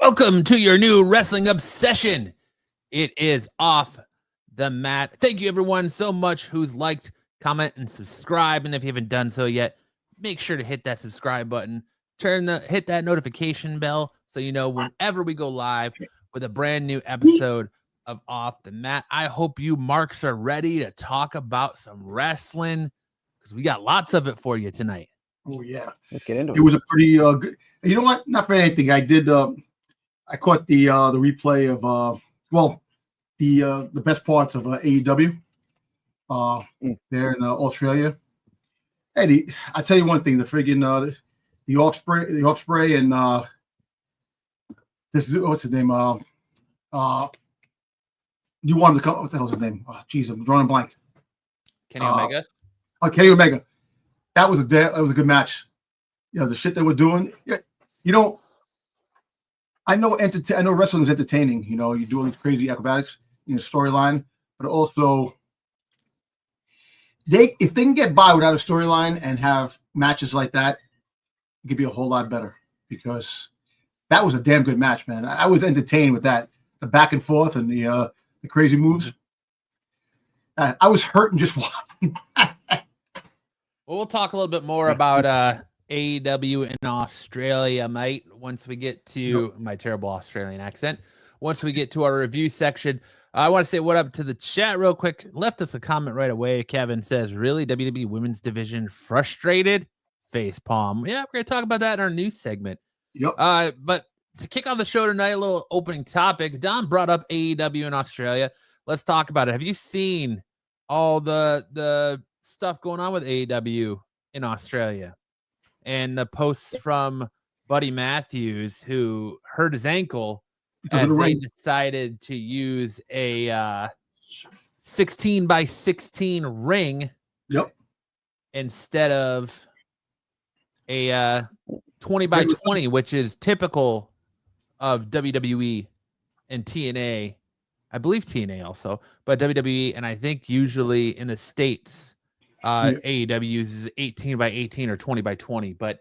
Welcome to your new wrestling obsession. It is Off the Mat. Thank you, everyone, so much who's liked, comment, and subscribe. And if you haven't done so yet, make sure to hit that subscribe button. Hit that notification bell so you know whenever we go live with a brand new episode of Off the Mat. I hope you marks are ready to talk about some wrestling because we got lots of it for you tonight. Oh yeah, let's get into it. It was a pretty good. You know what? Not for anything. I did. I caught the replay of the best parts of AEW there in Australia. Hey, I tell you one thing: the friggin' the Osprey, and this is what's his name? You wanted to come? What the hell's his name? Oh, geez, I'm drawing a blank. Kenny Omega. Oh, Kenny Omega. That was a good match. You know, the shit they were doing. Yeah, you know, I know wrestling is entertaining. You know, you do all these crazy acrobatics, storyline, but also if they can get by without a storyline and have matches like that, it could be a whole lot better because that was a damn good match, man. I was entertained with that, the back and forth and the crazy moves. I was hurting just watching. Well, we'll talk a little bit more about AEW in Australia, mate, once we get to my terrible Australian accent. Once we get to our review section, I want to say what up to the chat real quick. Left us a comment right away. Kevin says, really, WWE Women's Division frustrated? Face palm. Yeah, we're going to talk about that in our news segment. Yep. But to kick off the show tonight, a little opening topic. Don brought up AEW in Australia. Let's talk about it. Have you seen all the stuff going on with AEW in Australia and the posts from Buddy Matthews, who hurt his ankle as they decided to use a 16 by 16 ring instead of a 20 by 20, which is typical of WWE and TNA. I believe TNA also, but WWE, and I think usually in the States, AEW uses 18 by 18 or 20 by 20, but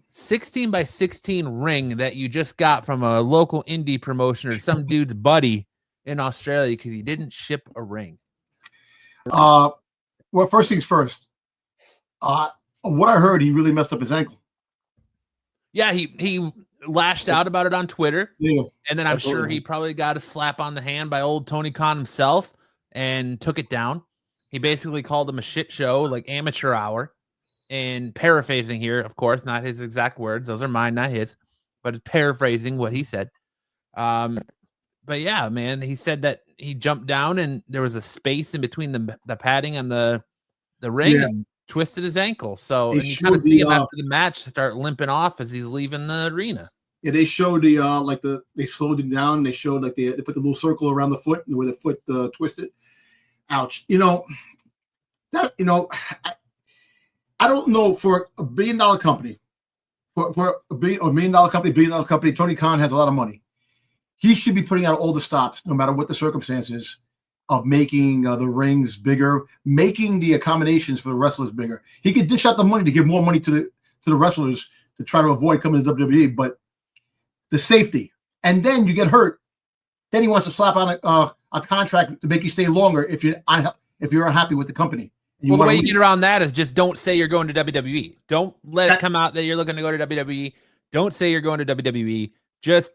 16 by 16 ring that you just got from a local indie promotion or some dude's buddy in Australia because he didn't ship a ring. Well, first things first. What I heard, he really messed up his ankle. Yeah, he lashed out about it on Twitter. Yeah, and then I'm sure he probably got a slap on the hand by old Tony Khan himself and took it down. He basically called him a shit show, like amateur hour, and paraphrasing here, of course, not his exact words. Those are mine, not his, but paraphrasing what he said. But yeah, man, he said that he jumped down and there was a space in between the padding and the ring and twisted his ankle. So and you kind of see him after the match start limping off as he's leaving the arena. Yeah, they showed they slowed him down. They showed they put the little circle around the foot and where the foot twisted. Ouch. I don't know, for a $1 billion company, for a $1 billion company, Tony Khan has a lot of money. He should be putting out all the stops, no matter what the circumstances, of making the rings bigger, making the accommodations for the wrestlers bigger. He could dish out the money to give more money to the wrestlers to try to avoid coming to WWE, but the safety. And then you get hurt. Then he wants to slap on a contract to make you stay longer if you're unhappy with the company. Well, the way you get around that is just don't say you're going to WWE. Don't let it come out that you're looking to go to WWE. Don't say you're going to WWE. Just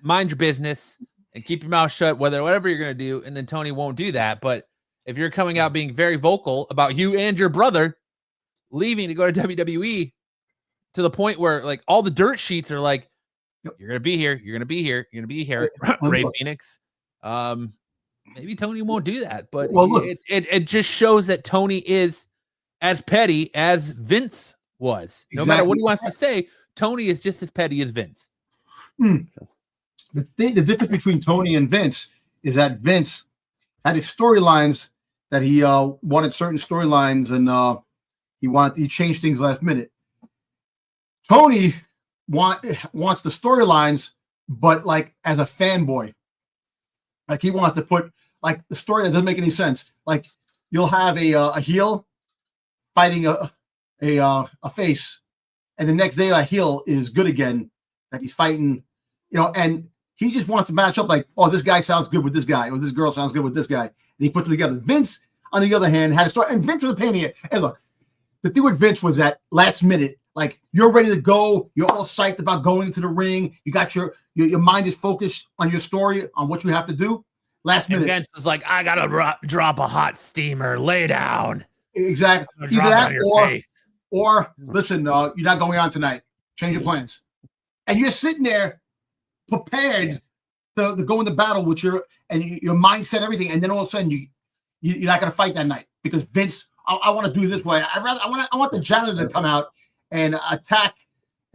mind your business and keep your mouth shut, whatever you're going to do. And then Tony won't do that. But if you're coming out being very vocal about you and your brother leaving to go to WWE to the point where like all the dirt sheets are like, you're going to be here. You're going to be here. You're going to be here. Ray Phoenix. Maybe Tony won't do that, but it just shows that Tony is as petty as Vince was. No matter what he wants to say, Tony is just as petty as Vince. The difference between Tony and Vince is that Vince had his storylines that he wanted certain storylines, and he changed things last minute. Tony wants the storylines, but like as a fanboy. Like he wants to put like the story that doesn't make any sense. Like you'll have a heel fighting a face, and the next day that heel is good again. That he's fighting, and he just wants to match up like, oh, this guy sounds good with this guy, or this girl sounds good with this guy. And he put them together. Vince, on the other hand, had to start, and Vince was a pain in the ass. And look, the thing with Vince was that last minute, like you're ready to go, you're all psyched about going into the ring. You got your mind is focused on your story, on what you have to do. Last minute, Vince was like, I gotta drop a hot steamer, lay down. Exactly. Either that or listen, you're not going on tonight. Change your plans. And you're sitting there prepared to go into battle with your mindset, everything, and then all of a sudden you're not going to fight that night because Vince. I want to do it this way. I want the janitor to come out and attack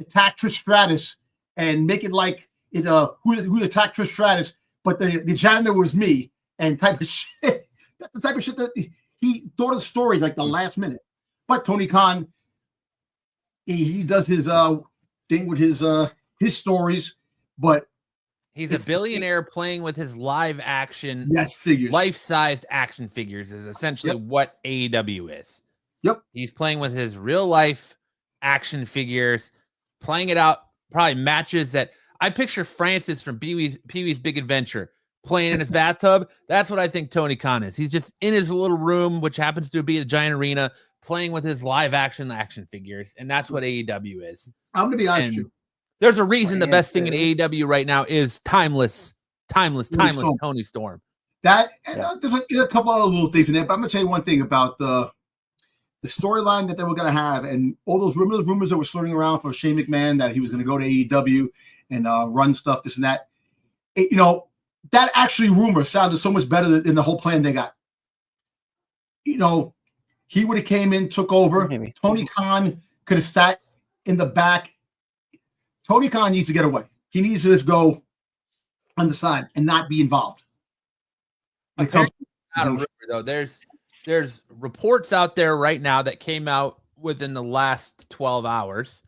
Trish Stratus and make it like who attacked Trish Stratus, but the janitor was me and type of shit. That's the type of shit that he thought of the story like the last minute. But Tony Khan, he does his thing with his stories, but he's a billionaire playing with his live action, figures, life-sized action figures is essentially what AEW is. Yep. He's playing with his real life action figures, playing it out, probably matches that I picture Francis from Pee-wee's Big Adventure playing in his bathtub. That's what I think Tony Khan is. He's just in his little room, which happens to be a giant arena, playing with his live action figures. And that's what AEW is. I'm going to be honest with you. There's a reason the best thing in AEW right now is timeless Tony Storm. That there's a couple other little things in there, but I'm gonna tell you one thing about the storyline that they were gonna have, and all those rumors that were swirling around for Shane McMahon that he was gonna go to AEW and run stuff, this and that. That actually rumor sounded so much better than the whole plan they got. He would have came in, took over. Maybe. Tony Khan could have sat in the back. Tony Khan needs to get away. He needs to just go on the side and not be involved. Though there's reports out there right now that came out within the last 12 hours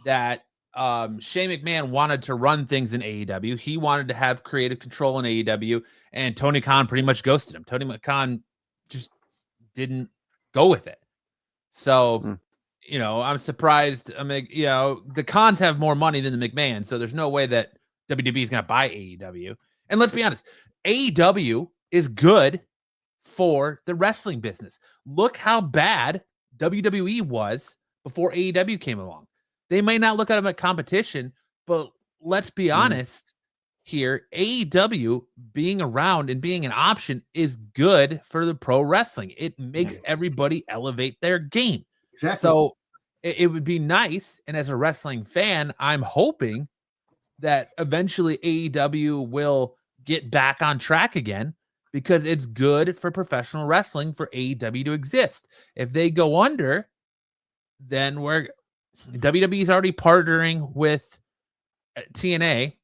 that Shane McMahon wanted to run things in AEW. He wanted to have creative control in AEW, and Tony Khan pretty much ghosted him. Tony Khan just didn't go with it. So I'm surprised. I mean, the Khans have more money than the McMahon, so there's no way that WWE is going to buy AEW. And let's be honest, AEW is good for the wrestling business. Look how bad WWE was before AEW came along. They may not look at them at competition, but let's be honest here. AEW being around and being an option is good for the pro wrestling. It makes everybody elevate their game. Exactly. So it would be nice. And as a wrestling fan, I'm hoping that eventually AEW will get back on track again because it's good for professional wrestling for AEW to exist. If they go under, then WWE is already partnering with TNA.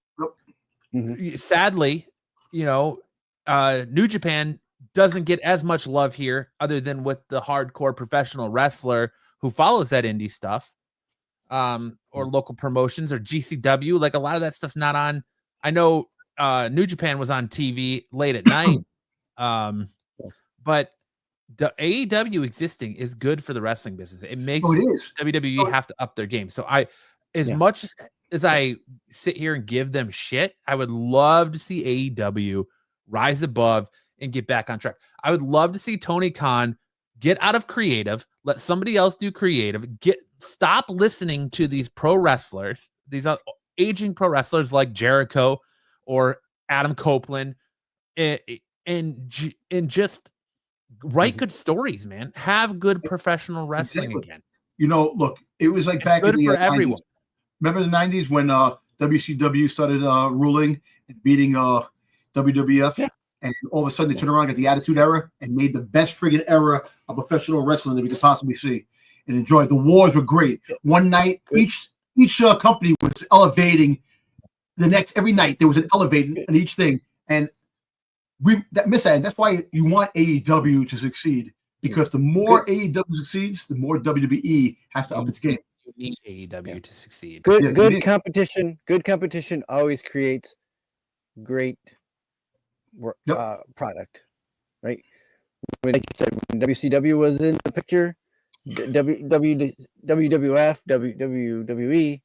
Sadly, New Japan doesn't get as much love here other than with the hardcore professional wrestler who follows that indie stuff, or local promotions or GCW. Like a lot of that stuff's not on. I know New Japan was on TV late at night, but the AEW existing is good for the wrestling business. It makes WWE have to up their game. So much as I sit here and give them shit, I would love to see AEW rise above and get back on track. I would love to see Tony Khan get out of creative, let somebody else do creative, stop listening to these pro wrestlers, these aging pro wrestlers like Jericho or Adam Copeland, and just write good stories, man. Have good professional wrestling again. Look, it was like back in the for everyone. 90s. Remember the 90s when WCW started ruling and beating WWF? Yeah. And all of a sudden they turned around and got the Attitude Era and made the best friggin' era of professional wrestling that we could possibly see and enjoy. The wars were great. One night, each company was elevating the next. Every night there was an elevating in each thing. And that's why you want AEW to succeed, because the more AEW succeeds, the more WWE has to up its game. You need AEW to succeed. Good competition. Good competition always creates great product, right? Like you said, when WCW was in the picture, WWF, WWE,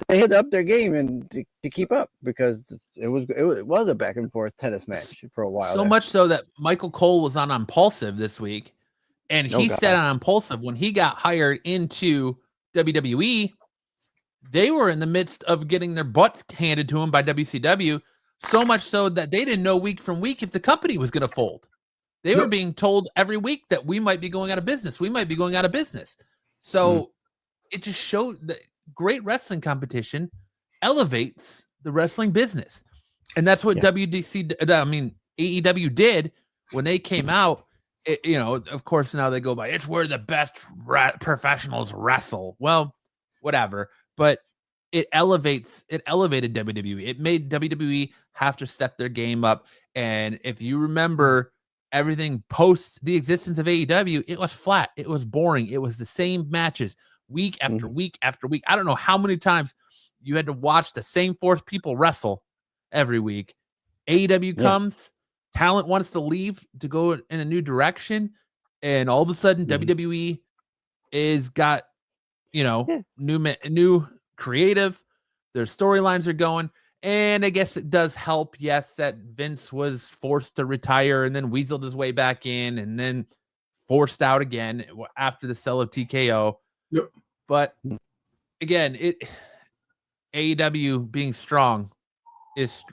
they had to up their game and to keep up, because it was a back and forth tennis match for a while. So much so that Michael Cole was on Impulsive this week, and he said on Impulsive when he got hired into WWE, they were in the midst of getting their butts handed to him by WCW, so much so that they didn't know week from week if the company was going to fold. They were being told every week that we might be going out of business. We might be going out of business. So it just showed that great wrestling competition elevates the wrestling business. And that's what AEW did when they came out. Of course, now they go by, it's where the best professionals wrestle. Well, whatever. But it elevated WWE. It made WWE have to step their game up. And if you remember everything post the existence of AEW, it was flat. It was boring. It was the same matches week after week after week. I don't know how many times you had to watch the same four people wrestle every week. AEW comes, talent wants to leave to go in a new direction, and all of a sudden WWE is got new creative. Their storylines are going, and I guess it does help, yes, that Vince was forced to retire and then weaseled his way back in and then forced out again after the sell of TKO. Yep. But again, AEW being strong is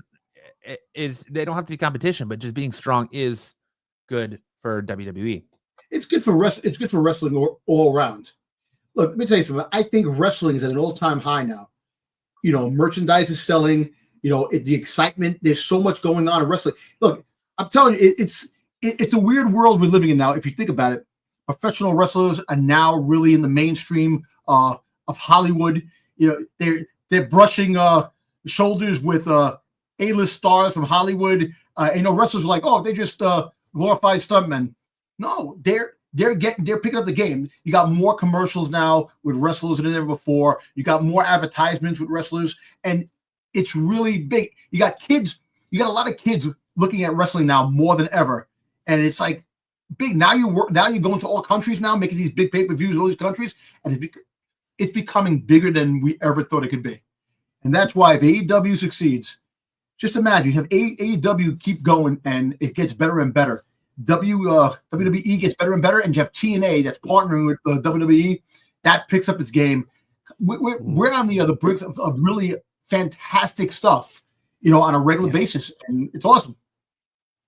they don't have to be competition, but just being strong is good for WWE. It's good for It's good for wrestling all around. Look, let me tell you something. I think wrestling is at an all-time high now. Merchandise is selling. The excitement. There's so much going on in wrestling. Look, I'm telling you, it's a weird world we're living in now. If you think about it, professional wrestlers are now really in the mainstream of Hollywood. They're brushing shoulders with A-list stars from Hollywood. Wrestlers are like, oh, they just glorified stuntmen. No, they're picking up the game. You got more commercials now with wrestlers than ever before. You got more advertisements with wrestlers, and it's really big. You got kids. You got a lot of kids looking at wrestling now more than ever, and it's like big. Now you go into all countries now, making these big pay-per-views in all these countries, and it's becoming bigger than we ever thought it could be. And that's why if AEW succeeds, just imagine you have AEW keep going, and it gets better and better. WWE gets better and better, and you have TNA that's partnering with WWE that picks up its game. We're on the brink of really fantastic stuff, on a regular basis, and it's awesome.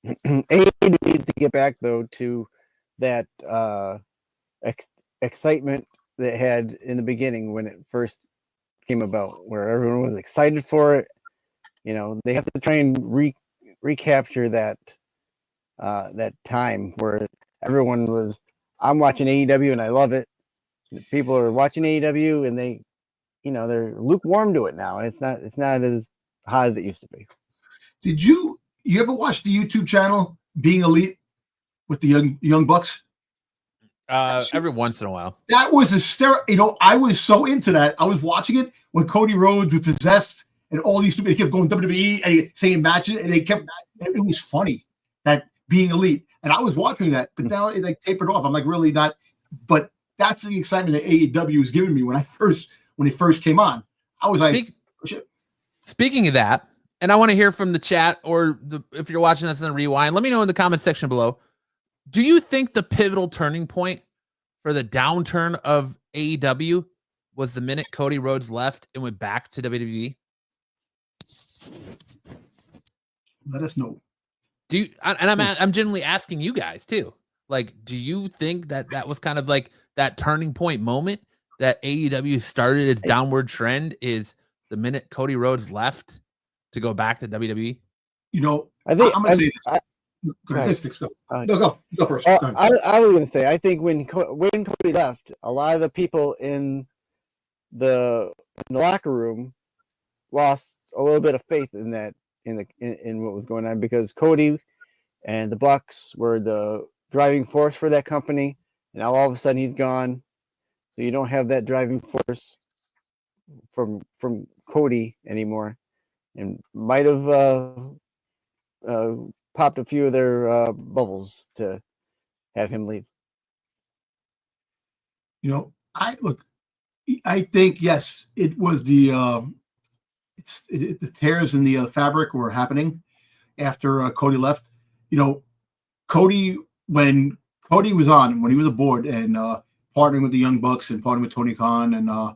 AEW needs to get back though to that excitement that it had in the beginning when it first came about, where everyone was excited for it. They have to try and recapture that time where everyone was, I'm watching AEW and I love it. People are watching AEW and they're lukewarm to it now. It's not as hot as it used to be. Did you ever watch the YouTube channel Being Elite with the young bucks? Every once in a while. That was hysterical. I was so into that. I was watching it when Cody Rhodes was possessed and all these people kept going WWE and saying matches, and it was funny, that Being Elite. And I was watching that, but now it tapered off. I'm like, really not. But that's the excitement that AEW was giving me when it first came on. I was like, oh, shit. Speaking of that, and I want to hear from the chat, or if you're watching this in rewind, let me know in the comment section below. Do you think the pivotal turning point for the downturn of AEW was the minute Cody Rhodes left and went back to WWE? Let us know. I'm genuinely asking you guys too. Like, do you think that was kind of like that turning point moment that AEW started its downward trend is the minute Cody Rhodes left to go back to WWE? I think I'm going to say this. Go first. I was going to say, I think when Cody left, a lot of the people in the locker room lost a little bit of faith in that, in what was going on, because Cody and the Bucks were the driving force for that company, and now all of a sudden he's gone, so you don't have that driving force from Cody anymore, and might have popped a few of their bubbles to have him leave. I think yes, it was the the tears in the fabric were happening after Cody left. You know, Cody when Cody was on, when he was aboard and partnering with the Young Bucks and partnering with Tony Khan and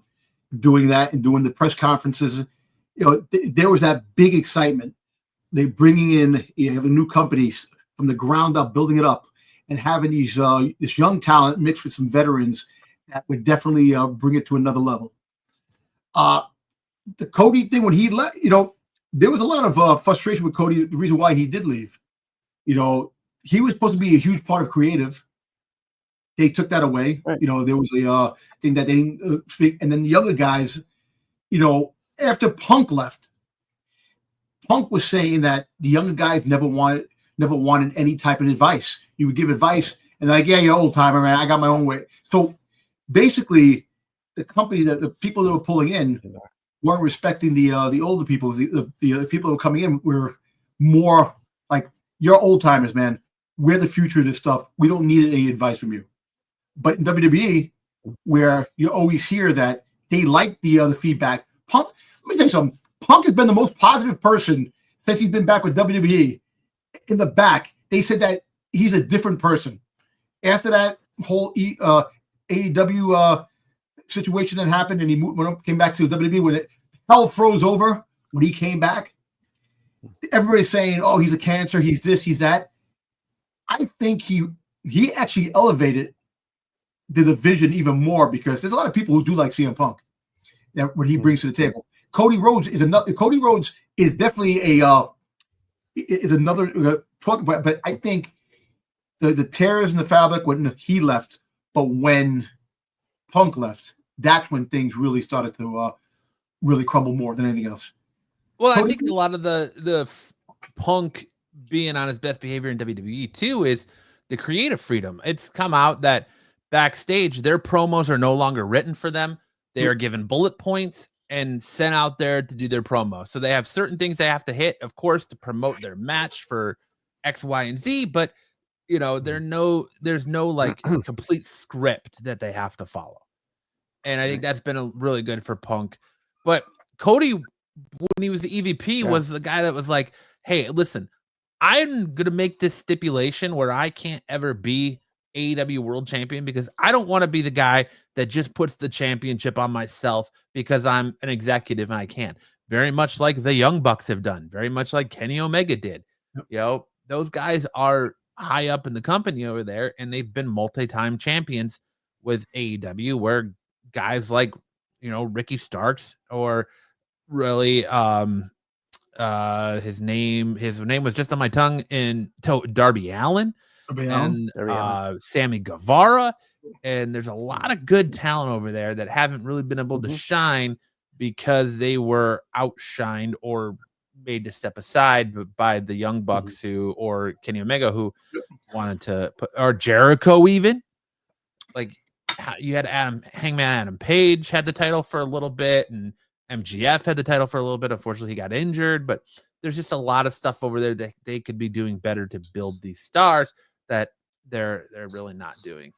doing that and doing the press conferences, you know, there was that big excitement. They bringing in, you know, having new companies from the ground up, building it up, and having these this young talent mixed with some veterans that would definitely bring it to another level. The Cody thing when he left, you know, there was a lot of frustration with Cody. The reason why he did leave, you know, he was supposed to be a huge part of creative. They took that away. Right. You know, there was a thing that they didn't speak, and then the other guys, you know, after Punk left, Punk was saying that the younger guys never wanted any type of advice. He would give advice, and like, yeah, you're old timer, man. I got my own way. So basically, the company that the people that were pulling in weren't respecting the older people. The people that were coming in were more like, you're old timers, man. We're the future of this stuff. We don't need any advice from you. But in WWE, where you always hear that they like the feedback, Punk. Let me tell you something. Punk has been the most positive person since he's been back with WWE. In the back, they said that he's a different person. After that whole AEW situation that happened, and he came back to WWE when hell froze over when he came back. Everybody's saying, "Oh, he's a cancer. He's this. He's that." I think he actually elevated the division even more because there's a lot of people who do like CM Punk. That what he brings to the table. Cody Rhodes is another. Cody Rhodes is definitely another talk about. But I think the tears in the fabric when he left, but when Punk left, that's when things really started to really crumble more than anything else. Well, Cody, I think a lot of the Punk being on his best behavior in WWE too is the creative freedom. It's come out that backstage their promos are no longer written for them. They are given bullet points and sent out there to do their promo. So they have certain things they have to hit, of course, to promote their match for X, Y, and Z. But you know, there's no like complete script that they have to follow. And I think that's been really good for Punk. But Cody, when he was the EVP, was the guy that was like, hey, listen, I'm going to make this stipulation where I can't ever be AEW World Champion because I don't want to be the guy that just puts the championship on myself because I'm an executive and I can't. Very much like the Young Bucks have done. Very much like Kenny Omega did. Yep. You know, those guys are high up in the company over there, and they've been multi-time champions with AEW, where guys like, you know, Ricky Starks or really his name was just on my tongue in Darby Allin and Sammy Guevara, and there's a lot of good talent over there that haven't really been able to shine because they were outshined or made to step aside by the Young Bucks or Kenny Omega, who wanted to put, or Jericho even. Like, you had Hangman Adam Page had the title for a little bit, and MGF had the title for a little bit. Unfortunately, he got injured, but there's just a lot of stuff over there that they could be doing better to build these stars that they're really not doing.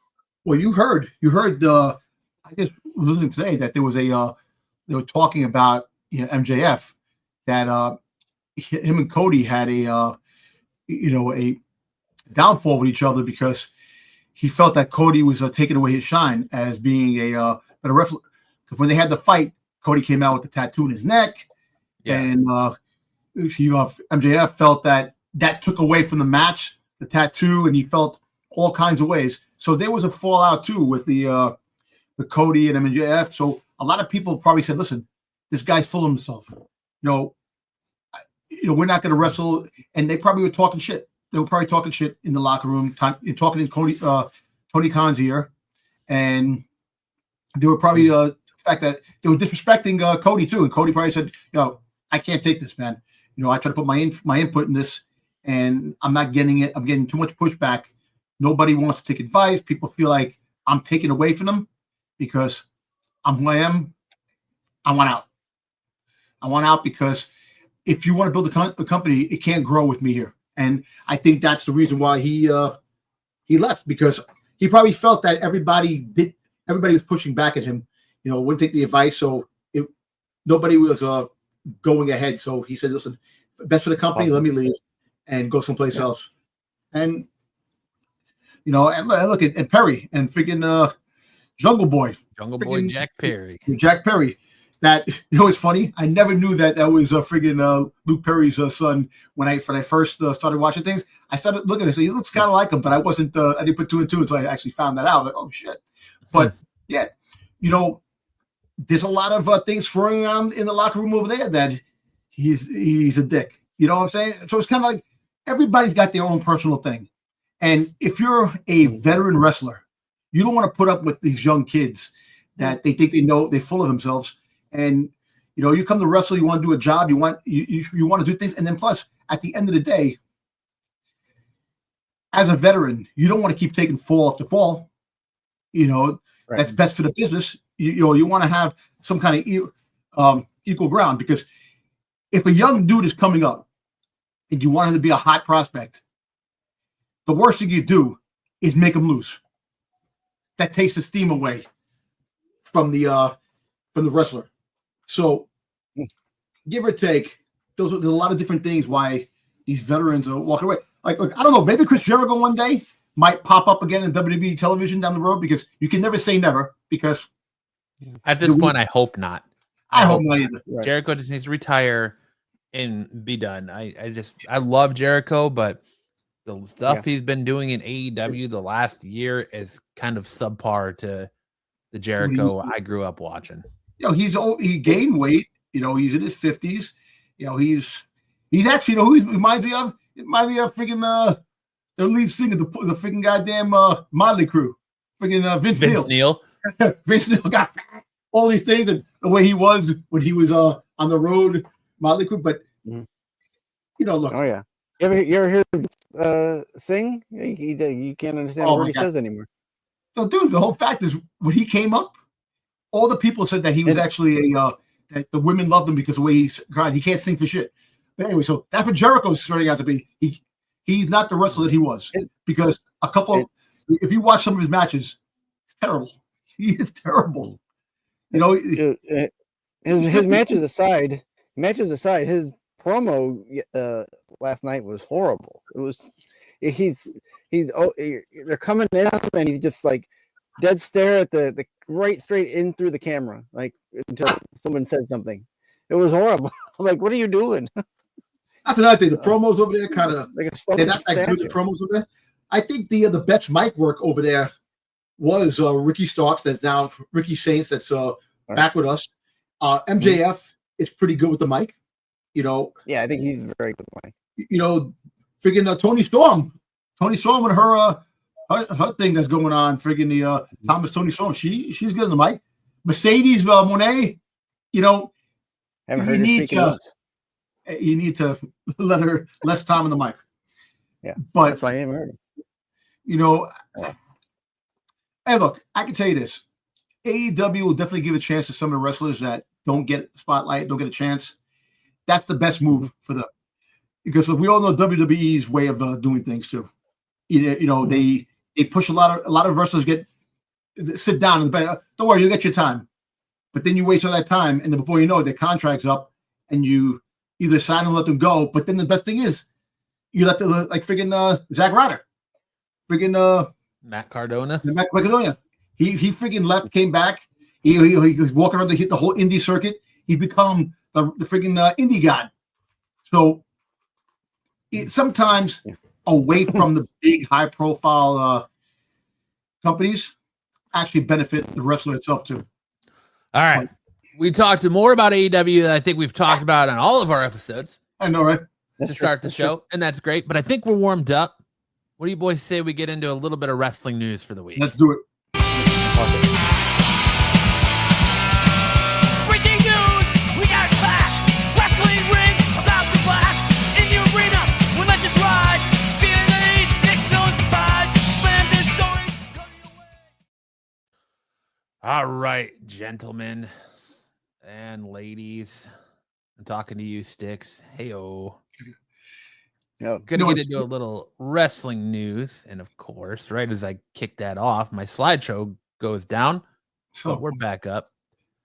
Well, you heard I guess listening today that there was they were talking about, you know, MJF, that him and Cody had a downfall with each other because he felt that Cody was taking away his shine as being a better wrestler. Because when they had the fight, Cody came out with the tattoo in his neck, and MJF felt that took away from the match, the tattoo, and he felt all kinds of ways. So there was a fallout too with the Cody and MJF. So a lot of people probably said, "Listen, this guy's full of himself. You know, we're not going to wrestle." And they probably were talking shit. They were probably talking shit in the locker room, talking in Tony Khan's ear, and they were probably the fact that they were disrespecting Cody too. And Cody probably said, "You know, I can't take this, man. You know, I try to put my input in this, and I'm not getting it. I'm getting too much pushback. Nobody wants to take advice. People feel like I'm taking away from them because I'm who I am. I want out. I want out because if you want to build a company, it can't grow with me here." And I think that's the reason why he left, because he probably felt that everybody was pushing back at him. wouldn't take the advice. So nobody was going ahead. So he said, listen, best for the company, let me leave and go someplace else. And, and look at Perry and freaking Jungle Boy. Jack Perry. Jack Perry. That, it's funny. I never knew that was friggin' Luke Perry's son. When I first started watching things, I started looking at him. So he looks kind of like him, but I didn't put two and two until I actually found that out. Like, oh shit! But yeah, there's a lot of things swirling around in the locker room over there that he's a dick. You know what I'm saying? So it's kind of like everybody's got their own personal thing, and if you're a veteran wrestler, you don't want to put up with these young kids that they think they're full of themselves. And you come to wrestle, you want to do a job, you want to do things, and then plus, at the end of the day, as a veteran, you don't want to keep taking fall after fall. That's best for the business. You want to have some kind of equal ground, because if a young dude is coming up and you want him to be a hot prospect, the worst thing you do is make him lose. That takes the steam away from the wrestler. So, give or take, there's a lot of different things why these veterans are walking away. Like, look, I don't know, maybe Chris Jericho one day might pop up again in WWE television down the road, because you can never say never. Because at this point, I hope not. I hope not either. Jericho just needs to retire and be done. I love Jericho, but the stuff he's been doing in AEW the last year is kind of subpar to the Jericho I grew up watching. He gained weight. He's in his 50s. He's actually, who he reminds me of? It reminds me of freaking the lead singer, the freaking goddamn Motley Crue, freaking Vince Neil. Vince Neil got fat, all these things, and the way he was when he was on the road, Motley Crue. But look. Oh yeah. You ever hear sing? You can't understand what he says anymore. No, dude. The whole fact is, when he came up, all the people said that he was actually that the women loved him because of the way he can't sing for shit. But anyway, so that's what Jericho's turning out to be. He's not the wrestler that he was, because if you watch some of his matches, it's terrible. He is terrible. His matches aside, his promo last night was horrible. It was they're coming in and he's just like dead stare at the right straight in through the camera, like until someone said something. It was horrible. I'm like, what are you doing? That's another thing. The promos over there kind of they're not that good. The promos over there. I think the best mic work over there was Ricky Starks. That's now Ricky Saints. That's back with us. MJF is pretty good with the mic. Yeah, I think he's very good with the mic. Freaking Tony Storm. Tony Storm with her thing that's going on. Freaking the Thomas Tony Storm. She's good in the mic. Mercedes Moné. You need to let her less time on the mic. Yeah, but that's why I haven't heard it. Hey, look, I can tell you this: AEW will definitely give a chance to some of the wrestlers that don't get spotlight, don't get a chance. That's the best move for them, because we all know WWE's way of doing things too. They push a lot of wrestlers sit down and don't worry, you'll get your time, but then you waste all that time, and then before you know it, their contract's up, and you either sign them, let them go. But then the best thing is, you let them like freaking Zack Ryder, freaking Matt Cardona. He freaking left, came back. He was walking around the whole indie circuit. He's become the freaking indie god. So sometimes away from the big high profile companies actually benefit the wrestler itself too. All right. We talked more about AEW than I think we've talked about on all of our episodes. I know, right? To start the show, and that's great. But I think we're warmed up. What do you boys say we get into a little bit of wrestling news for the week? Let's do it. Breaking news! We got a clash! Wrestling ring about to blast in the arena when legends rise. Feeling the heat, Nick no surprise. Slam this story, coming your way. All right, gentlemen and ladies, I'm talking to you, Sticks. Heyo. Gonna get into a little wrestling news, and of course, right as I kick that off, my slideshow goes down. So we're back up.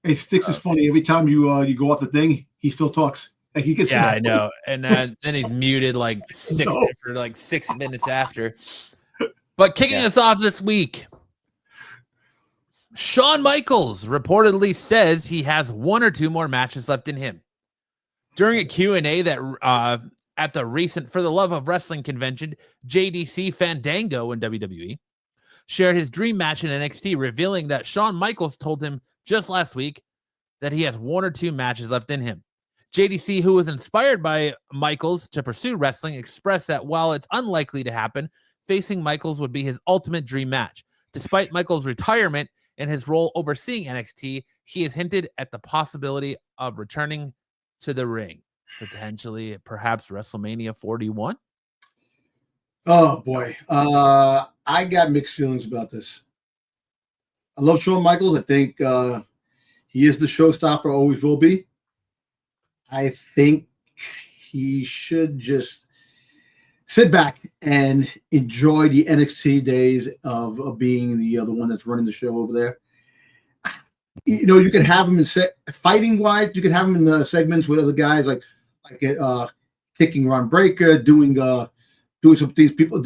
Hey, Sticks is funny. Every time you go off the thing, he still talks. Like he gets. Yeah, I know. And then he's muted like No. 6 minutes after. But kicking us off this week, Shawn Michaels reportedly says he has 1 or 2 more matches left in him. During a Q&A that at the recent For the Love of Wrestling convention, JDC Fandango in WWE shared his dream match in NXT, revealing that Shawn Michaels told him just last week that he has 1 or 2 matches left in him. JDC, who was inspired by Michaels to pursue wrestling, expressed that while it's unlikely to happen, facing Michaels would be his ultimate dream match. Despite Michaels' retirement and his role overseeing NXT, he has hinted at the possibility of returning to the ring, potentially, perhaps WrestleMania 41. Oh boy, I got mixed feelings about this. I love Shawn Michaels. I think he is the showstopper, always will be. I think he should just sit back and enjoy the NXT days of being the other one that's running the show over there. You know, you can have him in fighting wise. You can have him in the segments with other guys like kicking Ron Breaker, doing some things. People,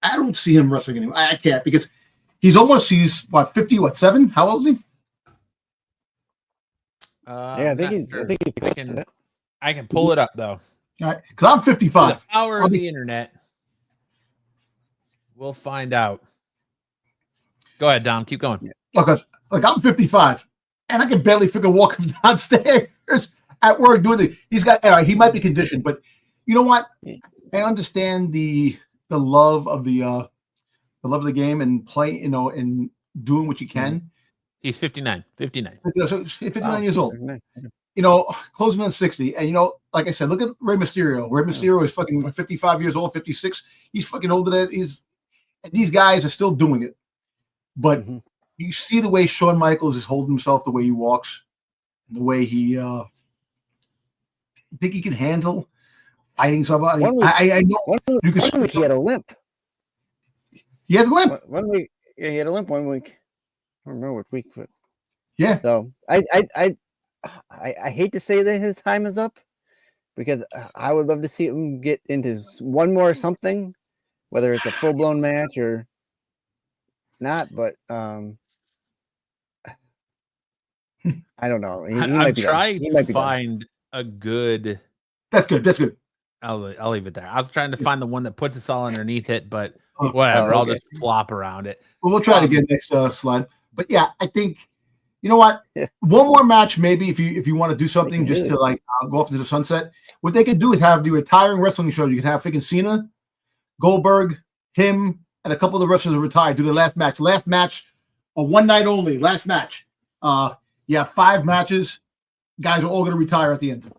I don't see him wrestling anymore. I can't because he's 57? How old is he? Yeah, I can pull it up though. All right, because I'm 55. The power of the internet. We'll find out. Go ahead, Dom. Keep going. Like I'm 55, and I can barely figure walk him downstairs at work doing the. He's got. All right, he might be conditioned, but you know what? I understand the love of the game and play. You know, and doing what you can. He's 59. 59. So 59 years old. You know, closing on 60. And, you know, like I said, look at Rey Mysterio. Rey Mysterio is fucking 55 years old, 56. He's fucking older than and these guys are still doing it. But you see the way Shawn Michaels is holding himself, the way he walks, and the way he think he can handle fighting somebody. I know. One week he had a limp. He has a limp. One week, yeah, he had a limp 1 week. I don't remember what week, but yeah. So I hate to say that his time is up because I would love to see him get into one more something, whether it's a full blown match or not. But I don't know. I'm trying to find a good. That's good. That's good. I'll leave it there. I was trying to find the one that puts us all underneath it, but whatever. I'll just flop around it. Well, we'll try it again next slide. But yeah, I think you know what? Yeah. One more match, maybe if you want to do something just to like go off into the sunset. What they could do is have the retiring wrestling show. You can have freaking Cena, Goldberg, him, and a couple of the wrestlers are retired. Do the last match. Last match, a one night only. Last match. You have 5 matches. Guys are all going to retire at the end.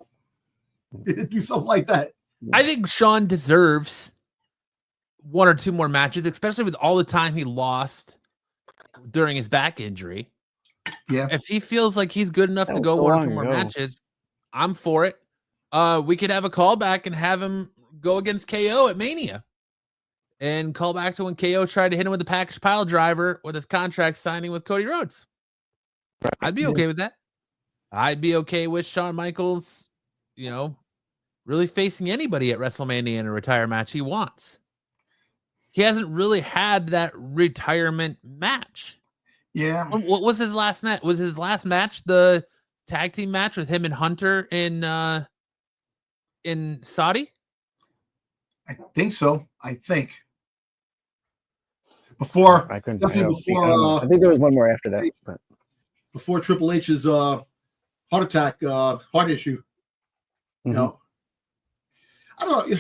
Do something like that. I think Shawn deserves 1 or 2 more matches, especially with all the time he lost during his back injury. Yeah. If he feels like he's good enough to go 1 or 2 more matches, I'm for it. We could have a callback and have him go against KO at Mania. And call back to when KO tried to hit him with the package pile driver with his contract signing with Cody Rhodes. I'd be okay with that. I'd be okay with Shawn Michaels, you know, really facing anybody at WrestleMania in a retire match he wants. He hasn't really had that retirement match. Yeah. What was his last match? Was his last match the tag team match with him and Hunter in Saudi? I think so. I think. Before I couldn't. Before, I think there was one more after that. But. Before Triple H's heart attack, heart issue. You know. I don't know.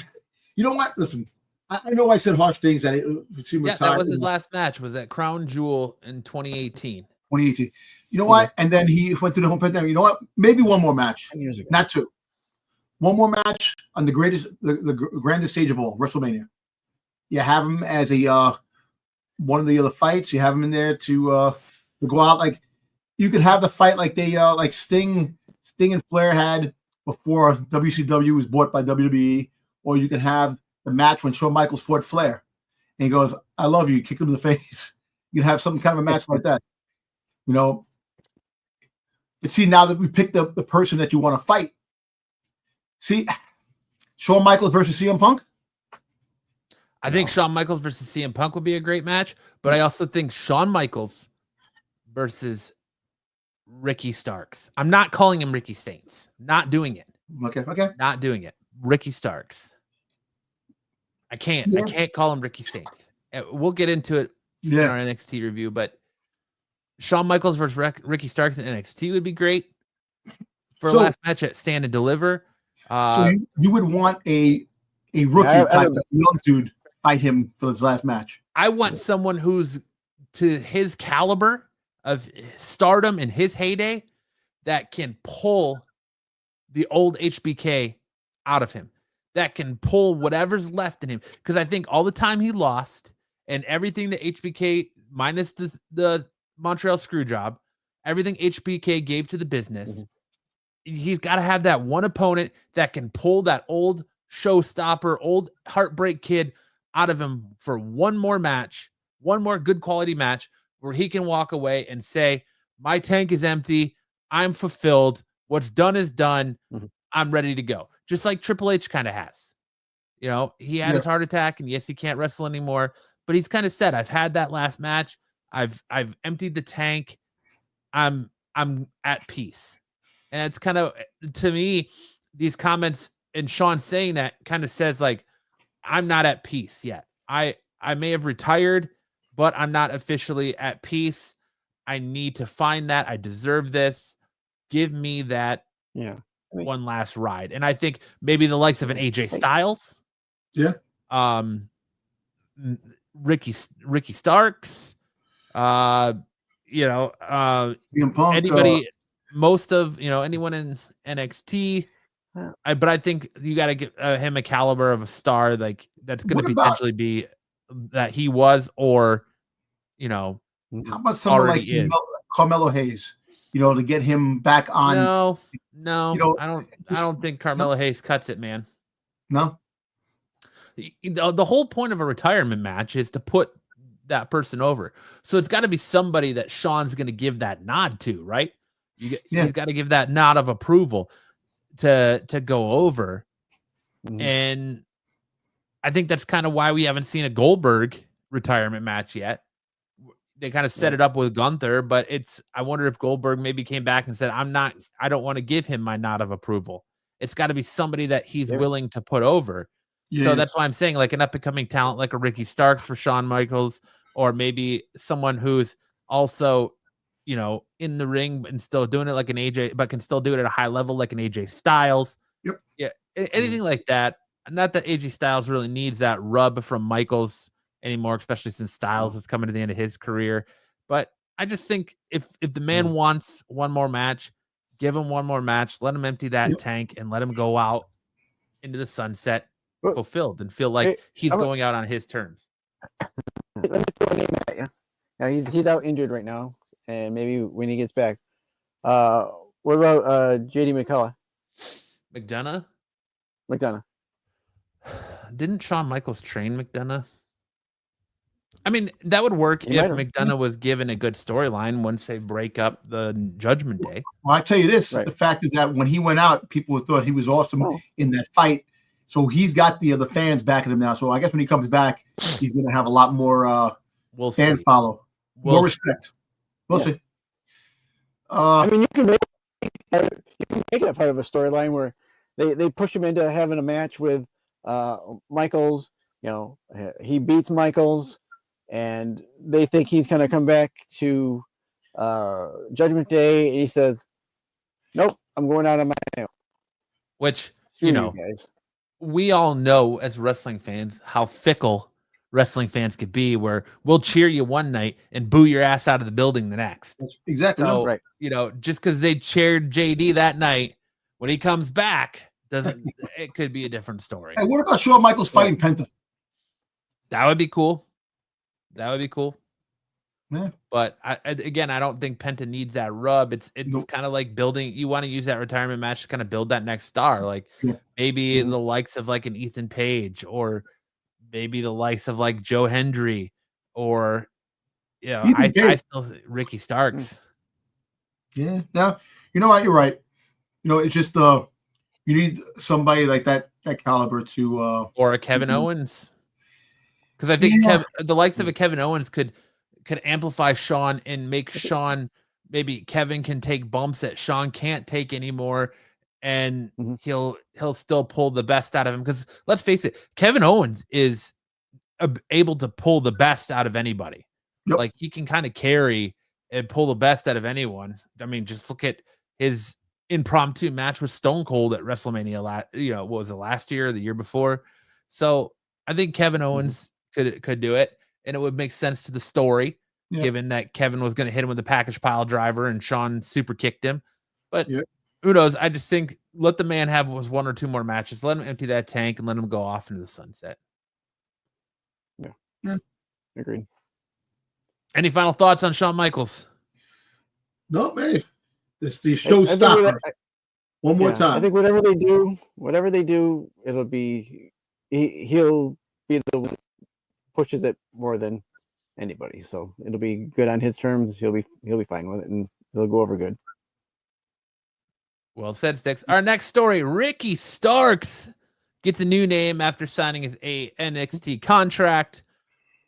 You know what? Listen. I know I said harsh things that that was his last match. Was at Crown Jewel in 2018. 2018. You know what? And then he went to the home pandemic. You know what? Maybe one more match. 10 years ago. Not 2. One more match on the grandest stage of all, WrestleMania. You have him as a one of the other fights. You have him in there to go out. Like you could have the fight like they like Sting and Flair had before WCW was bought by WWE, or you could have the match when Shawn Michaels fought Flair, and he goes, "I love you," kicked him in the face. You can have some kind of a match like that, you know. But see, now that we picked the person that you want to fight, see, Shawn Michaels versus CM Punk. I think Shawn Michaels versus CM Punk would be a great match, but I also think Shawn Michaels versus Ricky Starks. I'm not calling him Ricky Saints. Not doing it. Okay. Not doing it. Ricky Starks. I can't call him Ricky Saints. We'll get into it in our NXT review, but Shawn Michaels versus Ricky Starks in NXT would be great for a last match at Stand and Deliver. So you would want a rookie type of young dude fight him for his last match. I want someone who's to his caliber of stardom in his heyday that can pull the old HBK out of him, that can pull whatever's left in him. Because I think all the time he lost and everything that HBK, minus the Montreal screw job, everything HBK gave to the business, he's got to have that one opponent that can pull that old showstopper, old heartbreak kid out of him for one more match, one more good quality match where he can walk away and say, my tank is empty. I'm fulfilled. What's done is done. I'm ready to go. Just like Triple H kind of has. You know, he had his heart attack, and yes, he can't wrestle anymore, but he's kind of said, I've had that last match. I've emptied the tank. I'm at peace. And it's kind of, to me, these comments and Sean saying that kind of says, like, I'm not at peace yet. I may have retired, but I'm not officially at peace. I need to find that. I deserve this. Give me that one last ride. And I think maybe the likes of an AJ Styles. Ricky Starks. CM Punk, anybody, most of, anyone in NXT. But I think you got to get him a caliber of a star like that's going to potentially be that he was, or how about someone like Carmelo Hayes? To get him back on. No, I don't think Carmelo Hayes cuts it, man. No. The whole point of a retirement match is to put that person over. So it's got to be somebody that Sean's going to give that nod to, right? He's got to give that nod of approval to go over. And I think that's kind of why we haven't seen a Goldberg retirement match yet. They kind of set it up with Gunther, but I wonder if Goldberg maybe came back and said, I don't want to give him my nod of approval. It's got to be somebody that he's willing to put over. So that's why I'm saying, like, an up-and-coming talent like a Ricky Starks for Shawn Michaels, or maybe someone who's also, in the ring and still doing it like an AJ, but can still do it at a high level like an AJ Styles. Yeah, anything like that. Not that AJ Styles really needs that rub from Michaels anymore, especially since Styles is coming to the end of his career. But I just think if the man wants one more match, give him one more match, let him empty that tank, and let him go out into the sunset fulfilled and feel like he's going out on his terms. Let me throw a name at you. Now he's out injured right now, and maybe when he gets back. What about JD McDonough? McDonough. Didn't Shawn Michaels train McDonough? I mean, that would work if McDonough was given a good storyline once they break up the Judgment Day. Well, I tell you this, the fact is that when he went out, people thought he was awesome in that fight. So he's got the fans backing him now. So I guess when he comes back, he's going to have a lot more fan follow. More respect. We'll see. I mean, you can make that part of a storyline where they push him into having a match with Michaels. He beats Michaels, and they think he's going to come back to Judgment Day, and he says, "Nope, I'm going out on my own." Which, guys, we all know as wrestling fans how fickle wrestling fans could be, where we'll cheer you one night and boo your ass out of the building the next. Exactly. So, just because they cheered JD that night, when he comes back, it could be a different story. Hey, what about Shawn Michaels fighting Penta? That would be cool. Yeah. But I don't think Penta needs that rub. It's kind of like building. You want to use that retirement match to kind of build that next star. Like maybe the likes of like an Ethan Page, or maybe the likes of like Joe Hendry, or I still Ricky Starks. Yeah. Now, you know what? You're right. It's just you need somebody like that caliber to or a Kevin Owens, because I think the likes of a Kevin Owens could amplify Sean and make Sean, maybe Kevin can take bumps that Sean can't take anymore, and he'll still pull the best out of him. Because let's face it, Kevin Owens is able to pull the best out of anybody. Yep. Like, he can kind of carry and pull the best out of anyone. I mean, just look at his impromptu match with Stone Cold at WrestleMania. What was it, last year or the year before? So I think Kevin Owens could do it, and it would make sense to the story, given that Kevin was going to hit him with a package pile driver and Sean super kicked him. But who knows? I just think let the man have one or two more matches. Let him empty that tank and let him go off into the sunset. Yeah. Agreed. Any final thoughts on Shawn Michaels? No, man. It's the showstopper. One more time. I think whatever they do, it'll be he'll be the one that pushes it more than anybody. So it'll be good on his terms. He'll be fine with it, and it'll go over good. Well said, Sticks. Our next story: Ricky Starks gets a new name after signing his NXT contract.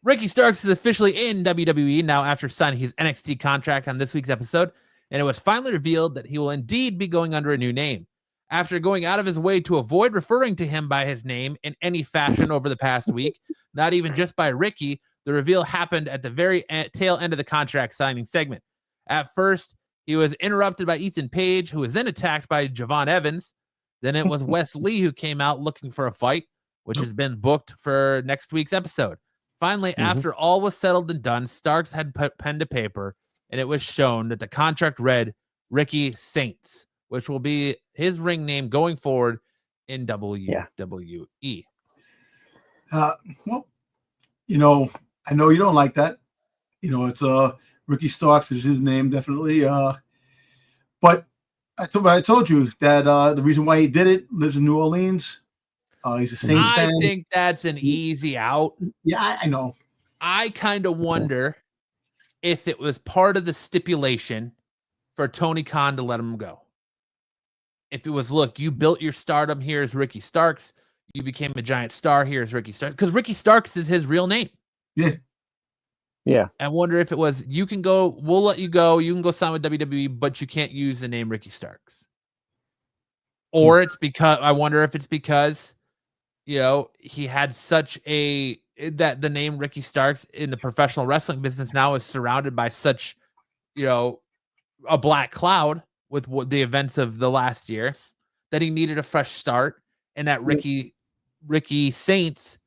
Ricky Starks is officially in WWE now after signing his NXT contract on this week's episode, and it was finally revealed that he will indeed be going under a new name. After going out of his way to avoid referring to him by his name in any fashion over the past week, not even just by Ricky, the reveal happened at the very tail end of the contract signing segment. At first, he was interrupted by Ethan Page, who was then attacked by Javon Evans. Then it was Wes Lee who came out looking for a fight, which has been booked for next week's episode. Finally, after all was settled and done, Starks had put pen to paper, and it was shown that the contract read Ricky Saints, which will be his ring name going forward in WWE. Well, I know you don't like that. It's Ricky Starks is his name, definitely. But I told you that the reason why he did it, lives in New Orleans. He's a Saints fan. I think that's an easy out. Yeah, I know. I kind of wonder if it was part of the stipulation for Tony Khan to let him go. If it was, look, you built your stardom here as Ricky Starks. You became a giant star here as Ricky Starks. Because Ricky Starks is his real name. Yeah. Yeah. I wonder if it was, you can go, we'll let you go. You can go sign with WWE, but you can't use the name Ricky Starks. Or it's because, I wonder if it's because, he had such that the name Ricky Starks in the professional wrestling business now is surrounded by such, a black cloud with the events of the last year, that he needed a fresh start, and that Ricky Saints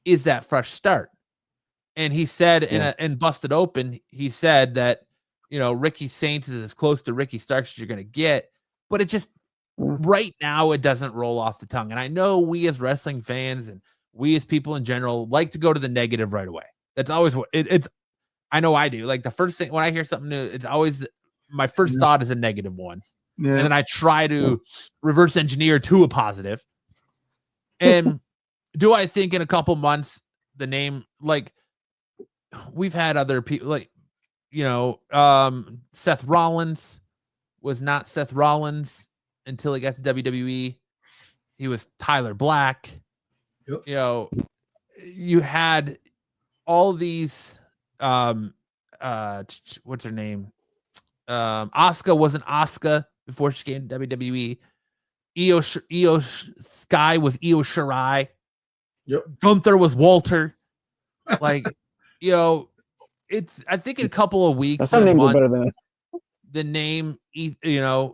is that fresh start. And he said in Busted Open, he said that, Ricky Saints is as close to Ricky Starks as you're going to get, but it just, right now, it doesn't roll off the tongue. And I know we as wrestling fans and we as people in general like to go to the negative right away. That's always what it's. I know I do. Like, the first thing when I hear something new, it's always my first thought is a negative one. Yeah. And then I try to reverse engineer to a positive. And do I think in a couple months, the name, like, we've had other people, like, Seth Rollins was not Seth Rollins until he got to WWE. He was Tyler Black. Yep. You had all these what's her name? Asuka wasn't Asuka before she came to WWE. Io Sky was Io Shirai. Yep. Gunther was Walter. Like, it's, I think in a couple of weeks, better than that. The name,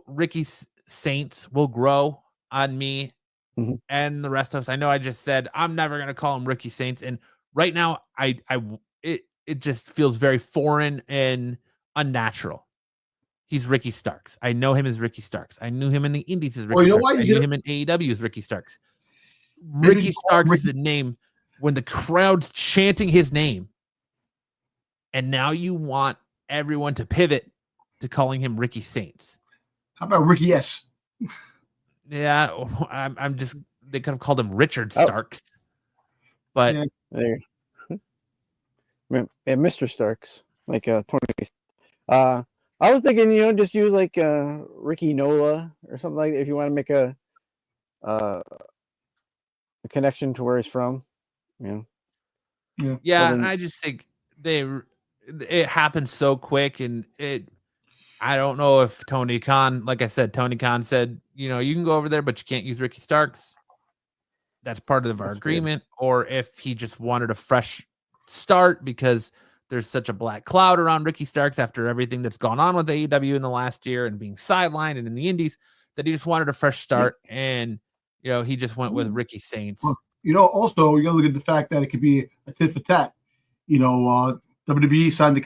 Ricky Saints will grow on me and the rest of us. I know I just said I'm never going to call him Ricky Saints, and right now it just feels very foreign and unnatural. He's Ricky Starks. I know him as Ricky Starks. I knew him in the Indies as Ricky Starks. I knew him in AEW as Ricky Starks. Ricky Starks is the name when the crowd's chanting his name, and now you want everyone to pivot to calling him Ricky Saints. How about Ricky S? Yeah, I'm just, they could have called him Richard Starks. But Mr. Starks, like Tony. I was thinking, just use like Ricky Nola or something like that if you want to make a connection to where he's from. Yeah, then- and I just think it happened so quick, and I don't know if Tony Khan, like I said, Tony Khan said, you can go over there, but you can't use Ricky Starks. That's part of our agreement. Or if he just wanted a fresh start because there's such a black cloud around Ricky Starks after everything that's gone on with AEW in the last year and being sidelined and in the indies, that he just wanted a fresh start. And, he just went with Ricky Saints. Well, also, you got to look at the fact that it could be a tit for tat. WWE signed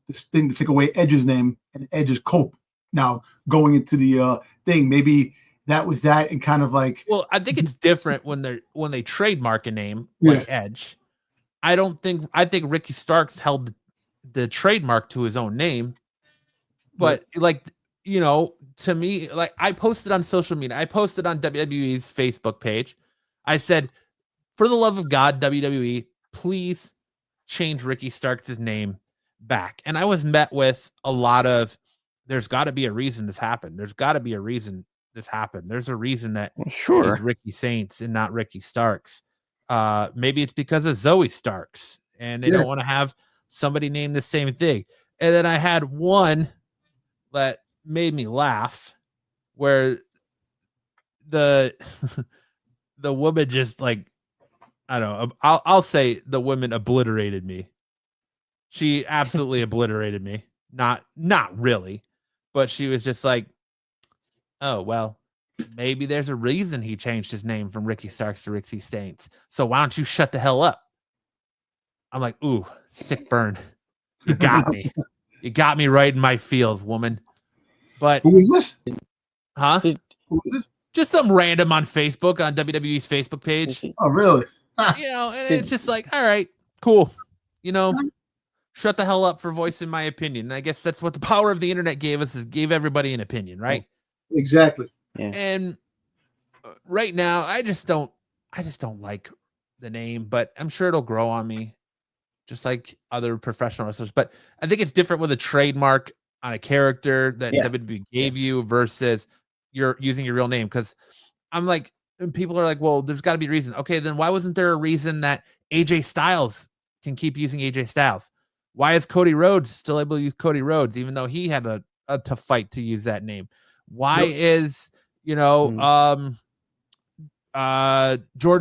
this thing to take away Edge's name, and Edge is Cope. Now, going into the thing, maybe that was that, and kind of like. Well, I think it's different when they trademark a name like Edge. I think Ricky Starks held the trademark to his own name, but to me, like I posted on social media, I posted on WWE's Facebook page. I said, for the love of God, WWE, please change Ricky Starks' name back. And I was met with a lot of, there's got to be a reason this happened. There's got to be a reason this happened. There's a reason that sure he's Ricky Saints and not Ricky Starks. Maybe it's because of Zoe Starks and they don't want to have somebody named the same thing. And then I had one that made me laugh where the woman just like, I don't know, I'll say the woman obliterated me. She absolutely obliterated me. Not really, but she was just like, oh, well, maybe there's a reason he changed his name from Ricky Starks to Ricky Saints. So why don't you shut the hell up? I'm like, ooh, sick burn. You got me. You got me right in my feels, woman. But who is this? Huh? Who is this? Just some random on Facebook, on WWE's Facebook page. Oh, really? And it's just like, all right, cool. Shut the hell up for voicing my opinion. And I guess that's what the power of the internet gave us, is gave everybody an opinion, right? Exactly. Yeah. And right now, I just don't like the name, but I'm sure it'll grow on me, just like other professional wrestlers. But I think it's different with a trademark on a character that WWE gave you versus you're using your real name. Because I'm like, and people are like, well, there's got to be a reason. Okay, then why wasn't there a reason that AJ Styles can keep using AJ Styles? Why is Cody Rhodes still able to use Cody Rhodes, even though he had a tough fight to use that name? Why is, Jordan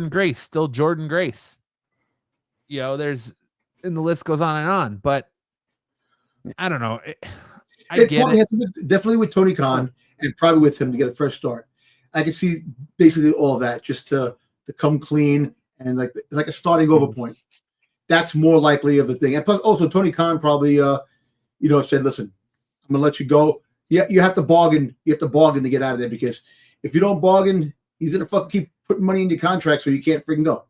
Grace still Jordan Grace? And the list goes on and on, but I don't know. I get it. Has definitely with Tony Khan and probably with him to get a fresh start. I can see basically all of that just to come clean and it's like a starting over point. That's more likely of the thing. And plus also Tony Khan probably, said, listen, I'm going to let you go. Yeah, you have to bargain. You have to bargain to get out of there, because if you don't bargain, he's going to fucking keep putting money in your contract so you can't freaking go.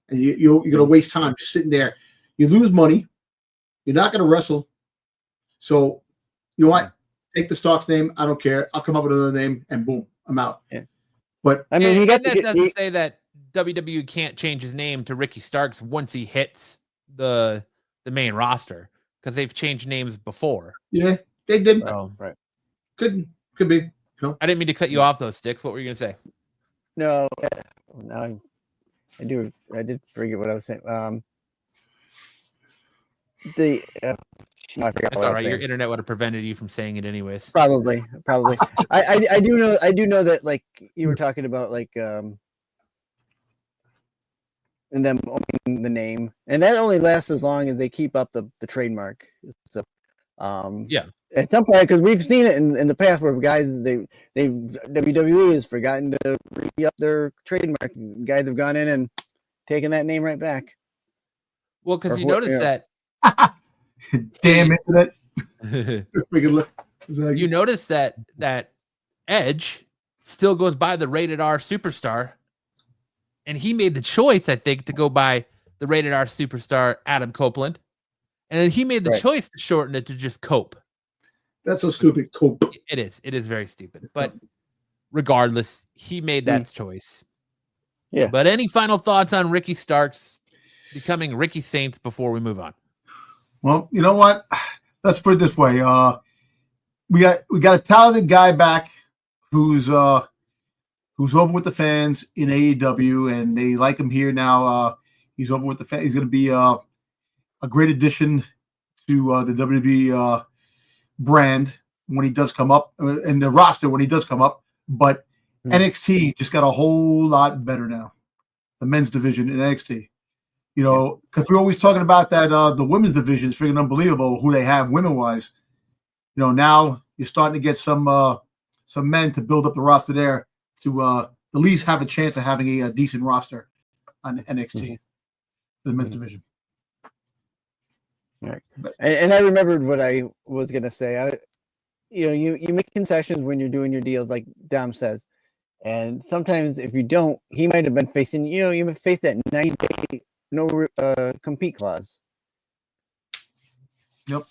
And you're going to waste time just sitting there. You lose money. You're not going to wrestle. So, you know what? Take the Starks name. I don't care. I'll come up with another name and boom, I'm out. Yeah. But I mean, that doesn't say that WWE can't change his name to Ricky Starks once he hits the main roster, because they've changed names before. Yeah, they did. So, right. Could be. No. I didn't mean to cut you off, though, Sticks. What were you going to say? No, I did forget what I was saying. I forgot It's what I all was right. saying. Your internet would have prevented you from saying it anyways. Probably. I do know that, like, you were talking about, like, and them owning the name, and that only lasts as long as they keep up the trademark. So, yeah. At some point, because we've seen it in the past where guys WWE has forgotten to re-up their trademark. Guys have gone in and taken that name right back. Well, because you notice that. Damn internet. You notice that Edge still goes by the Rated R Superstar, and he made the choice, I think, to go by the Rated R Superstar Adam Copeland, and then he made the choice to shorten it to just Cope. That's so stupid. Cope. It is very stupid, but regardless, he made that choice. Yeah. But any final thoughts on Ricky Starks becoming Ricky Saints before we move on? Well, you know what? let's put it this way. We got a talented guy back who's over with the fans in AEW, and they like him here now. He's over with the fans. He's going to be a great addition to the WWE brand when he does come up, and the roster when he does come up. But NXT just got a whole lot better now. The men's division in NXT. You know, because we're always talking about that the women's division is freaking unbelievable who they have women-wise. You know, now you're starting to get some men to build up the roster there to at least have a chance of having a decent roster on NXT, the men's division. Right. And I remembered what I was gonna say. You make concessions when you're doing your deals, like Dom says, and sometimes if you don't, he might have been facing. You may face that 90-day no compete clause. Yep.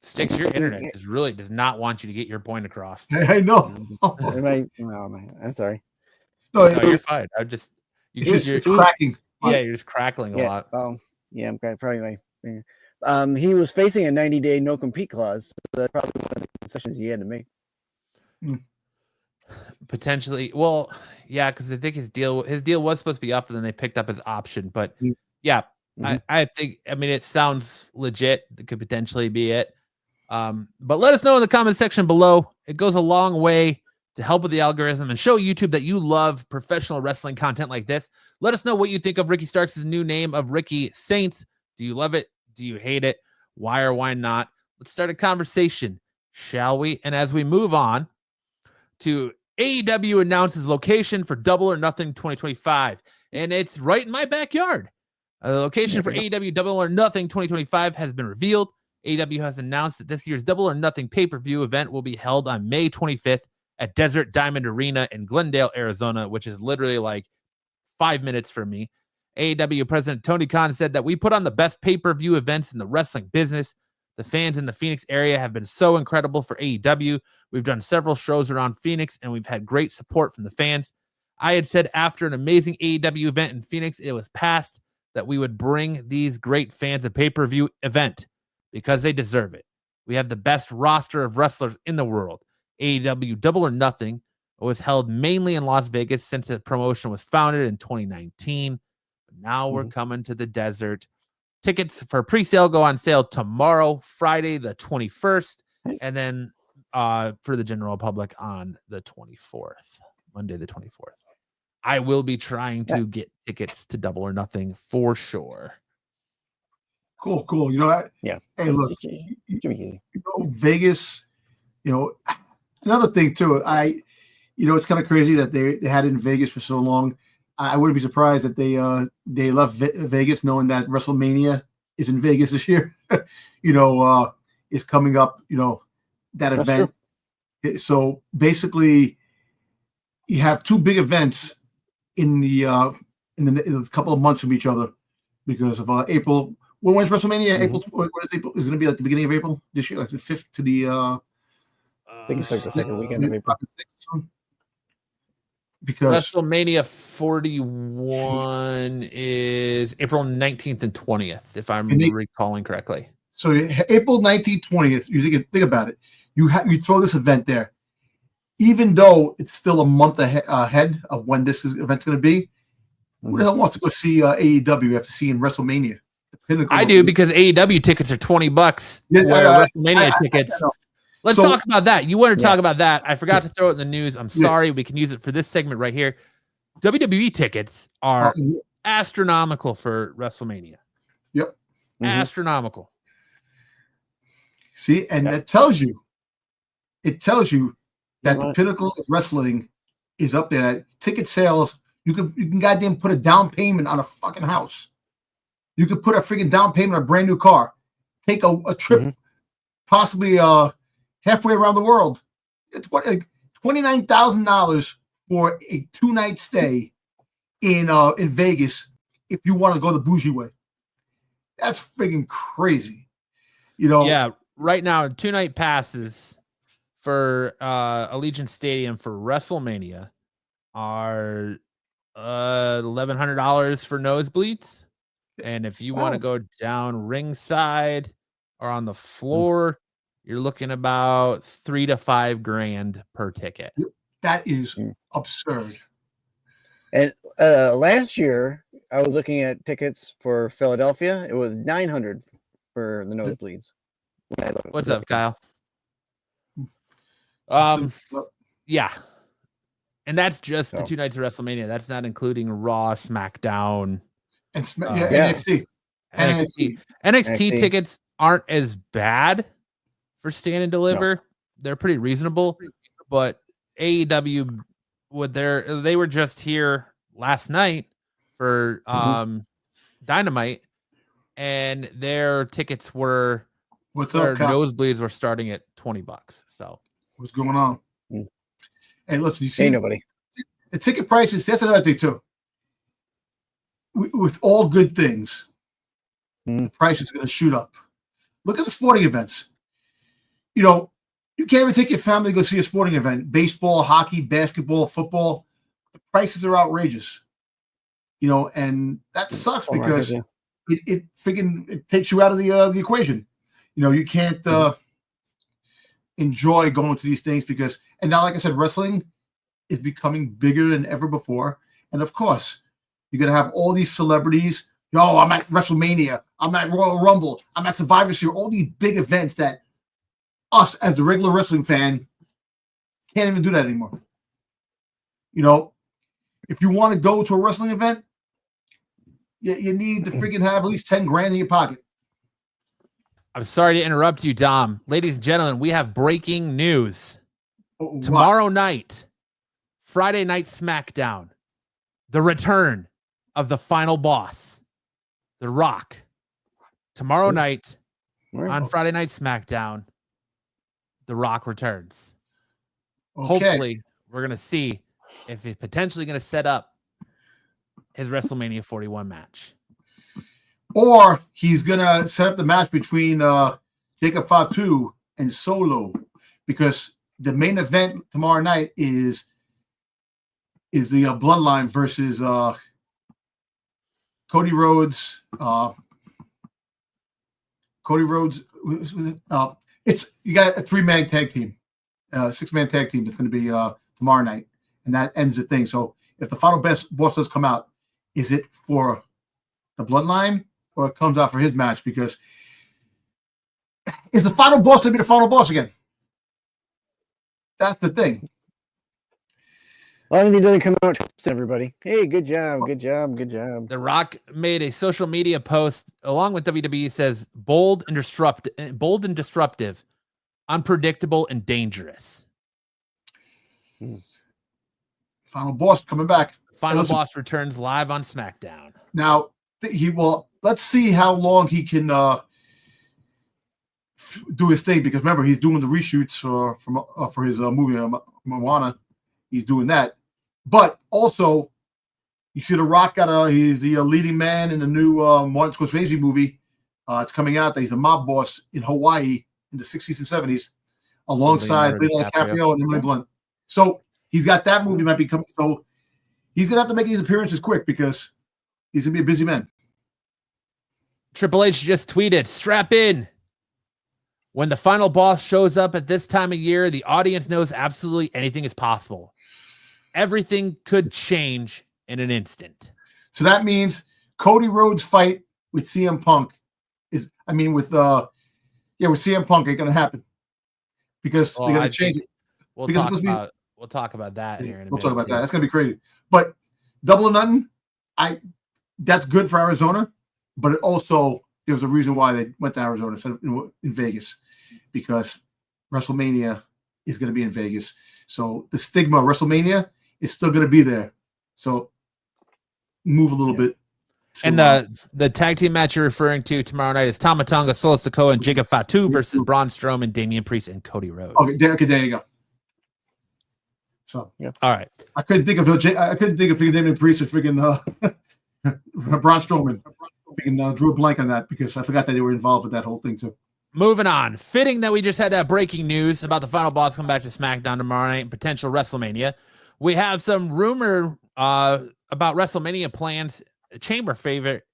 Sticks, your internet does not want you to get your point across. I know. I'm sorry. No, you're fine. It's cracking. Yeah, you're just crackling a lot. Yeah, I'm probably my finger. He was facing a 90-day no compete clause. So that's probably one of the concessions he had to make. Potentially. Well, yeah, because I think his deal was supposed to be up, and then they picked up his option. But yeah, I think, I mean, it sounds legit. It could potentially be it. But let us know in the comment section below. It goes a long way to help with the algorithm and show YouTube that you love professional wrestling content like this. Let us know what you think of Ricky Starks' new name of Ricky Saints. Do you love it? Do you hate it? Why or why not? Let's start a conversation, shall we? And as we move on to AEW announces location for Double or Nothing 2025, and it's right in my backyard. The location for AEW Double or Nothing 2025 has been revealed. AEW has announced that this year's Double or Nothing pay-per-view event will be held on May 25th at Desert Diamond Arena in Glendale, Arizona, which is literally like 5 minutes from me. AEW President Tony Khan said that we put on the best pay-per-view events in the wrestling business. The fans in the Phoenix area have been so incredible for AEW. We've done several shows around Phoenix, and we've had great support from the fans. I had said after an amazing AEW event in Phoenix, it was past that we would bring these great fans a pay-per-view event because they deserve it. We have the best roster of wrestlers in the world. AEW Double or Nothing was held mainly in Las Vegas since the promotion was founded in 2019. But now we're coming to the desert. Tickets for pre-sale go on sale tomorrow, Friday the 21st, and then for the general public on the 24th, Monday the 24th. I will be trying to get tickets to Double or Nothing for sure. Cool. You know what? Yeah. Hey, look, Vegas, another thing too, it's kind of crazy that they had it in Vegas for so long. I wouldn't be surprised that they left Vegas knowing that WrestleMania is in Vegas this year, is coming up, that That's event. True. So basically you have two big events in the couple of months from each other because of April. When's WrestleMania? April. What is April? Is it going to be like the beginning of April this year, like the 5th to the? I think it's like the second weekend of April. Because WrestleMania 41 is April 19th and 20th, if I'm recalling correctly. So April 19th, 20th. You think about it. You throw this event there, even though it's still a month ahead of when this event's going to be. Who the hell wants to go see AEW after seeing WrestleMania? I do, because AEW tickets are $20. WrestleMania tickets. Let's talk about that. You want to talk about that? I forgot to throw it in the news. I'm sorry. We can use it for this segment right here. WWE tickets are astronomical for WrestleMania. Yep. Astronomical. See, and it tells you that the pinnacle of wrestling is up there. Ticket sales, you can goddamn put a down payment on a fucking house. You could put a freaking down payment on a brand new car, take a trip, possibly halfway around the world. It's like $29,000 for a 2-night stay in Vegas if you want to go the bougie way. That's freaking crazy. Yeah, right now 2-night passes for Allegiant Stadium for WrestleMania are $1,100 for nosebleeds. And if you want to go down ringside, are on the floor, you're looking about $3 to $5 grand per ticket. That is absurd. And last year, I was looking at tickets for Philadelphia. It was $900 for the nosebleeds. What's up, Kyle? Yeah. And that's just the 2 nights of WrestleMania. That's not including Raw, SmackDown, and NXT. NXT tickets aren't as bad for stand and deliver. No. They're pretty reasonable, but AEW they were just here last night for Dynamite, and their tickets were nosebleeds were starting at $20. So what's going on? Hey, listen, you see, ain't nobody. The ticket prices, that's another thing too. With all good things, the price is going to shoot up. Look at the sporting events. You know, you can't even take your family to go see a sporting event. Baseball, hockey, basketball, football. The prices are outrageous. You know, and that sucks because it takes you out of the equation. You know, you can't enjoy going to these things because, and now, like I said, wrestling is becoming bigger than ever before. And of course, you're going to have all these celebrities. Yo, I'm at WrestleMania. I'm at Royal Rumble. I'm at Survivor Series. All these big events that us, as the regular wrestling fan, can't even do that anymore. You know, if you want to go to a wrestling event, you need to freaking have at least 10 grand in your pocket. I'm sorry to interrupt you, Dom. Ladies and gentlemen, we have breaking news. Tomorrow night, Friday Night SmackDown, the return of the final boss, The Rock. Tomorrow night, on Friday Night SmackDown, The Rock returns. Okay. Hopefully, we're going to see if he's potentially going to set up his WrestleMania 41 match. Or he's going to set up the match between Jacob Fatu and Solo, because the main event tomorrow night is the Bloodline versus Cody Rhodes. It's you got a 3-man tag team, 6-man tag team. That's going to be tomorrow night, and that ends the thing. So if the final boss does come out, is it for the Bloodline or it comes out for his match? Because is the final boss going to be the final boss again? That's the thing. Well, he doesn't come out to everybody. Hey, good job, good job, good job. The Rock made a social media post along with WWE, says bold and disruptive, unpredictable and dangerous. Final boss coming back. Final boss returns live on SmackDown. Now let's see how long he can do his thing, because remember, he's doing the reshoots for his movie Moana. He's doing that. But also, you see The Rock he's the leading man in the new Martin Scorsese movie. It's coming out that he's a mob boss in Hawaii in the 60s and 70s alongside Leonardo DiCaprio and Emily Blunt. So he's got that movie might be coming. So he's going to have to make these appearances quick because he's going to be a busy man. Triple H just tweeted, strap in. When the final boss shows up at this time of year, the audience knows absolutely anything is possible. Everything could change in an instant. So that means Cody Rhodes' fight with CM Punk with CM Punk ain't going to happen because they're going to change it. We'll talk about that here in a minute. We'll talk about that. That's going to be crazy. But Double or Nothing, that's good for Arizona, but it also there was a reason why they went to Arizona instead of in Vegas, because WrestleMania is going to be in Vegas. So the stigma of WrestleMania is still going to be there. So move a little bit. And the tag team match you're referring to tomorrow night is Tama Tonga, Solo Sikoa, and Jacob Fatu versus Braun Strowman, Damian Priest, and Cody Rhodes. Okay, there you go. So all right. I couldn't think of freaking Damian Priest and freaking Braun Strowman. Freaking drew a blank on that because I forgot that they were involved with that whole thing too. Moving on. Fitting that we just had that breaking news about the final boss coming back to SmackDown tomorrow night and potential WrestleMania. We have some rumor about WrestleMania plans, chamber favorite,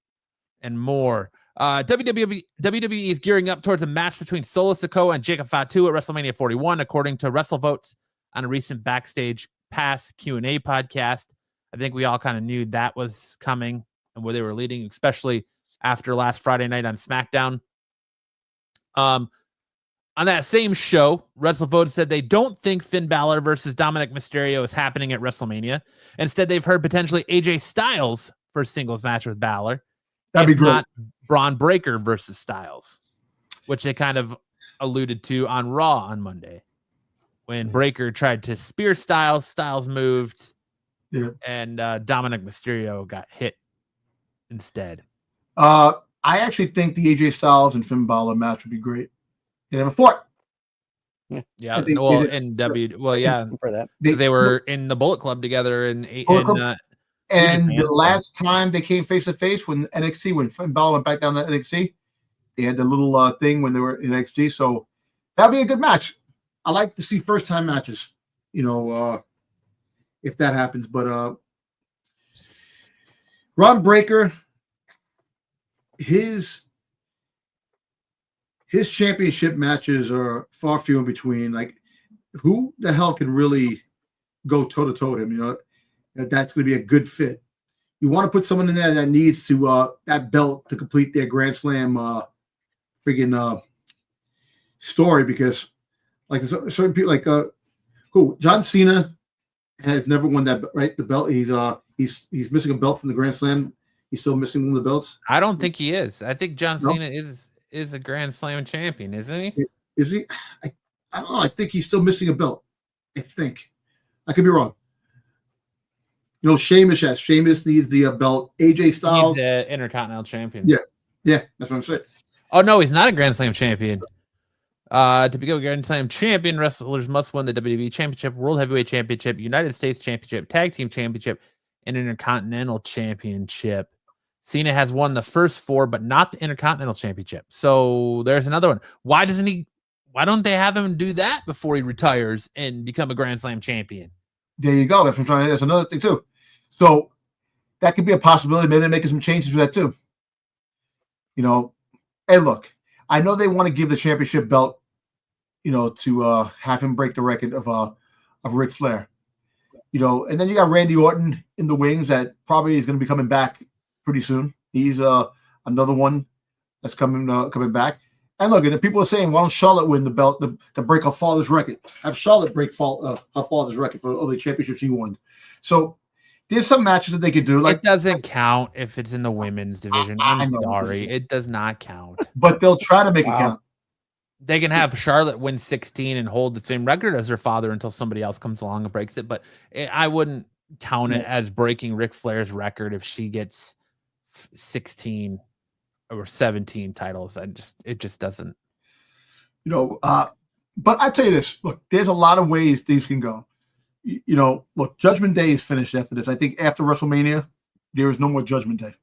and more. WWE is gearing up towards a match between Solo Sikoa and Jacob Fatu at WrestleMania 41, according to WrestleVotes on a recent Backstage Pass Q&A podcast. I think we all kind of knew that was coming and where they were leading, especially after last Friday night on SmackDown. On that same show, WrestleVotes said they don't think Finn Balor versus Dominic Mysterio is happening at WrestleMania. Instead, they've heard potentially AJ Styles for a singles match with Balor. That'd be great. Not Braun Breaker versus Styles, which they kind of alluded to on Raw on Monday when Breaker tried to spear Styles. Styles moved, and Dominic Mysterio got hit instead. I actually think the AJ Styles and Finn Balor match would be great. They have a fought. Yeah. Well, in for that. they were in the Bullet Club together and the last time they came face to face when Finn Balor went back down to NXT, they had the little thing when they were in NXT. So that'd be a good match. I like to see first time matches, if that happens. But Ron Breaker, his championship matches are far few in between. Like, who the hell can really go toe to toe with him? That's going to be a good fit. You want to put someone in there that needs to that belt to complete their Grand Slam story, because like certain people like John Cena has never won that, right? The belt. He's missing a belt from the Grand Slam. He's still missing one of the belts. I don't think he is. I think John Cena is a Grand Slam champion, isn't he? Is he? I don't know. I think he's still missing a belt. I think. I could be wrong. Sheamus needs the belt. AJ Styles. He's the Intercontinental champion. Yeah, that's what I'm saying. Oh, no, he's not a Grand Slam champion. To become a Grand Slam champion, wrestlers must win the WWE Championship, World Heavyweight Championship, United States Championship, Tag Team Championship, and Intercontinental Championship. Cena has won the first 4, but not the Intercontinental Championship. So there's another one. Why don't they have him do that before he retires and become a Grand Slam champion? There you go. That's another thing too. So that could be a possibility. Maybe they're making some changes with that too. Hey, look, I know they want to give the championship belt, to have him break the record of Ric Flair. And then you got Randy Orton in the wings that probably is going to be coming back pretty soon. He's another one that's coming back. And look, and people are saying, why don't Charlotte win the belt to break her father's record? Have Charlotte break her father's record for all the championships he won. So there's some matches that they could do. Like, it doesn't count if it's in the women's division. I'm sorry. It does not count. But they'll try to make it count. They can have Charlotte win 16 and hold the same record as her father until somebody else comes along and breaks it. But I wouldn't count it as breaking Ric Flair's record if she gets 16 or 17 titles. It just doesn't. But I tell you this, look, there's a lot of ways things can go. Look, Judgment Day is finished after this. I think after WrestleMania, there is no more Judgment Day.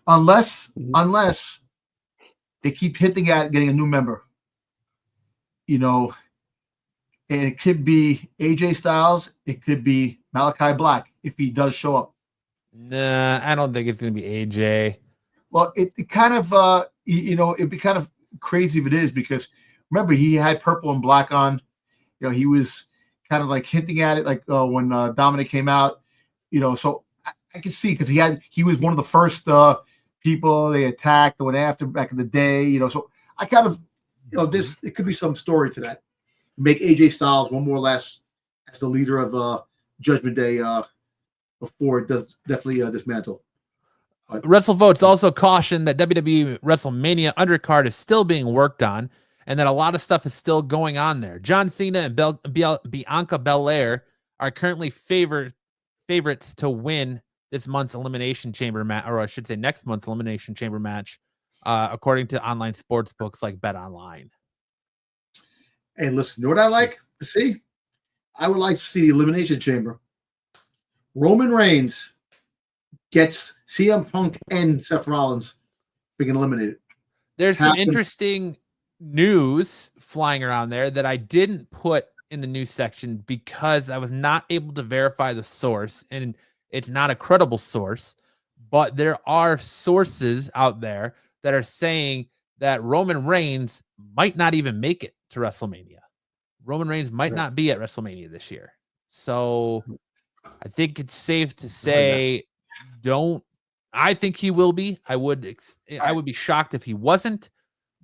Unless they keep hinting at getting a new member. And it could be AJ Styles, it could be Malachi Black if he does show up. Nah, I don't think it's gonna be AJ. Well, it kind of it'd be kind of crazy if it is, because remember, he had purple and black on. He was kind of like hinting at it, like when Dominic came out. So I can see, because he was one of the first people they attacked and went after back in the day. So I kind of it could be some story to that. Make AJ Styles one more or less as the leader of Judgment Day before it does definitely dismantle. WrestleVotes also cautioned that WWE WrestleMania undercard is still being worked on, and that a lot of stuff is still going on there. John Cena and Bianca Belair are currently favorites to win this month's Elimination Chamber match, or I should say next month's Elimination Chamber match, according to online sports books like BetOnline. Hey, listen, you know what I like to see? I would like to see the Elimination Chamber. Roman Reigns gets CM Punk and Seth Rollins freaking eliminated. There's some interesting news flying around there that I didn't put in the news section because I was not able to verify the source, and it's not a credible source, but there are sources out there that are saying that Roman Reigns might not even make it to WrestleMania. Roman Reigns might not be at WrestleMania this year. So I think it's safe to say I think he will be. I would be shocked if he wasn't,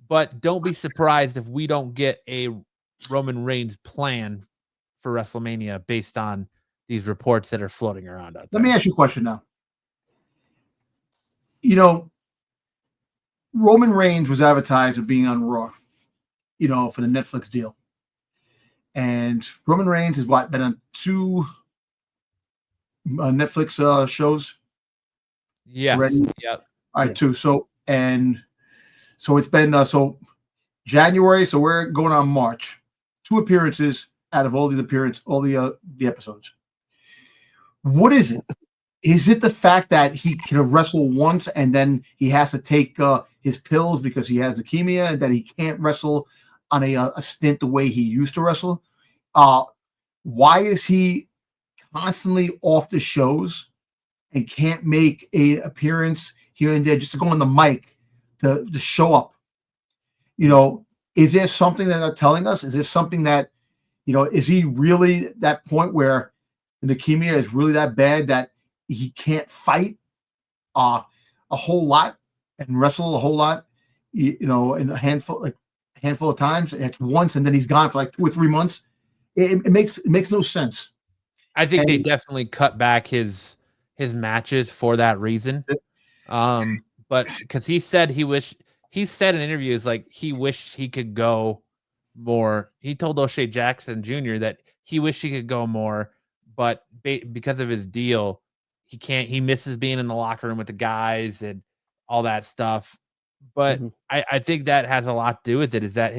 but don't be surprised if we don't get a Roman Reigns plan for WrestleMania based on these reports that are floating around out there. Let me ask you a question now. You know, Roman Reigns was advertised as being on Raw, you know, for the Netflix deal. And Roman Reigns has been on 2 Netflix shows. Yes. Already? Yep. All right, 2. So it's been January, so we're going on March. 2 appearances out of all these the episodes. What is it? Is it the fact that he can wrestle once and then he has to take his pills because he has leukemia and that he can't wrestle on a stint the way he used to wrestle? Why is he constantly off the shows and can't make an appearance here and there just to go on the mic to show up? You know, is there something that they're telling us? Is there something that, you know, is he really that point where the leukemia is really that bad that he can't fight a whole lot and wrestle a whole lot, you know, in a handful of times? It's once and then he's gone for like 2 or 3 months. It makes no sense. I think they definitely cut back his matches for that reason. But because he said he said in interviews like he wished he could go more. He told O'Shea Jackson Jr. that he wished he could go more, but because of his deal, he can't. He misses being in the locker room with the guys and all that stuff. But I think that has a lot to do with it. Is that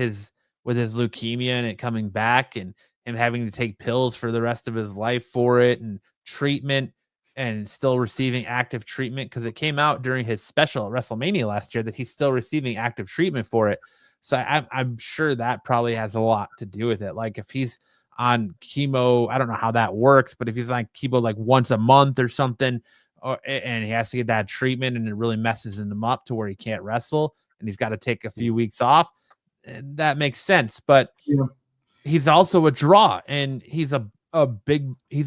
with his leukemia and it coming back and him having to take pills for the rest of his life for it and treatment and still receiving active treatment, because it came out during his special at WrestleMania last year that he's still receiving active treatment for it. So I'm sure that probably has a lot to do with it. Like if he's on chemo, I don't know how that works, but if he's on chemo like once a month or something, and he has to get that treatment and it really messes him up to where he can't wrestle and he's got to take a few weeks off, that makes sense. But he's also a draw and he's a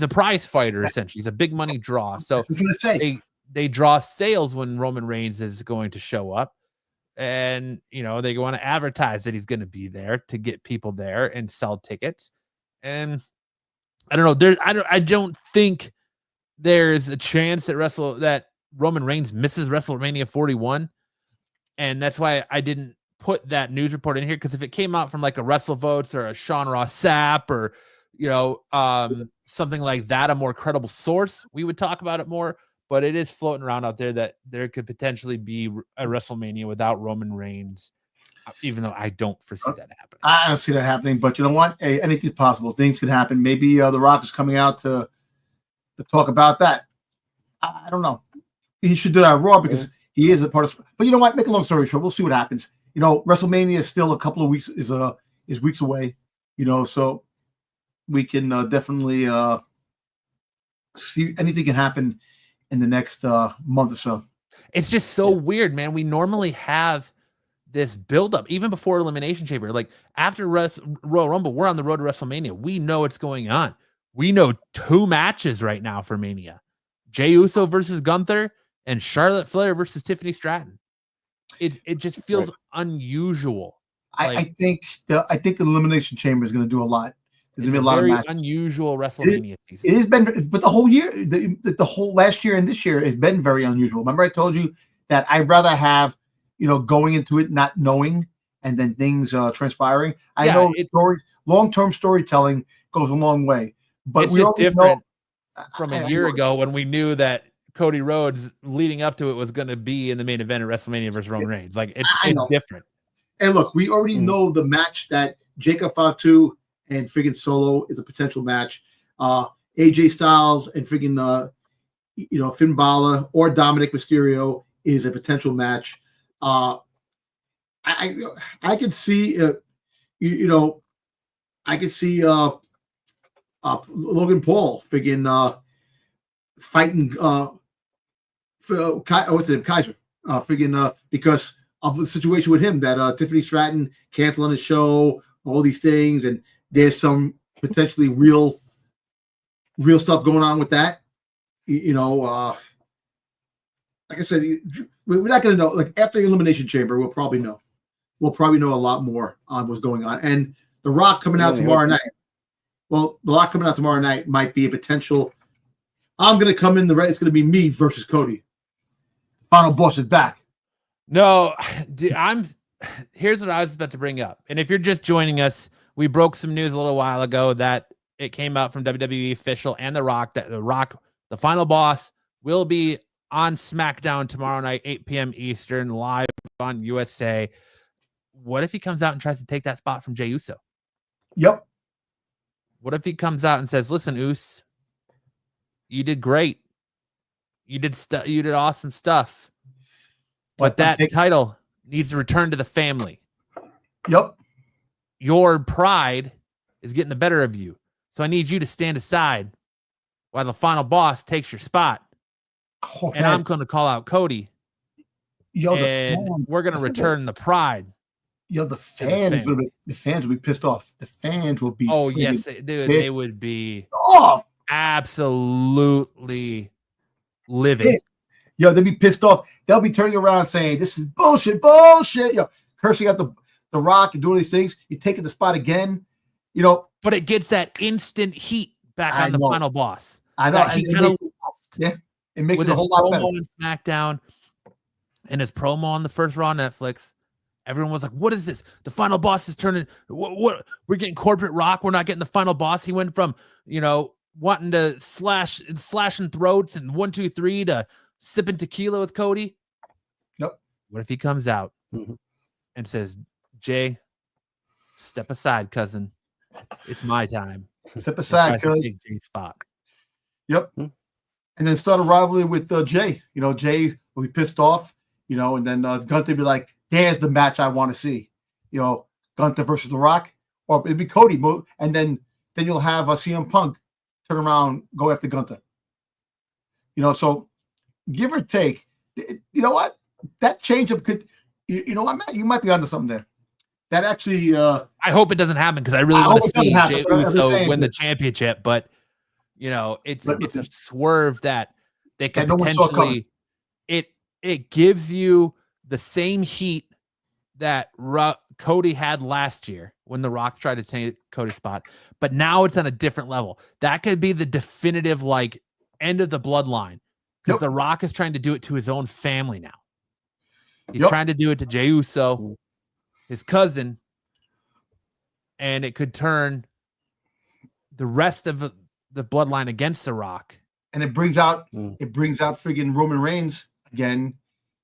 prize fighter, essentially. He's a big money draw. So they draw sales when Roman Reigns is going to show up. And, you know, they want to advertise that he's going to be there to get people there and sell tickets. And I don't know. I don't think there's a chance that Roman Reigns misses WrestleMania 41. And that's why I didn't put that news report in here, because if it came out from like a WrestleVotes or a Sean Ross Sapp or, you know, something like that, a more credible source, we would talk about it more. But it is floating around out there that there could potentially be a WrestleMania without Roman Reigns, even though I don't foresee that happening. I don't see that happening, but you know what? Hey, anything's possible. Things could happen. Maybe The Rock is coming out to talk about that. I don't know. He should do that on Raw because he is a part of. But you know what? Make a long story short, we'll see what happens. You know, WrestleMania is still a couple of weeks is weeks away. You know, so we can definitely see anything can happen in the next month or so. It's just so weird, man. We normally have this buildup even before Elimination Chamber. Like after Royal Rumble, we're on the road to WrestleMania. We know what's going on. We know 2 matches right now for Mania: Jey Uso versus Gunther and Charlotte Flair versus Tiffany Stratton. It just feels unusual. I think the Elimination Chamber is going to do a lot. There's a lot of matches. Unusual WrestleMania season. It has been, but the whole year, the whole last year and this year has been very unusual. Remember, I told you that I'd rather have, you know, going into it not knowing and then things transpiring. I know long-term storytelling goes a long way, but it's just different from a year ago when we knew that Cody Rhodes leading up to it was going to be in the main event of WrestleMania versus Roman Reigns. Like it's different. And look, we already know the match that Jacob Fatu and friggin' Solo is a potential match. AJ Styles and friggin' Finn Balor or Dominic Mysterio is a potential match. I could see I could see Logan Paul friggin' fighting Kaiser friggin' because of the situation with him that Tiffany Stratton canceling his show, all these things, and there's some potentially real stuff going on with that. Like I said, we're not going to know. Like after the Elimination Chamber, we'll probably know. We'll probably know a lot more on what's going on. And The Rock coming out tomorrow night. Well, The Rock coming out tomorrow night might be a potential. I'm going to come in it's going to be me versus Cody. Final boss is back. No, here's what I was about to bring up. And if you're just joining us, we broke some news a little while ago that it came out from WWE official and The Rock that The Rock, the final boss, will be on SmackDown tomorrow night, 8 p.m. Eastern, live on USA. What if he comes out and tries to take that spot from Jey Uso? Yep. What if he comes out and says, "Listen, Uso, you did great. You did awesome stuff. But that title needs to return to the family. Yep. Your pride is getting the better of you. So I need you to stand aside while the final boss takes your spot. Oh, and I'm going to call out Cody. Yo, and we're going to return the pride." Yo, the fans will be pissed off. The fans will be. Oh yes, dude, they would be off. Absolutely livid. Yo, they'd be pissed off. They'll be turning around saying, "This is bullshit, bullshit." Yo, cursing at the Rock and doing these things. You taking the spot again. But it gets that instant heat back on the final boss. I know. It makes it a whole lot better. On SmackDown and his promo on the first Raw Netflix. Everyone was like, "What is this? The final boss is turning. What? We're getting corporate Rock. We're not getting the final boss." He went from wanting to slashing throats and 1, 2, 3 to sipping tequila with Cody. Yep. What if he comes out and says, "Jay, step aside, cousin. It's my time. Step aside, cuz." Jay's spot. Yep. And then start a rivalry with Jay. Jay will be pissed off. And then Gunther be like, "There's the match I want to see." Gunther versus The Rock, or it'd be Cody, and then you'll have CM Punk turn around, go after Gunther. So give or take, you know what? That change-up could, Matt, you might be onto something there. That actually, I hope it doesn't happen because I really want to see Jey Uso win the championship. But it's a swerve that they could potentially. It gives you the same heat that Cody had last year when The Rock tried to take Cody's spot, but now it's on a different level. That could be the definitive end of the bloodline because The Rock is trying to do it to his own family now. He's trying to do it to Jey Uso, his cousin, and it could turn the rest of the bloodline against The Rock. And it brings out friggin' Roman Reigns again,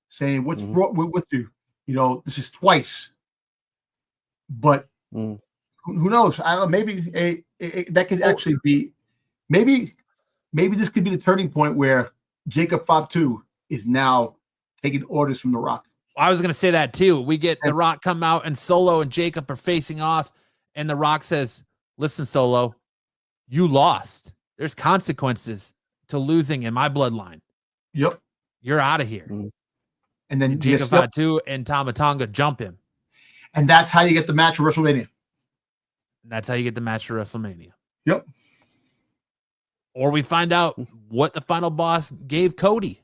saying, "What's wrong with you? This is twice." But who knows? I don't know. Maybe that could actually be. Maybe this could be the turning point where Jacob Fatu is now taking orders from The Rock. I was going to say that too. We get The Rock come out and Solo and Jacob are facing off, and The Rock says, "Listen, Solo, you lost. There's consequences to losing in my bloodline. Yep. You're out of here." And then Jacob Fatu and Tama Tonga jump him. And that's how you get the match for WrestleMania. Yep. Or we find out what the final boss gave Cody.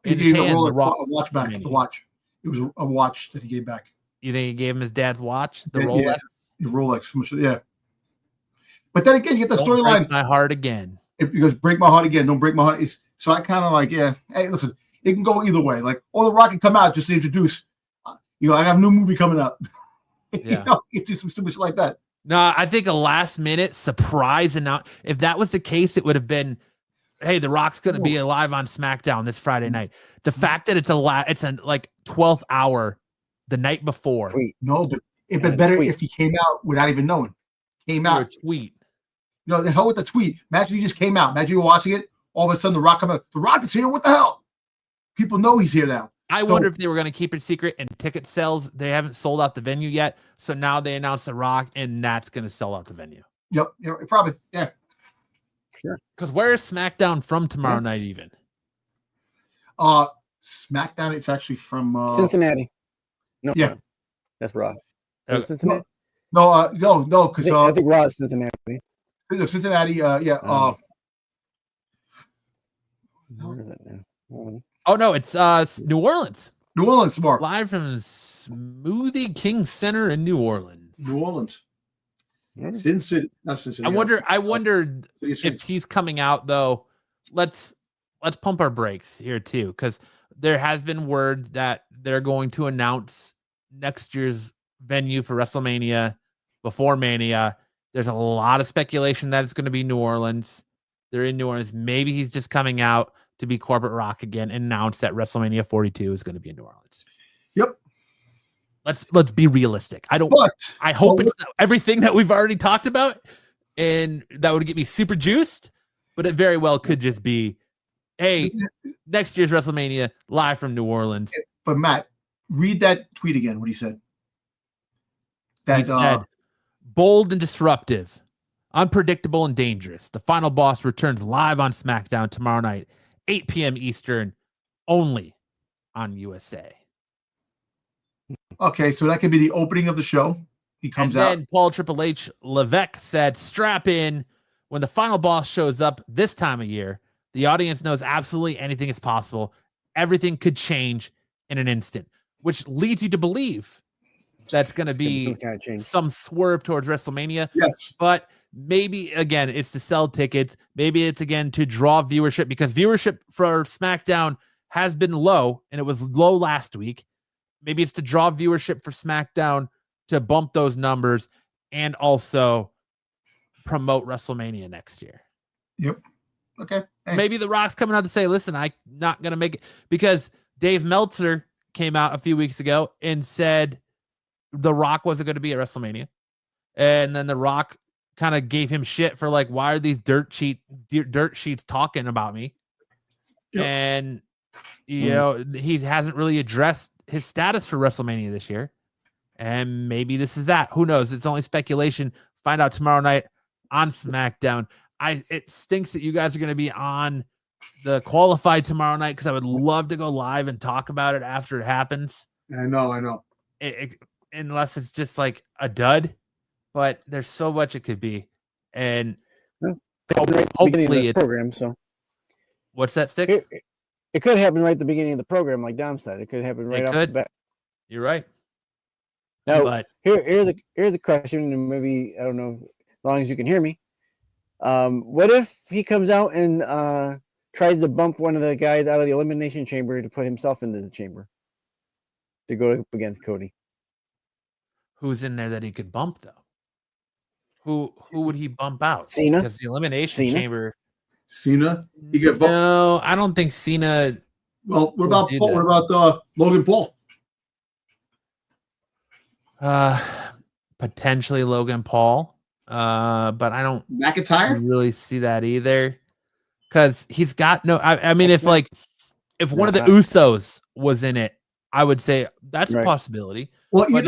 He gave a watch back. A watch. It was a watch that he gave back. You think he gave him his dad's watch? The Rolex? Yeah, the Rolex. Yeah. But then again, you get the storyline. My heart again. It goes, "Break my heart again. Don't break my heart." So I kind of hey, listen, it can go either way. Or The Rock can come out just to introduce, I got a new movie coming up. Yeah. You do some stupid shit like that. No, I think a last minute surprise if that was the case, it would have been, "Hey, The Rock's going to be live on SmackDown this Friday night." The fact that it's a 12th hour the night before. No, but it'd been better if he came out without even knowing. Came out. Or a tweet. The hell with the tweet. Imagine you just came out. Imagine you were watching it. All of a sudden, The Rock come out. "The Rock is here. What the hell?" People know he's here now. I wonder if they were going to keep it secret, and ticket sales, they haven't sold out the venue yet. So now they announced The Rock, and that's going to sell out the venue. Yep. Probably. Yeah. Sure. Because where is SmackDown from tomorrow night even? SmackDown, it's actually from Cincinnati. No, Yeah. that's Raw. Okay. Cincinnati? No, because I think Raw is Cincinnati. Cincinnati. Yeah. Where is it now? Oh no, it's New Orleans. New Orleans, Mark. Live from Smoothie King Center in New Orleans. New Orleans. Hmm. Cincinnati. Not Cincinnati. I wondered if he's coming out though. Let's pump our brakes here too, because there has been word that they're going to announce next year's venue for WrestleMania before Mania. There's a lot of speculation that it's going to be New Orleans. They're in New Orleans. Maybe he's just coming out to be Corporate Rock again and announce that WrestleMania 42 is going to be in New Orleans. Yep. Let's be realistic. I hope it's everything that we've already talked about, and that would get me super juiced, but it very well could just be, hey, next year's WrestleMania live from New Orleans. But Matt, read that tweet again. What he said. He said, bold and disruptive, unpredictable and dangerous. The final boss returns live on SmackDown tomorrow night, 8 p.m. Eastern, only on USA. Okay, so that could be the opening of the show. He comes out. And then Paul Triple H Levesque said, strap in. When the final boss shows up this time of year, the audience knows absolutely anything is possible. Everything could change in an instant, which leads you to believe that's going to be some swerve towards WrestleMania. Yes. But maybe, again, it's to sell tickets. Maybe it's, again, to draw viewership, because viewership for SmackDown has been low, and it was low last week. Maybe it's to draw viewership for SmackDown to bump those numbers and also promote WrestleMania next year. Yep. Okay. Hey. Maybe The Rock's coming out to say, listen, I'm not going to make it, because Dave Meltzer came out a few weeks ago and said The Rock wasn't going to be at WrestleMania. And then The Rock kind of gave him shit for like, why are these dirt sheets talking about me? Yep. And, you know, he hasn't really addressed his status for WrestleMania this year. And maybe this is that. Who knows? It's only speculation. Find out tomorrow night on SmackDown. It stinks that you guys are going to be on the Qualified tomorrow night, because I would love to go live and talk about it after it happens. I know. Unless it's just like a dud, but there's so much it could be. And hopefully it's program. So what's that, Stick? It could happen right at the beginning of the program, like Dom said. It could happen right off the bat. You're right. Now, but here's the question, and maybe, I don't know, as long as you can hear me. What if he comes out and tries to bump one of the guys out of the Elimination Chamber to put himself into the chamber to go up against Cody? Who's in there that he could bump, though? Who would he bump out? Cena? Because the Elimination Chamber. Cena? He get bumped? No, I don't think Cena. Well, what about Paul? What about Logan Paul? Potentially Logan Paul. But I don't McIntyre really see that either, because he's got no. I mean, if one of the Usos was in it, I would say that's a possibility. Well, but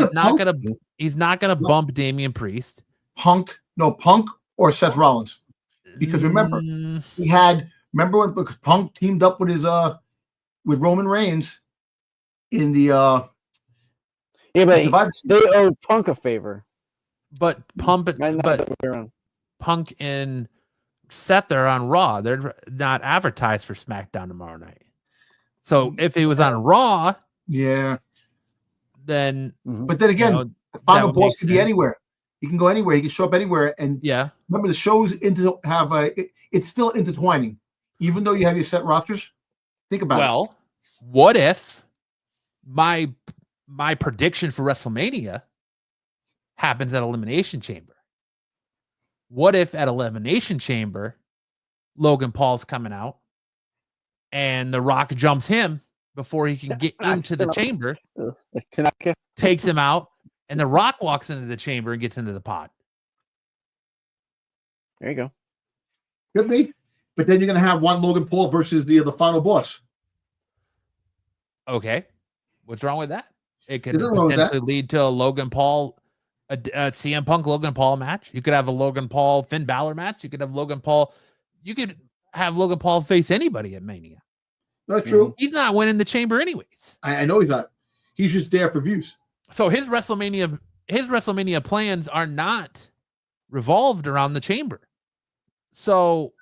he's not gonna bump Damian Priest, Punk or Seth Rollins, because remember when Punk teamed up with his with Roman Reigns in the but they owe Punk a favor. But Punk and Seth are on Raw. They're not advertised for SmackDown tomorrow night. So if he was on Raw, then but then again, the final boss could be anywhere. He can go anywhere. He can show up anywhere. And remember, the show's it's still intertwining, even though you have your set rosters. Think about it. Well, what if my prediction for WrestleMania happens at Elimination Chamber? What if at Elimination Chamber, Logan Paul's coming out and The Rock jumps him before he can get into the chamber, takes him out, and The Rock walks into the chamber and gets into the pod? There you go. Could be. But then you're going to have one Logan Paul versus the final boss. Okay. What's wrong with that? It could potentially lead to a Logan Paul, a CM Punk Logan Paul match. You could have a Logan Paul Finn Balor match. You could have Logan Paul face anybody at Mania. That's true. He's not winning the chamber anyways. I know he's not. He's just there for views. So his WrestleMania plans are not revolved around the chamber. So,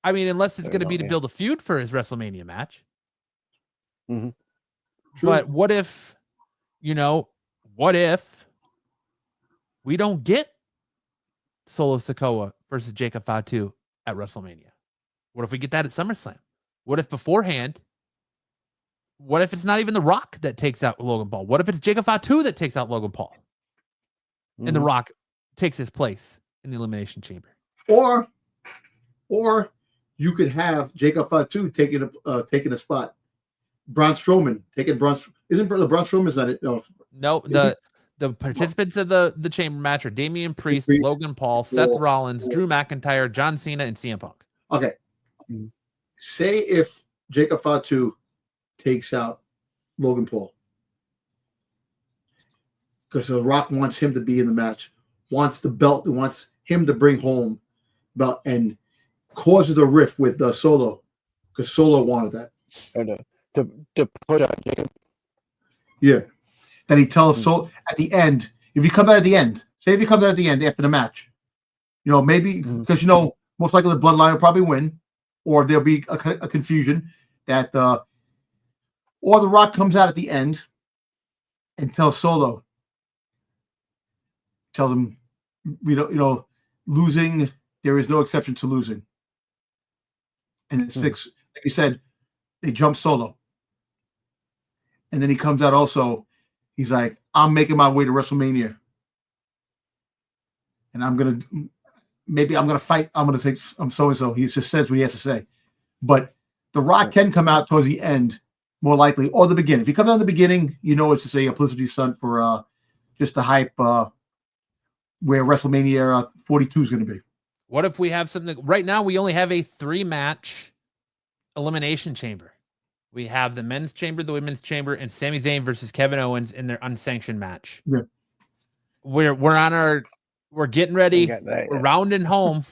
I mean, unless it's going to be to build a feud for his WrestleMania match. Mm-hmm. But what if, what if we don't get Solo Sikoa versus Jacob Fatu at WrestleMania? What if we get that at SummerSlam? What if beforehand? What if it's not even The Rock that takes out Logan Paul? What if it's Jacob Fatu that takes out Logan Paul? Mm-hmm. And The Rock takes his place in the Elimination Chamber? Or you could have Jacob Fatu taking a spot. Braun Strowman taking Braun. Isn't Braun Strowman? Is that it? No, the participants of the chamber match are Damian Priest, Logan Paul, Seth Rollins, Drew McIntyre, John Cena, and CM Punk. Okay. Say if Jacob Fatu takes out Logan Paul, because The Rock wants him to be in the match, wants the belt, wants him to bring home belt, and causes a rift with Solo, because Solo wanted that. To put on Jacob. Yeah. Then he tells Solo at the end, if you come out at the end, say if you come out at the end after the match, maybe because most likely the Bloodline will probably win, or there'll be a confusion that or The Rock comes out at the end and tells Solo, tells him, losing, there is no exception to losing. And then 6, like you said, they jump Solo. And then he comes out also, he's like, I'm making my way to WrestleMania. And I'm going to fight. I'm going to say, I'm so-and-so. He just says what he has to say. But The Rock can come out towards the end, more likely, or the beginning. If he comes out in the beginning, it's just a publicity stunt for just to hype where WrestleMania 42 is going to be. What if we have something? Right now, we only have a 3-match Elimination Chamber. We have the men's chamber, the women's chamber, and Sami Zayn versus Kevin Owens in their unsanctioned match. Yeah. We're getting ready. We're rounding home.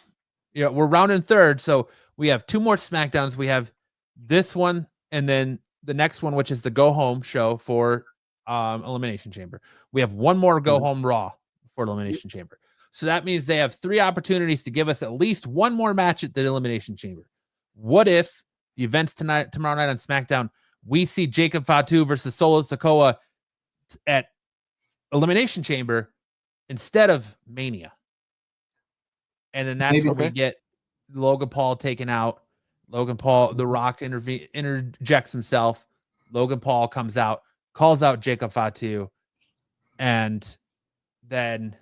We're rounding third. So we have 2 more SmackDowns. We have this one, and then the next one, which is the go home show for Elimination Chamber. We have 1 more go home Raw for Elimination Chamber. So that means they have 3 opportunities to give us at least 1 more match at the Elimination Chamber. What if the events tomorrow night on SmackDown, we see Jacob Fatu versus Solo Sikoa at Elimination Chamber instead of Mania? And then that's when we get Logan Paul taken out. Logan Paul, The Rock interjects himself. Logan Paul comes out, calls out Jacob Fatu, and then,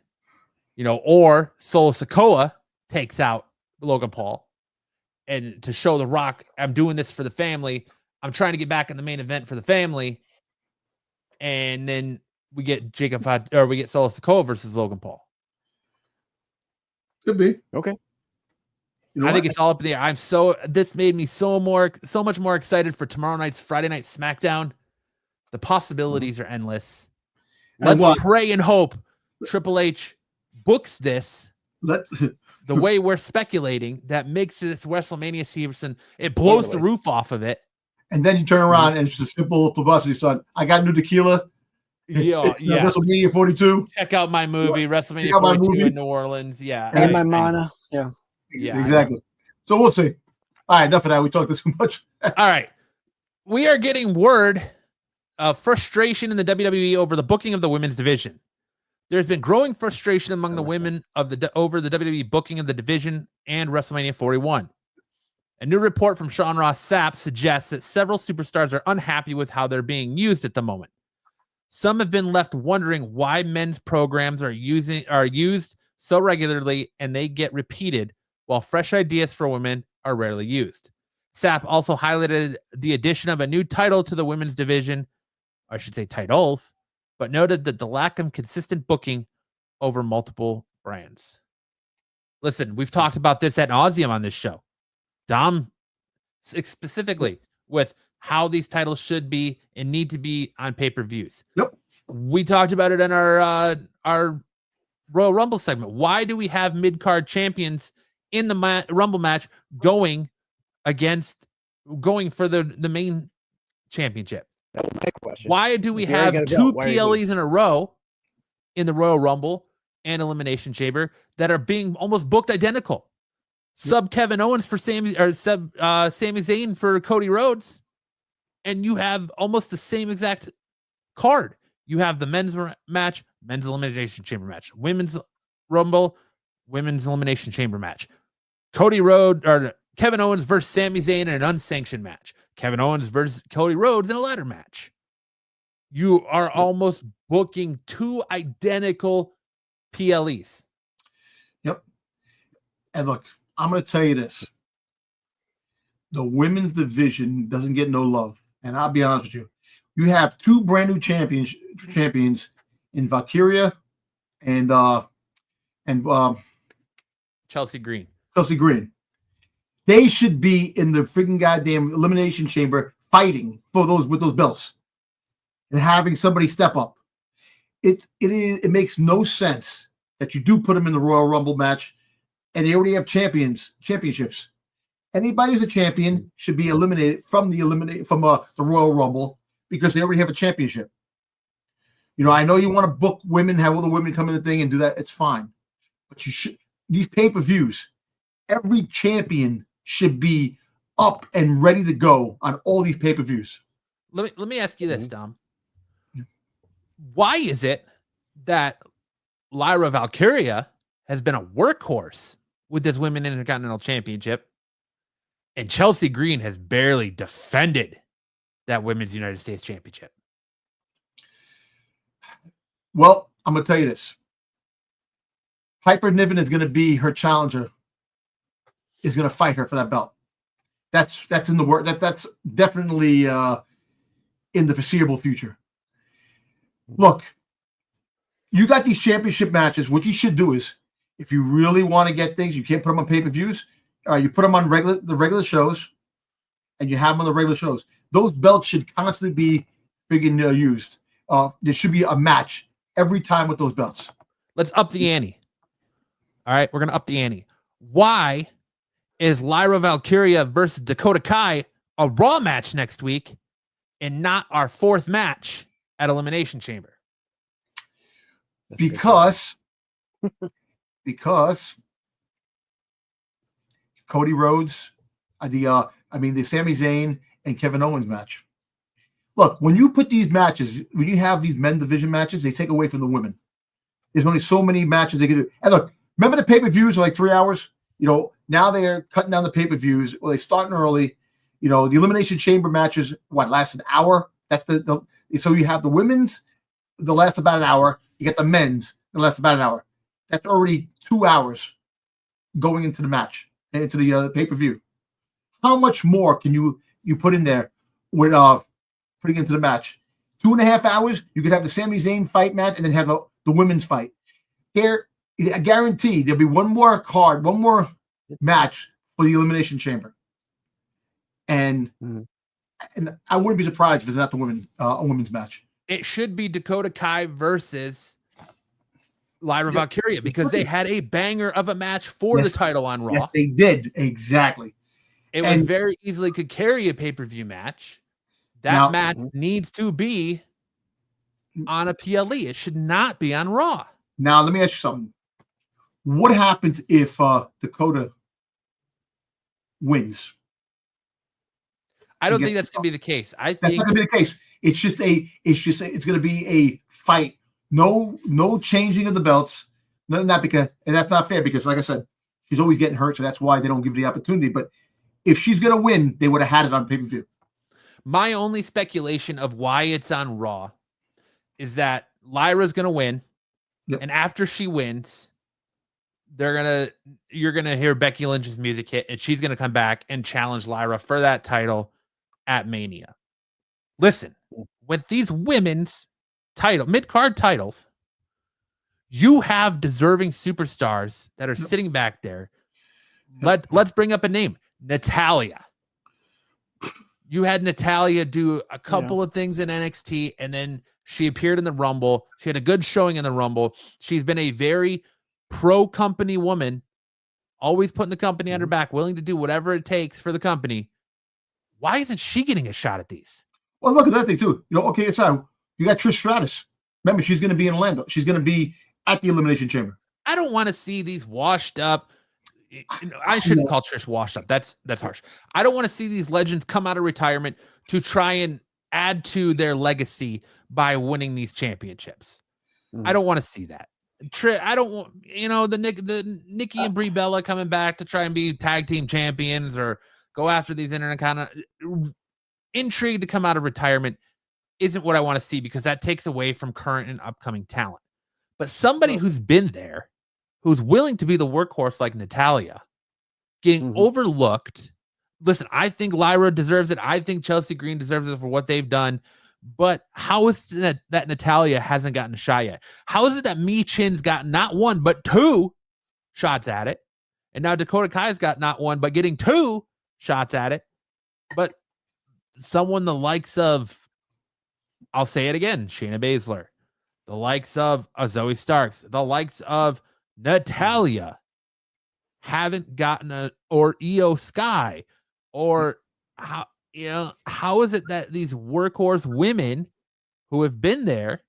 or Solo Sikoa takes out Logan Paul. And to show The Rock, I'm doing this for the family. I'm trying to get back in the main event for the family. And then we get we get Solo Sikoa versus Logan Paul. Could be. Okay. I think it's all up in the air. This made me so much more excited for tomorrow night's Friday Night SmackDown. The possibilities are endless. Let's pray and hope Triple H books this. The way we're speculating, that makes this WrestleMania season, it blows the roof off of it. And then you turn around and it's just a simple publicity stunt. I got new tequila. Yeah. WrestleMania 42. Check out my movie, WrestleMania 42 in New Orleans. Yeah. And my mana. Yeah. Yeah. Exactly. So we'll see. All right. Enough of that. We talked this too much. All right. We are getting word of frustration in the WWE over the booking of the women's division. There's been growing frustration among the women over the WWE booking of the division and WrestleMania 41. A new report from Sean Ross Sapp suggests that several superstars are unhappy with how they're being used at the moment. Some have been left wondering why men's programs are used so regularly and they get repeated, while fresh ideas for women are rarely used. Sapp also highlighted the addition of a new title to the women's division, I should say titles, but noted that the lack of consistent booking over multiple brands. Listen, we've talked about this ad nauseum on this show. Dom, specifically with how these titles should be and need to be on pay-per-views. Yep. We talked about it in our Royal Rumble segment. Why do we have mid-card champions in the Rumble match going for the main championship? That was my question. Why do we have 2 PLEs in a row in the Royal Rumble and Elimination Chamber that are being almost booked identical. Sub Kevin Owens for Sami Zayn for Cody Rhodes, and you have almost the same exact card. You have the men's match, men's elimination chamber match, women's Rumble, women's elimination chamber match. Cody Rhodes or Kevin Owens versus Sami Zayn in an unsanctioned match. Kevin Owens versus Cody Rhodes in a ladder match. You are almost booking two identical PLEs. Yep. And look, I'm going to tell you this. The women's division doesn't get no love. And I'll be honest with you. You have two brand new champions in Valkyria and Chelsea Green. Chelsea Green. They should be in the freaking goddamn elimination chamber fighting for those with those belts and having somebody step up. It makes no sense that you do put them in the Royal Rumble match and they already have championships. Anybody who's a champion should be eliminated from the Royal Rumble because they already have a championship. You know, I know you want to book women, have all the women come in the thing and do that. It's fine. But you should, these pay-per-views, every champion should be up and ready to go on all these pay-per-views. Let me ask you this, Dom. Why is it that Lyra Valkyria has been a workhorse with this Women's Intercontinental Championship, and Chelsea Green has barely defended that Women's United States Championship? Well, I'm going to tell you this. Piper Niven is going to be her challenger, is going to fight her for that belt. That's in the work. That's definitely in the foreseeable future. Look, you got these championship matches. What you should do is, if you really want to get things, you can't put them on pay-per-views. You put them on the regular shows, and you have them on the regular shows. Those belts should constantly be friggin' used. There should be a match every time with those belts. Let's up the ante. All right, we're going to up the ante. Why is Lyra Valkyria versus Dakota Kai a Raw match next week and not our fourth match at Elimination Chamber? Because Cody Rhodes, the Sami Zayn and Kevin Owens match. Look, when you put these matches, when you have these men's division matches, they take away from the women. There's only so many matches they can do. And look, remember the pay-per-views are like 3 hours? You know, now they're cutting down the pay-per-views. Well, they starting early. You know, the Elimination Chamber matches, last an hour? That's so you have the women's, the last about an hour. You get the men's, the last about an hour. That's already 2 hours going into the match, into the pay-per-view. How much more can you put in there with putting into the match? 2.5 hours, you could have the Sami Zayn fight match and then have the women's fight. I guarantee there'll be one more card, one more match for the Elimination Chamber. And I wouldn't be surprised if it's not a women's match. It should be Dakota Kai versus Lyra Valkyria because they had a banger of a match for the title on Raw. Yes, they did. Exactly. It was very easily could carry a pay-per-view match. That match needs to be on a PLE. It should not be on Raw. Now, let me ask you something. What happens if Dakota wins? I don't think that's going to be the case. That's not going to be the case. It's going to be a fight. No changing of the belts. None of that, and that's not fair because, like I said, she's always getting hurt, so that's why they don't give her the opportunity. But if she's going to win, they would have had it on pay-per-view. My only speculation of why it's on Raw is that Lyra's going to win, and after she wins, you're gonna hear Becky Lynch's music hit, and she's gonna come back and challenge Lyra for that title at Mania. Listen, with these women's mid-card titles, you have deserving superstars that are sitting back there. Let's bring up a name, Natalya. You had Natalya do a couple of things in NXT, and then she appeared in the Rumble. She had a good showing in the Rumble. She's been a very pro-company woman, always putting the company on her back, willing to do whatever it takes for the company. Why isn't she getting a shot at these? Well, look at that thing, too. You know, okay, it's you got Trish Stratus. Remember, she's going to be in Orlando. She's going to be at the Elimination Chamber. I don't want to see these washed up. I shouldn't call Trish washed up. That's harsh. I don't want to see these legends come out of retirement to try and add to their legacy by winning these championships. I don't want to see that. I don't want, the Nikki and Brie Bella coming back to try and be tag team champions or go after these Intercontinental. Intrigue to come out of retirement isn't what I want to see, because that takes away from current and upcoming talent. But somebody who's been there, who's willing to be the workhorse like Natalya, getting overlooked. Listen, I think Lyra deserves it. I think Chelsea Green deserves it for what they've done. But how is it that Natalya hasn't gotten a shot yet? How is it that Mi Chin's gotten not one, but 2 shots at it? And now Dakota Kai's got not one, but getting 2 shots at it. But someone the likes of, I'll say it again, Shayna Baszler, the likes of Zoe Starks, the likes of Natalya haven't gotten or Io Sky, or how is it that these workhorse women who have been there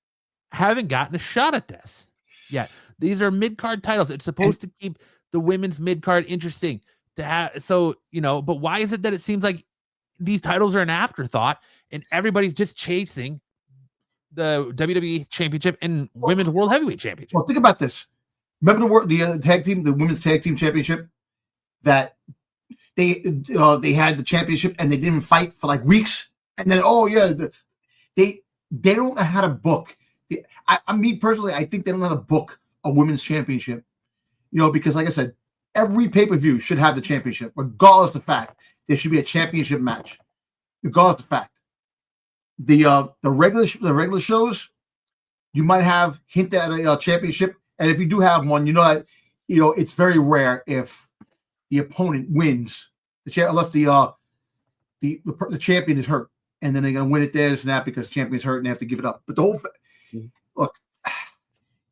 haven't gotten a shot at this yet? These are mid-card titles. It's supposed to keep the women's mid-card interesting to have. So, but why is it that it seems like these titles are an afterthought and everybody's just chasing the WWE Championship and Women's World Heavyweight Championship? Well, think about this. Remember the women's tag team championship that they had the championship and they didn't fight for like weeks, and then they don't know how to book. Me personally, I think they don't know how to book a women's championship. Because like I said, every pay-per-view should have the championship, regardless of the fact. There should be a championship match, regardless of the fact. The regular shows, you might have hinted at a championship, and if you do have one, that it's very rare if the opponent wins unless the champion is hurt, and then they're gonna win it there, this and that, because the champion's hurt and they have to give it up. But the whole look,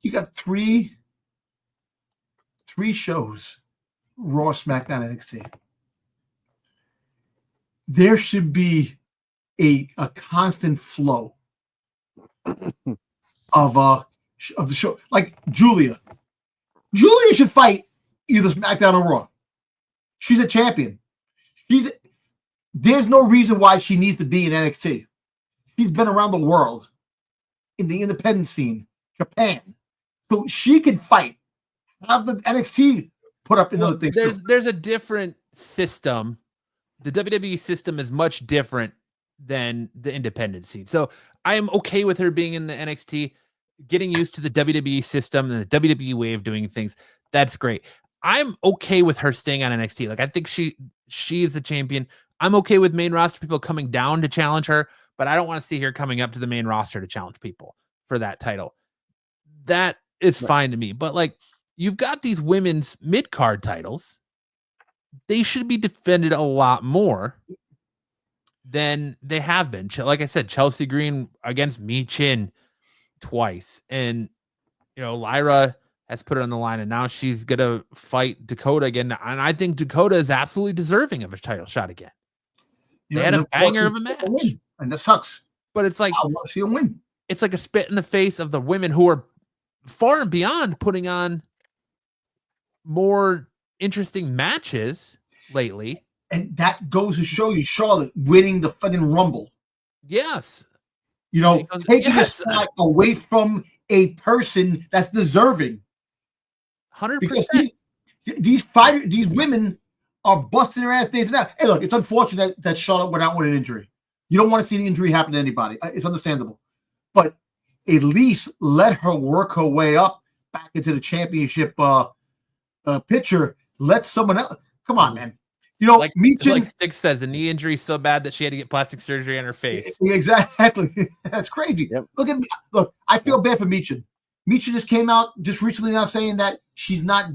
you got three shows: Raw, SmackDown, NXT. There should be a constant flow of the show. Like Julia should fight either SmackDown or Raw. She's a champion. There's no reason why she needs to be in NXT. She's been around the world in the independent scene, Japan, so she can fight. Have the NXT put up another thing. There's a different system. The WWE system is much different than the independent scene. So I am okay with her being in the NXT, getting used to the WWE system and the WWE way of doing things. That's great. I'm okay with her staying on NXT. Like, I think she is the champion. I'm okay with main roster people coming down to challenge her, but I don't want to see her coming up to the main roster to challenge people for that title. That is fine to me. But like, you've got these women's mid-card titles. They should be defended a lot more than they have been. Like I said, Chelsea Green against Mi Chin twice. And, Lyra has put it on the line, and now she's going to fight Dakota again. And I think Dakota is absolutely deserving of a title shot again. They had a banger of a match. And that sucks. But it's like, I want to see them win. It's like a spit in the face of the women who are far and beyond putting on more interesting matches lately. And that goes to show you Charlotte winning the fucking Rumble. Yes. Taking a spot away from a person that's deserving. 100%. These women are busting their ass days and out. Hey, look, it's unfortunate that Charlotte went out with an injury. You don't want to see an injury happen to anybody. It's understandable. But at least let her work her way up back into the championship picture. Let someone else. Come on, man. Like Stig says, the knee injury is so bad that she had to get plastic surgery on her face. Exactly. That's crazy. Yep. Look at me. Look, I feel bad for Michin. Michin just came out just recently now saying that she's not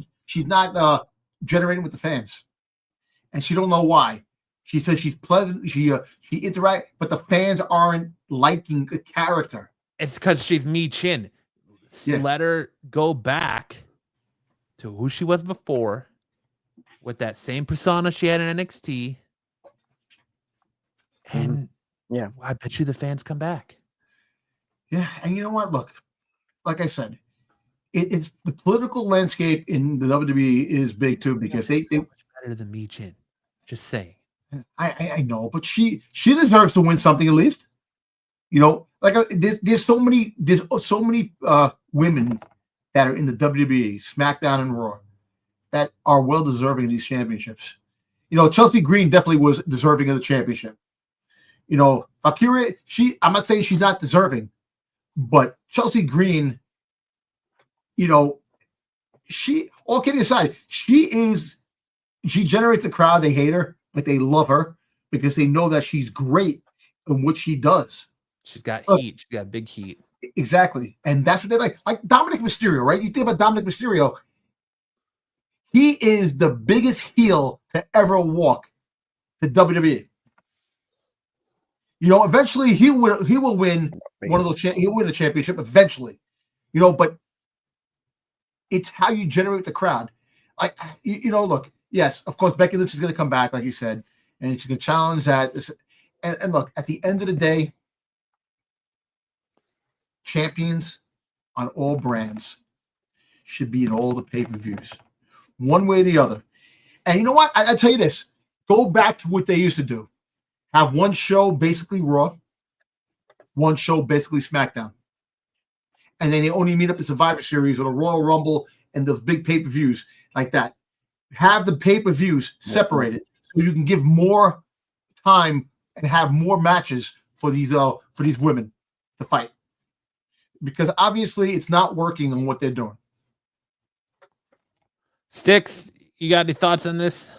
generating with the fans, and she don't know why. She says she's pleasant. She interacts, but the fans aren't liking the character. It's because she's Mi Chin. Yeah. Let her go back to who she was before, with that same persona she had in NXT. And I bet you the fans come back. Yeah, and you know what? Look, like I said, it's the political landscape in the WWE is big too because they so much better than me, Chin. Just saying. I know, but she deserves to win something at least. You know, like there's so many women that are in the WWE, SmackDown and Raw, that are well deserving of these championships. You know, Chelsea Green definitely was deserving of the championship. You know, Valkyria, I'm not saying she's not deserving, but Chelsea Green, you know, all kidding aside, she generates a crowd. They hate her, but they love her because they know that she's great in what she does. She's got heat. She's got big heat. Exactly. And that's what they like. Like Dominic Mysterio, right? You think about Dominic Mysterio, he is the biggest heel to ever walk the WWE. You know, eventually he will win one of those. He'll win a championship eventually. You know, but it's how you generate the crowd. Like you know, look, yes, of course, Becky Lynch is going to come back, like you said, and she can challenge that. And look, at the end of the day, champions on all brands should be in all the pay-per-views, one way or the other. And you know what? I tell you this: go back to what they used to do. Have one show basically Raw, one show basically SmackDown. And then they only meet up in Survivor Series or the Royal Rumble and those big pay-per-views like that. Have the pay-per-views separated so you can give more time and have more matches for these women to fight. Because obviously it's not working on what they're doing. Sticks, you got any thoughts on this?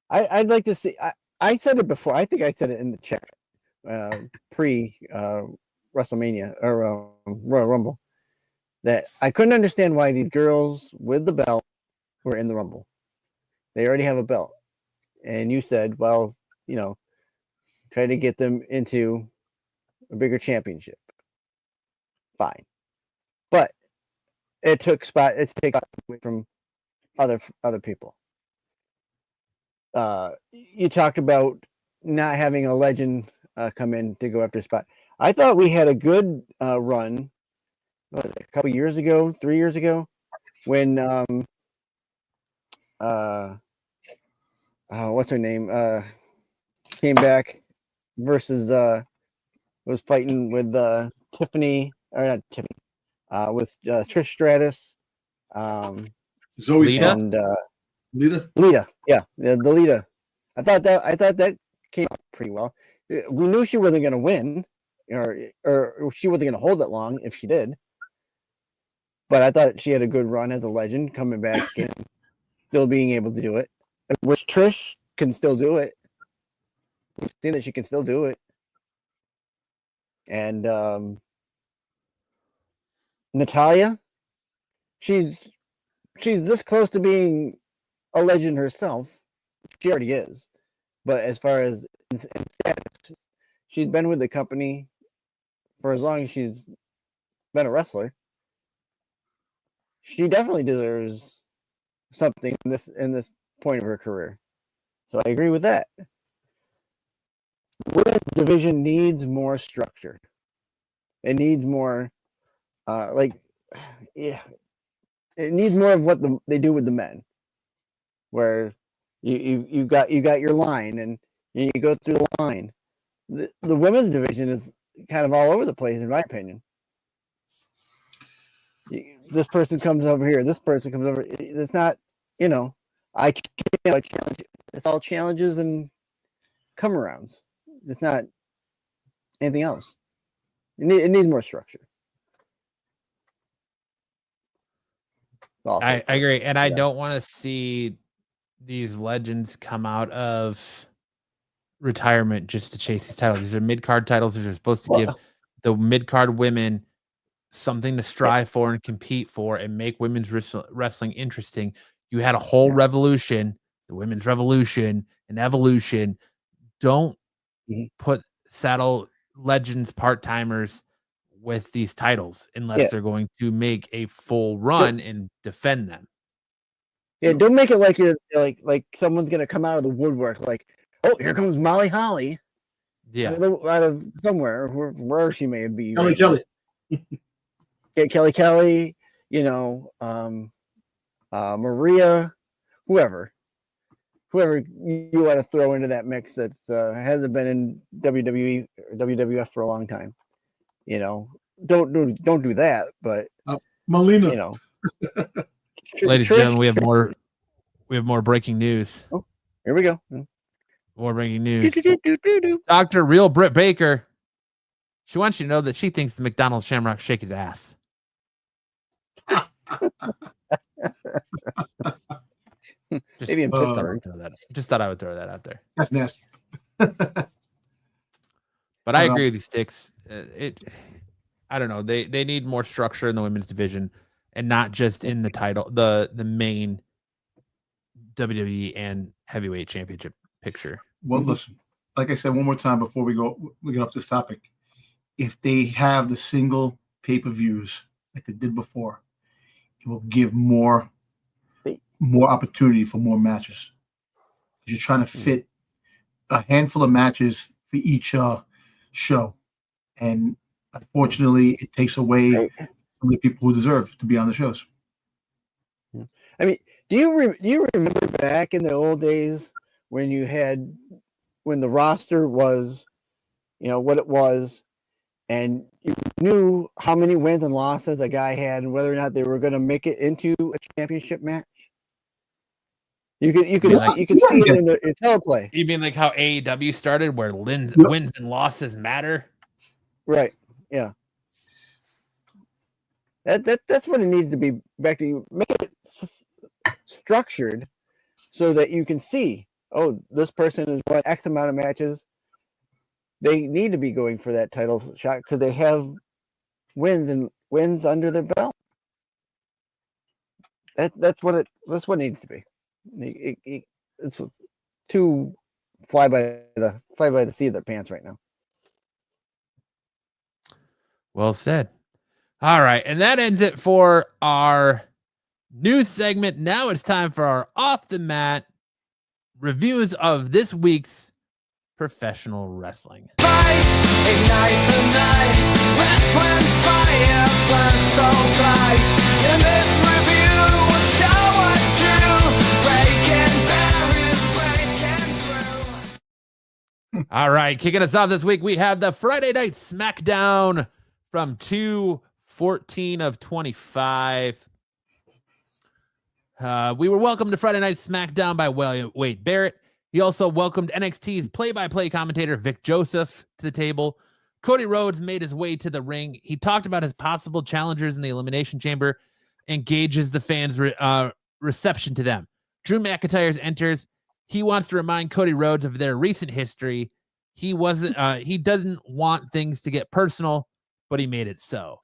I'd like to see. I said it before. I think I said it in the chat pre WrestleMania or Royal Rumble that I couldn't understand why these girls with the belt were in the Rumble. They already have a belt, and you said, well, you know, try to get them into a bigger championship. Fine, but it takes spots away from other people. You talked about not having a legend come in to go after a spot. I thought we had a good run a couple years ago, 3 years ago, when what's her name came back versus was fighting with Tiffany, or not Tiffany, with Trish Stratus, Zoe Lita? and Lita. yeah, the Lita. I thought that came out pretty well. We knew she wasn't going to win, or she wasn't going to hold it long if she did. But I thought she had a good run as a legend, coming back and still being able to do it. Which Trish can still do it. We've seen that she can still do it. And Natalia, she's this close to being a legend herself. She already is. But as far as in status, she's been with the company for as long as she's been a wrestler. She definitely deserves something in this point of her career. So I agree with that. Women's division needs more structure. It needs more it needs more of what they do with the men, where you got your line and you go through the line. The women's division is kind of all over the place, in my opinion. This person comes over here. This person comes over. It's not, I challenge. It's all challenges and come arounds. It's not anything else. It needs more structure. I agree, and I don't want to see these legends come out of retirement just to chase these titles. These are mid-card titles. These are supposed to give the mid-card women something to strive for and compete for and make women's wrestling interesting. You had a whole revolution, the women's revolution and evolution. Don't put saddle legends part-timers with these titles unless they're going to make a full run and defend them. Yeah, don't make it like you're like someone's gonna come out of the woodwork, like, oh, here comes Molly Holly. Yeah, out of somewhere, where she may be. Kelly. Get Kelly, Maria, whoever you want to throw into that mix that hasn't been in WWE or WWF for a long time. Don't do that, but Melina. Ladies and gentlemen, we have more breaking news. Oh, here we go. More breaking news. Dr. Real Britt Baker. She wants you to know that she thinks the McDonald's Shamrock shake his ass. Maybe in Pittsburgh. Just thought I would throw that out there. That's nasty. But I agree with you, Sticks. I don't know. They need more structure in the women's division and not just in the title, the main WWE and heavyweight championship picture. Well, listen, like I said one more time before we get off this topic, if they have the single pay-per-views like they did before, it will give more opportunity for more matches. You're trying to fit a handful of matches for each show, and unfortunately, it takes away from the people who deserve to be on the shows. I mean, do you remember back in the old days when the roster was, what it was, and you knew how many wins and losses a guy had and whether or not they were going to make it into a championship match? You could see it in the teleplay. You mean like how AEW started, where wins and losses matter? Right. Yeah. That's what it needs to be back to. You make it structured so that you can see, this person has won X amount of matches. They need to be going for that title shot because they have wins under their belt. That's what it needs to be. It's too fly by the seat of their pants right now. Well said. All right, and that ends it for our news segment. Now it's time for our off the mat reviews of this week's professional wrestling. Fight, ignite tonight. Wrestling fire burns so bright. And this review will show what's true. Breaking barriers, breaking through. All right, kicking us off this week, we have the Friday Night SmackDown from 2/14 of 25. We were welcomed to Friday Night SmackDown by Wade Barrett. He also welcomed NXT's play-by-play commentator Vic Joseph to the table. Cody Rhodes made his way to the ring. He talked about his possible challengers in the Elimination Chamber and gauges the fans' reception to them. Drew McIntyre enters. He wants to remind Cody Rhodes of their recent history. He doesn't want things to get personal, but he made it so.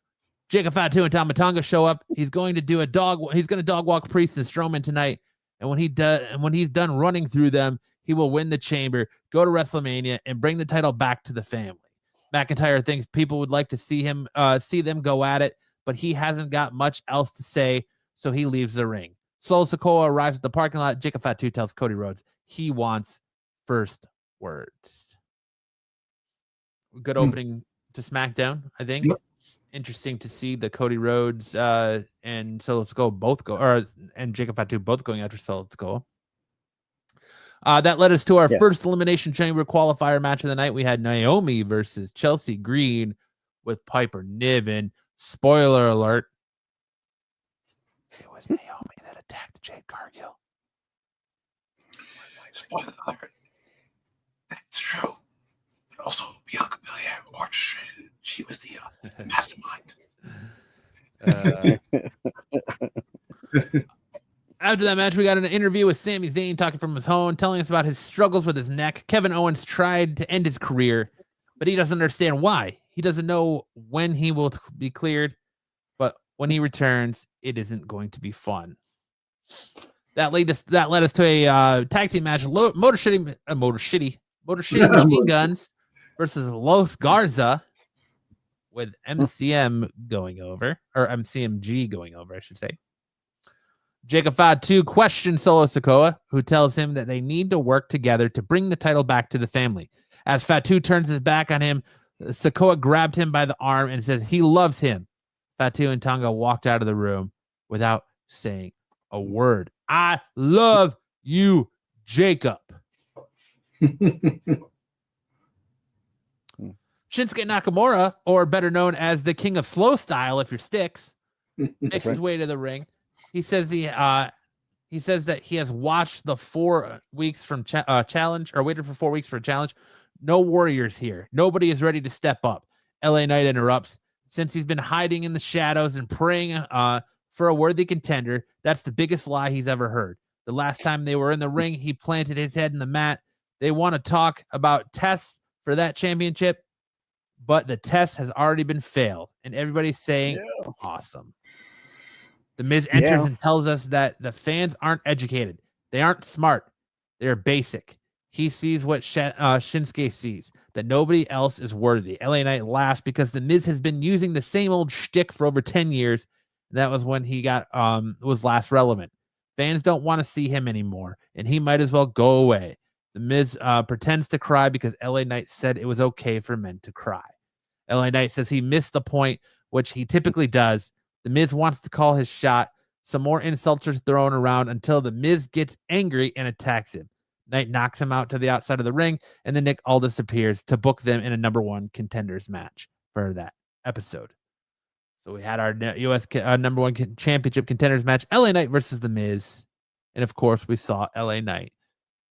Jacob Fatu and Tama Tonga show up. He's going to dog walk Priest and Strowman tonight. And when he's done running through them, he will win the chamber, go to WrestleMania, and bring the title back to the family. McIntyre thinks people would like to see them go at it, but he hasn't got much else to say, so he leaves the ring. Solo Sikoa arrives at the parking lot. Jacob Fatu tells Cody Rhodes he wants first words. Good opening to SmackDown, I think. Yep. Interesting to see the Cody Rhodes and Solo Sikoa and Jacob Fatu both going after Solo Sikoa. That led us to our first Elimination Chamber qualifier match of the night. We had Naomi versus Chelsea Green with Piper Niven. Spoiler alert. It was Naomi that attacked Jade Cargill. Spoiler alert. That's true. But also, Bianca Belair orchestrated it. She was the mastermind. After that match, we got an interview with Sami Zayn talking from his home, telling us about his struggles with his neck. Kevin Owens tried to end his career, but he doesn't understand why. He doesn't know when he will be cleared, but when he returns, it isn't going to be fun. That led us to a tag team match: Motor City Machine Guns versus Los Garza, with MCMG going over, I should say. Jacob Fatu questions Solo Sikoa, who tells him that they need to work together to bring the title back to the family. As Fatu turns his back on him, Sikoa grabbed him by the arm and says he loves him. Fatu and Tonga walked out of the room without saying a word. I love you, Jacob. Shinsuke Nakamura, or better known as the King of Slow Style, if you're Sticks, makes his way to the ring. He says that he has watched the 4 weeks from challenge, or waited for 4 weeks for a challenge. No warriors here. Nobody is ready to step up. LA Knight interrupts. Since he's been hiding in the shadows and praying for a worthy contender, that's the biggest lie he's ever heard. The last time they were in the ring, he planted his head in the mat. They want to talk about tests for that championship, but the test has already been failed, and everybody's saying, awesome. The Miz enters and tells us that the fans aren't educated. They aren't smart. They're basic. He sees what Shinsuke sees, that nobody else is worthy. LA Knight laughs because the Miz has been using the same old shtick for over 10 years. That was when he was last relevant. Fans don't want to see him anymore, and he might as well go away. The Miz pretends to cry because LA Knight said it was okay for men to cry. LA Knight says he missed the point, which he typically does. The Miz wants to call his shot. Some more insults are thrown around until the Miz gets angry and attacks him. Knight knocks him out to the outside of the ring, and then Nick Aldis appears to book them in a #1 contenders match for that episode. So we had our U.S. #1 championship contenders match, LA Knight versus the Miz. And of course, we saw LA Knight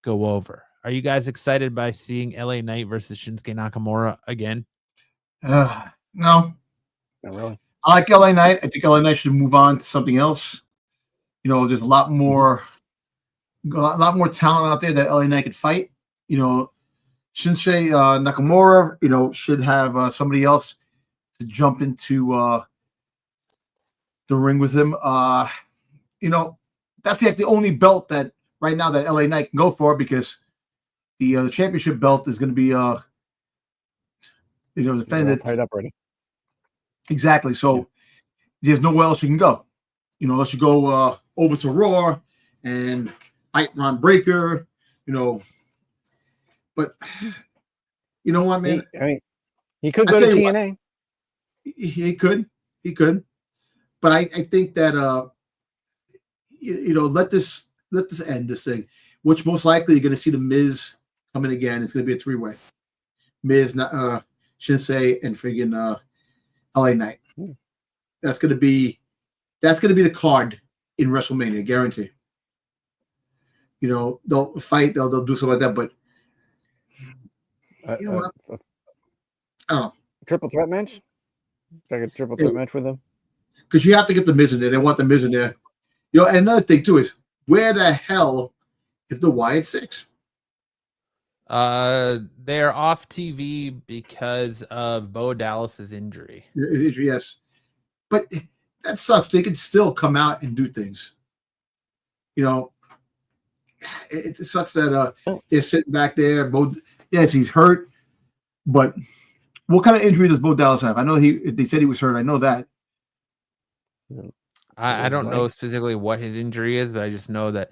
go over. Are you guys excited by seeing LA Knight versus Shinsuke Nakamura again? No. Not really. I like LA Knight. I think LA Knight should move on to something else. There's a lot more talent out there that LA Knight could fight. Shinsuke Nakamura, should have somebody else to jump into the ring with him. That's the only belt that right now that LA Knight can go for, because the championship belt is going to be defended. Tied up already. Exactly. So there's nowhere else you can go. Unless you go over to Raw and fight Ron Breaker. But you know what, man? He could go to TNA. He could. But I think that let this end, this thing, which most likely you're going to see the Miz come in again. It's going to be a 3-way. Miz, Shinsuke, and friggin' LA Knight. That's going to be the card in WrestleMania, guarantee. They'll fight, they'll do something like that, but you know what? I don't know. Triple threat match? Like a triple threat match with them? Because you have to get the Miz in there. They want the Miz in there. And another thing too is, where the hell is the Wyatt Six? They're off TV because of Bo Dallas's injury. Yes, but that sucks. They can still come out and do things. It sucks that they're sitting back there. Yes, he's hurt, but what kind of injury does Bo Dallas have? I know they said he was hurt. I know that. I don't know specifically what his injury is, but I just know that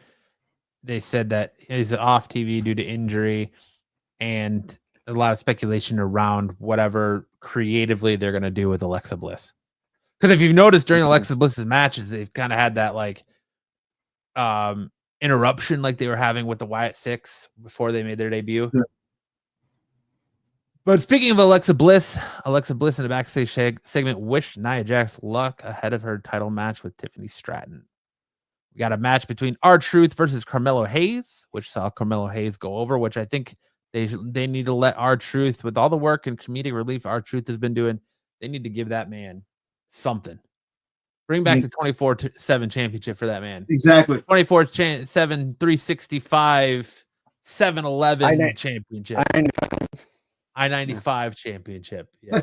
they said that he's off TV due to injury, and a lot of speculation around whatever creatively they're going to do with Alexa Bliss. Because if you've noticed during Alexa Bliss's matches, they've kind of had that interruption like they were having with the Wyatt Six before they made their debut. Yeah. But speaking of Alexa Bliss in the backstage segment wished Nia Jax luck ahead of her title match with Tiffany Stratton. We got a match between R-Truth versus Carmelo Hayes, which saw Carmelo Hayes go over, which I think they need to let R-Truth, with all the work and comedic relief R-Truth has been doing, they need to give that man something. Bring back the 24/7 championship for that man. Exactly. 24/7, 365, 7-Eleven championship. I-95 championship. Yeah.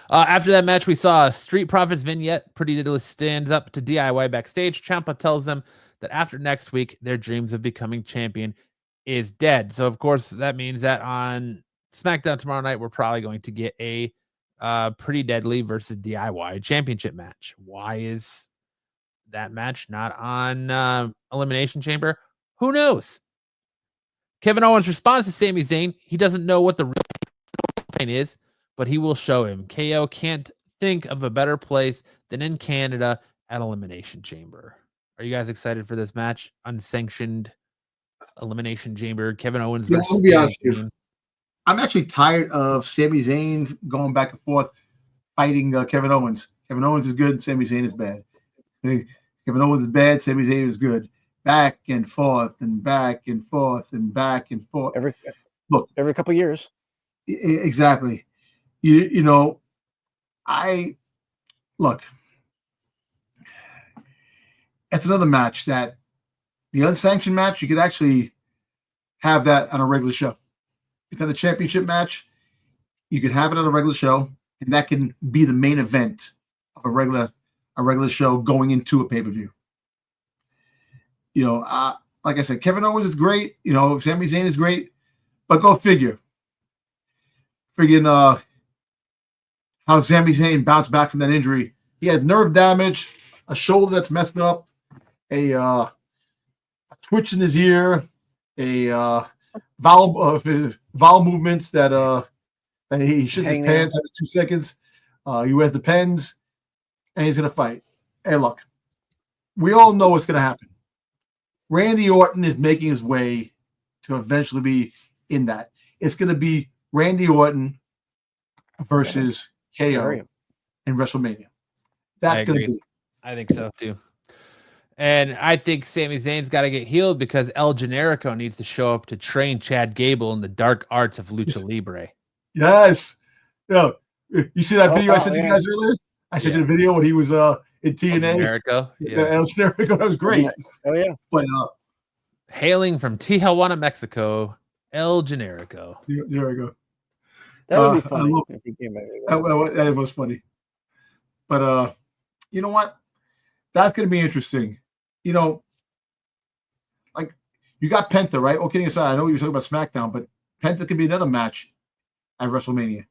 After that match, we saw a Street Profits vignette. Pretty Diddly stands up to DIY backstage. Ciampa tells them that after next week, their dreams of becoming champion is dead. So, of course, that means that on SmackDown tomorrow night, we're probably going to get a Pretty Deadly versus DIY championship match. Why is that match not on Elimination Chamber? Who knows? Kevin Owens responds to Sami Zayn. He doesn't know what the real pain is, but he will show him. KO can't think of a better place than in Canada at Elimination Chamber. Are you guys excited for this match? Unsanctioned Elimination Chamber, Kevin Owens Yeah, versus I'll be Sami honest with you. Zayn. I'm actually tired of Sami Zayn going back and forth fighting Kevin Owens. Kevin Owens is good, Sami Zayn is bad. Kevin Owens is bad, Sami Zayn is good. Back and forth and back and forth and back and forth. Every couple of years. Exactly. You know, look. It's another match that the unsanctioned match, you could actually have that on a regular show. It's not a championship match. You could have it on a regular show, and that can be the main event of a regular show going into a pay-per-view. You know, like I said, Kevin Owens is great. You know, Sami Zayn is great, but go figure. Friggin' how Sami Zayn bounced back from that injury. He had nerve damage, a shoulder that's messed up, a twitch in his ear, a vowel movements that he shits his pants every 2 seconds. He wears the pens, and he's gonna fight. Hey, look, we all know what's gonna happen. Randy Orton is making his way to eventually be in that. It's gonna be Randy Orton versus KO in WrestleMania. That's gonna be. I think so too. And I think Sami Zayn's got to get healed because El Generico needs to show up to train Chad Gable in the dark arts of Lucha Libre. Yes. Yeah. You see that video I sent you guys earlier? I sent you the video when he was in TNA. El Generico. Yeah. El Generico. That was great. Oh, yeah. But hailing from Tijuana, Mexico, El Generico. There we go. That would be funny if he came back. That was funny. But you know what? That's going to be interesting. You know, like you got Penta, right? All kidding aside, I know you were talking about SmackDown, but Penta could be another match at WrestleMania.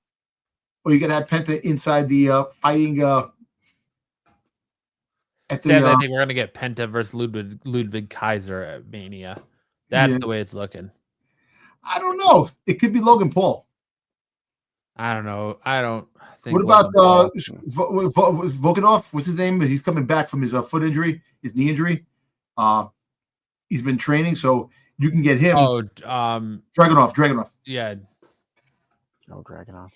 Or you could have Penta inside the fighting. I think we're going to get Penta versus Ludwig Kaiser at Mania. That's the way it's looking. I don't know. It could be Logan Paul. I don't know. I don't think. What about Volkanov? What's his name? He's coming back from his foot injury, his knee injury. He's been training, so you can get him. Oh, Dragunov. Yeah. No, Dragunov.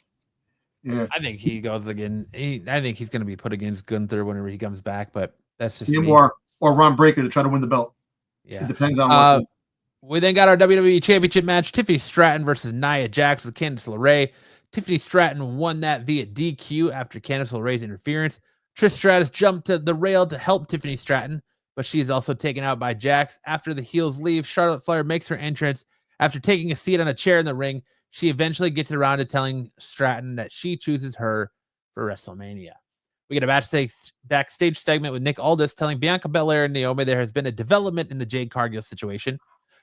Yeah. I think he goes again. I think he's going to be put against Gunther whenever he comes back, but that's just him or Ron Breakker to try to win the belt. Yeah. It depends on what. We then got our WWE Championship match: Tiffany Stratton versus Nia Jax with Candice LeRae. Tiffany Stratton won that via DQ after Candice LeRae's interference. Trish Stratus jumped to the rail to help Tiffany Stratton, but she is also taken out by Jax. After the heels leave, Charlotte Flair makes her entrance. After taking a seat on a chair in the ring, she eventually gets around to telling Stratton that she chooses her for WrestleMania. We get a backstage segment with Nick Aldis telling Bianca Belair and Naomi there has been a development in the Jade Cargill situation.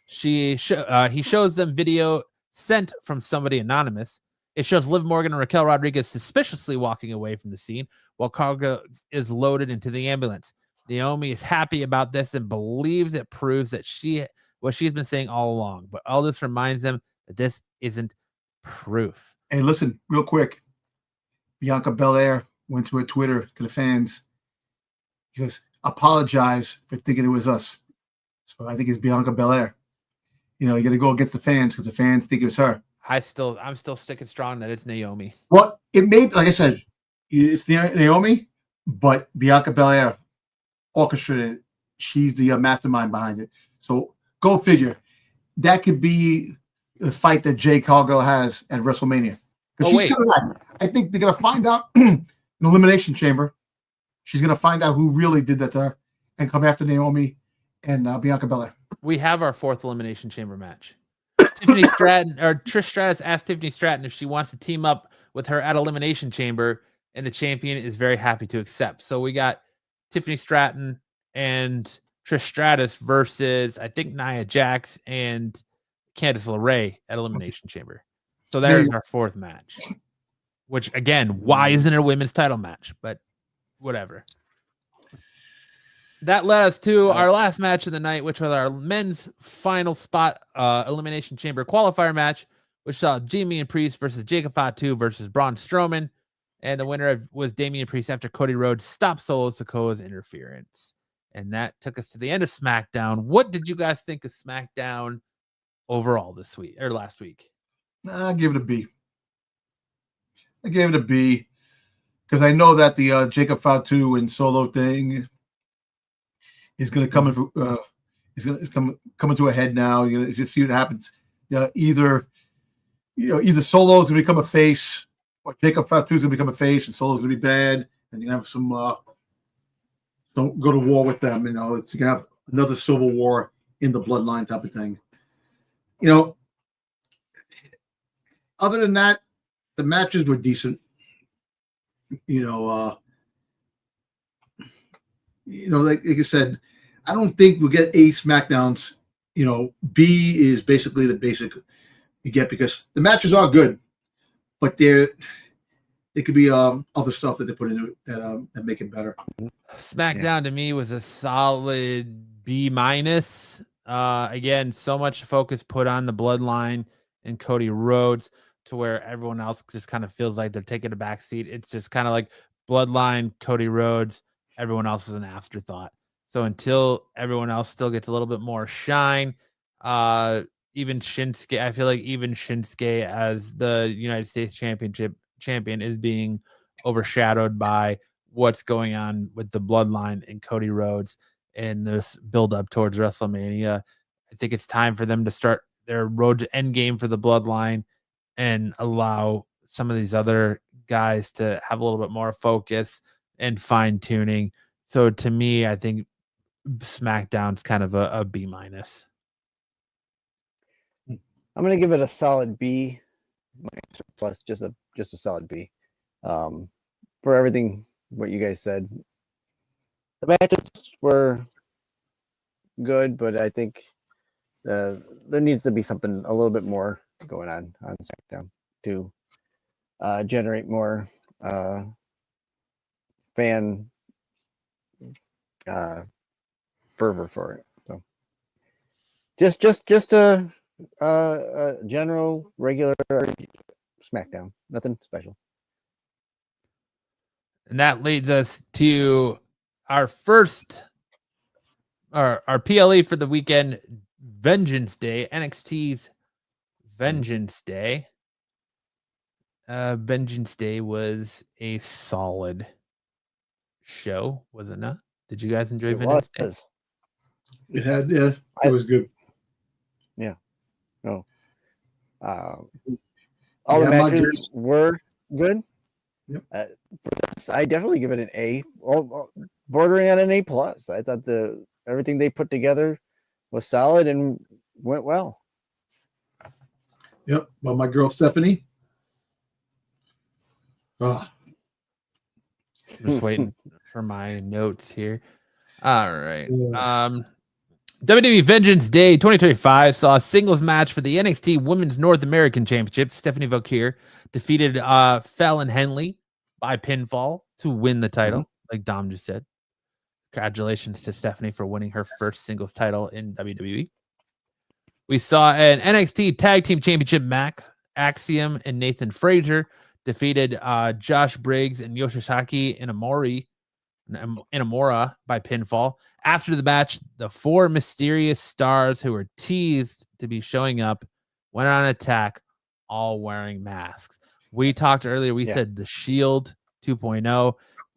He shows them video sent from somebody anonymous. It shows Liv Morgan and Raquel Rodriguez suspiciously walking away from the scene while Cargill is loaded into the ambulance. Naomi is happy about this and believes it proves that what she's been saying all along. But Aldis reminds them that this isn't proof. Hey, listen, real quick. Bianca Belair went to her Twitter to the fans. He goes, apologize for thinking it was us. So I think it's Bianca Belair. You know, you got to go against the fans because the fans think it was her. I'm still sticking strong that it's Naomi. Well, it may, like I said, it's Naomi, but Bianca Belair orchestrated it. She's the mastermind behind it. So go figure. That could be the fight that Jade Cargill has at WrestleMania. Because she's coming back. I think they're going to find out in the Elimination Chamber. She's going to find out who really did that to her and come after Naomi and Bianca Belair. We have our fourth Elimination Chamber match. Tiffany Stratton or Trish Stratus asked Tiffany Stratton if she wants to team up with her at Elimination Chamber, and the champion is very happy to accept. So we got Tiffany Stratton and Trish Stratus versus, I think, Nia Jax and Candice LeRae at Elimination Chamber. So there's our fourth match. Which, again, why isn't it a women's title match? But whatever. That led us to our last match of the night, which was our men's final spot Elimination Chamber qualifier match, which saw Jimmy and Priest versus Jacob Fatu versus Braun Strowman. And the winner was Damian Priest after Cody Rhodes stopped Solo Sikoa's interference. And that took us to the end of SmackDown. What did you guys think of SmackDown overall this week or last week? I give it a B. I gave it a B because I know that the Jacob Fatu and Solo thing is going to come in. Coming to a head now. You know, just see what happens. Either Solo's going to become a face, or Jacob Fatu's going to become a face, and Solo's going to be bad, and you have some. Don't go to war with them. You know, it's going to have another civil war in the bloodline type of thing. You know, other than that, the matches were decent. Like I said, I don't think we'll get A SmackDowns. You know, B is basically the basic you get because the matches are good, but there could be other stuff that they put into it that make it better. SmackDown to me was a solid B minus. Again, so much focus put on the bloodline and Cody Rhodes to where everyone else just kind of feels like they're taking a backseat. It's just kind of like bloodline, Cody Rhodes, everyone else is an afterthought. So until everyone else still gets a little bit more shine, even Shinsuke, I feel like even Shinsuke as the United States champion is being overshadowed by what's going on with the bloodline and Cody Rhodes and this build up towards WrestleMania. I think it's time for them to start their road to end game for the bloodline and allow some of these other guys to have a little bit more focus and fine tuning. So to me, I think SmackDown's kind of a B minus. I'm gonna give it a solid B plus, just a solid B. For everything what you guys said. The matches were good, but I think there needs to be something a little bit more going on SmackDown to generate more fan fervor for it. So just a general regular SmackDown, nothing special. And that leads us to our first, our PLE for the weekend, Vengeance Day, NXT's Vengeance Day. Vengeance Day was a solid show, was it not? Did you guys enjoy Vengeance Day? It had, yeah, it was good. Yeah. No. All the matches were good. Yep. I definitely give it an A, bordering on an A plus. I thought everything they put together was solid and went well. Yep. Well, my girl Stephanie. Just waiting for my notes here. All right. WWE Vengeance Day 2025 saw a singles match for the NXT Women's North American Championship. Stephanie Vauquier defeated Fallon Henley by pinfall to win the title, like Dom just said. Congratulations to Stephanie for winning her first singles title in WWE. We saw an NXT Tag Team Championship match. Axiom and Nathan Frazier defeated Josh Briggs and Yoshihiko Inamura by pinfall. After the match, the four mysterious stars who were teased to be showing up went on attack, all wearing masks. We talked earlier, we said the Shield 2.0,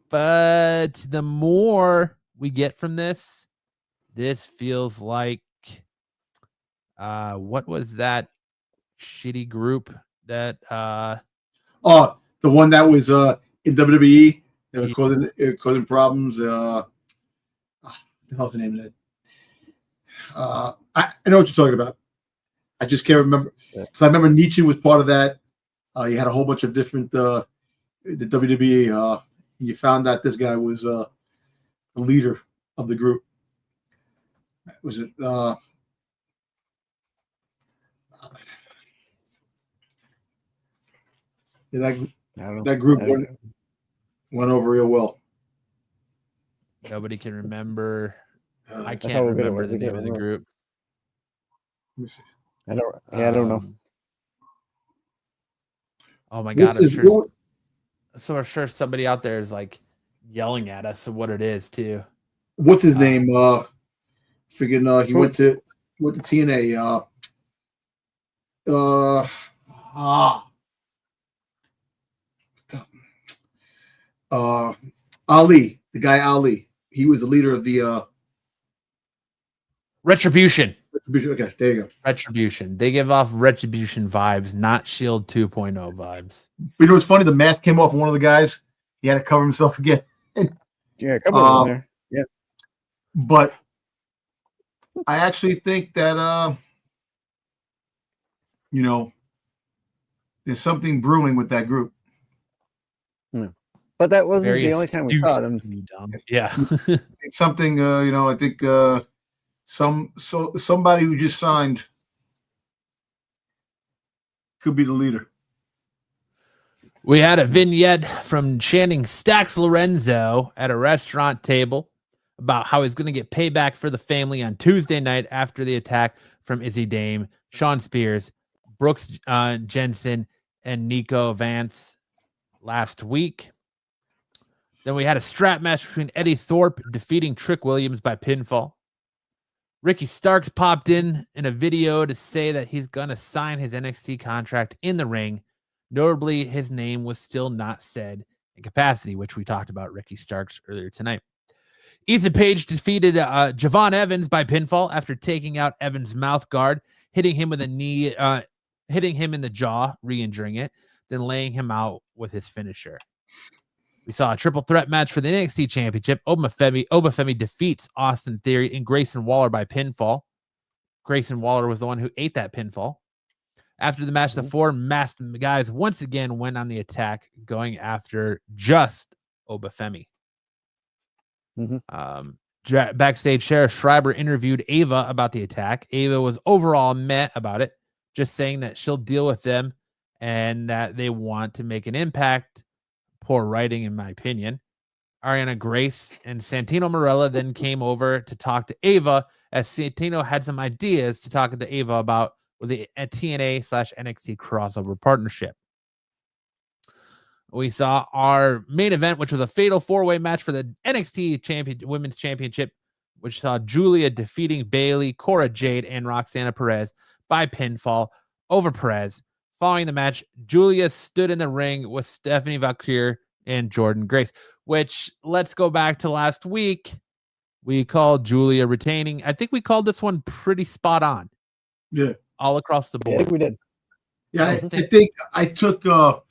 but the more we get from this feels like what was that shitty group that the one that was in WWE that was causing problems. What the hell's the name of it? I know what you're talking about. I just can't remember because I remember Nietzsche was part of that. You had a whole bunch of different the WWE. You found that this guy was the leader of the group. Was it? That group went over real well. Nobody can remember. I can't remember the name of the group. Let me see. I don't know. Oh my god! I'm sure So I'm sure somebody out there is like yelling at us of what it is too. What's his name? Freaking he Who? went to TNA. Ali, the guy Ali. He was the leader of the Retribution. Okay, there you go. Retribution. They give off Retribution vibes, not Shield 2.0 vibes. But you know what's funny? The mask came off one of the guys. He had to cover himself again. Yeah, a couple of them there. Yeah. But I actually think that there's something brewing with that group. But that wasn't Very the only time we saw them. Yeah. It's something I think somebody who just signed could be the leader. We had a vignette from Channing Stax Lorenzo at a restaurant table about how he's going to get payback for the family on Tuesday night after the attack from Izzy Dame, Sean Spears, Brooks Jensen, and Nico Vance last week. Then we had a strap match between Eddie Thorpe defeating Trick Williams by pinfall. Ricky Starks popped in a video to say that he's going to sign his NXT contract in the ring. Notably, his name was still not said in capacity, which we talked about Ricky Starks earlier tonight. Ethan Page defeated Javon Evans by pinfall after taking out Evans' mouth guard, hitting him with a knee, hitting him in the jaw, re-injuring it, then laying him out with his finisher. We saw a triple threat match for the NXT Championship. Obafemi defeats Austin Theory and Grayson Waller by pinfall. Grayson Waller was the one who ate that pinfall. After the match, the four masked guys once again went on the attack, going after just Obafemi. Backstage, Sheriff Schreiber interviewed Ava about the attack. Ava was overall meh about it, just saying that she'll deal with them and that they want to make an impact. Poor writing, in my opinion. Ariana Grace and Santino Marella then came over to talk to Ava, as Santino had some ideas to talk to Ava about with the TNA/NXT crossover partnership. We saw our main event, which was a fatal four-way match for the NXT Women's Championship, which saw Julia defeating Bayley, Cora Jade, and Roxana Perez by pinfall over Perez. Following the match, Julia stood in the ring with Stephanie Valkyrie and Jordan Grace, which, let's go back to last week. We called Julia retaining. I think we called this one pretty spot on. Yeah. All across the board. I think we did. Yeah, I think I took the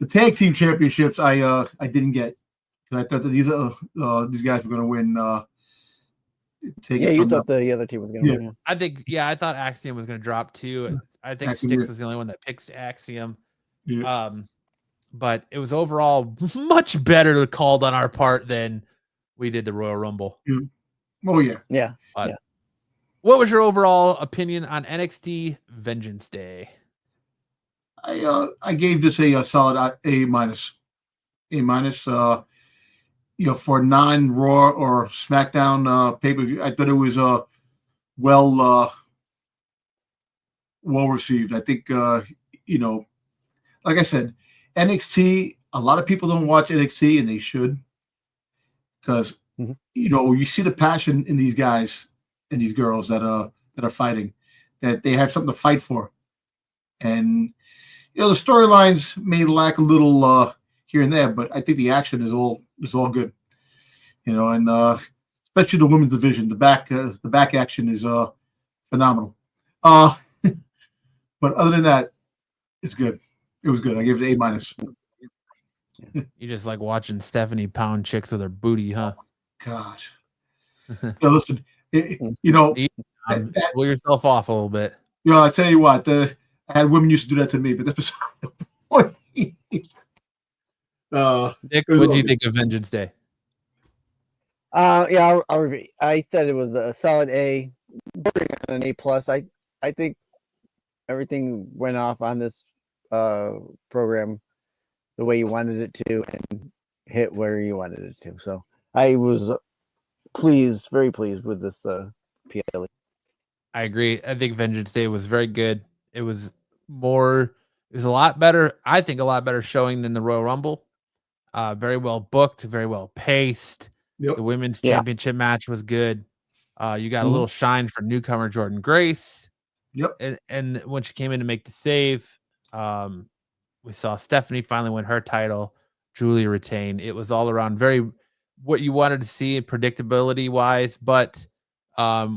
tag team championships. I didn't get, because I thought that these guys were going to win. You thought the other team was going to win. I thought Axiom was going to drop too. I think Axiom, Styx was the only one that picked Axiom. Yeah. But it was overall much better called on our part than we did the Royal Rumble. Oh yeah. Yeah. What was your overall opinion on NXT Vengeance Day? I gave this a solid A minus. A minus. For non-Raw or SmackDown pay-per-view, I thought it was well received. I think like I said, NXT. A lot of people don't watch NXT, and they should, because you see the passion in these guys and these girls that are fighting, that they have something to fight for, and the storylines may lack a little here and there, but I think the action is all good, and especially the women's division, the back action is phenomenal. But other than that, it's good. It was good. I gave it an A minus. You just like watching Stephanie pound chicks with her booty, huh? God. Now listen, pull yourself off a little bit. I tell you what, I had women used to do that to me, but that's beside the point. Nick, what do you think of Vengeance Day? I'll review. I said it was a solid A, bordering on an A plus. I think everything went off on this program the way you wanted it to, and hit where you wanted it to. So I was very pleased with this PLE. I agree. I think Vengeance Day was very good. It was more It was a lot better. I think a lot better showing than the Royal Rumble. Very well booked, very well paced. Yep. The women's Yeah. championship match was good. You got a Mhm. little shine for newcomer Jordan Grace. Yep. And when she came in to make the save, we saw Stephanie finally win her title. Julia retain. It was all around very what you wanted to see predictability wise, but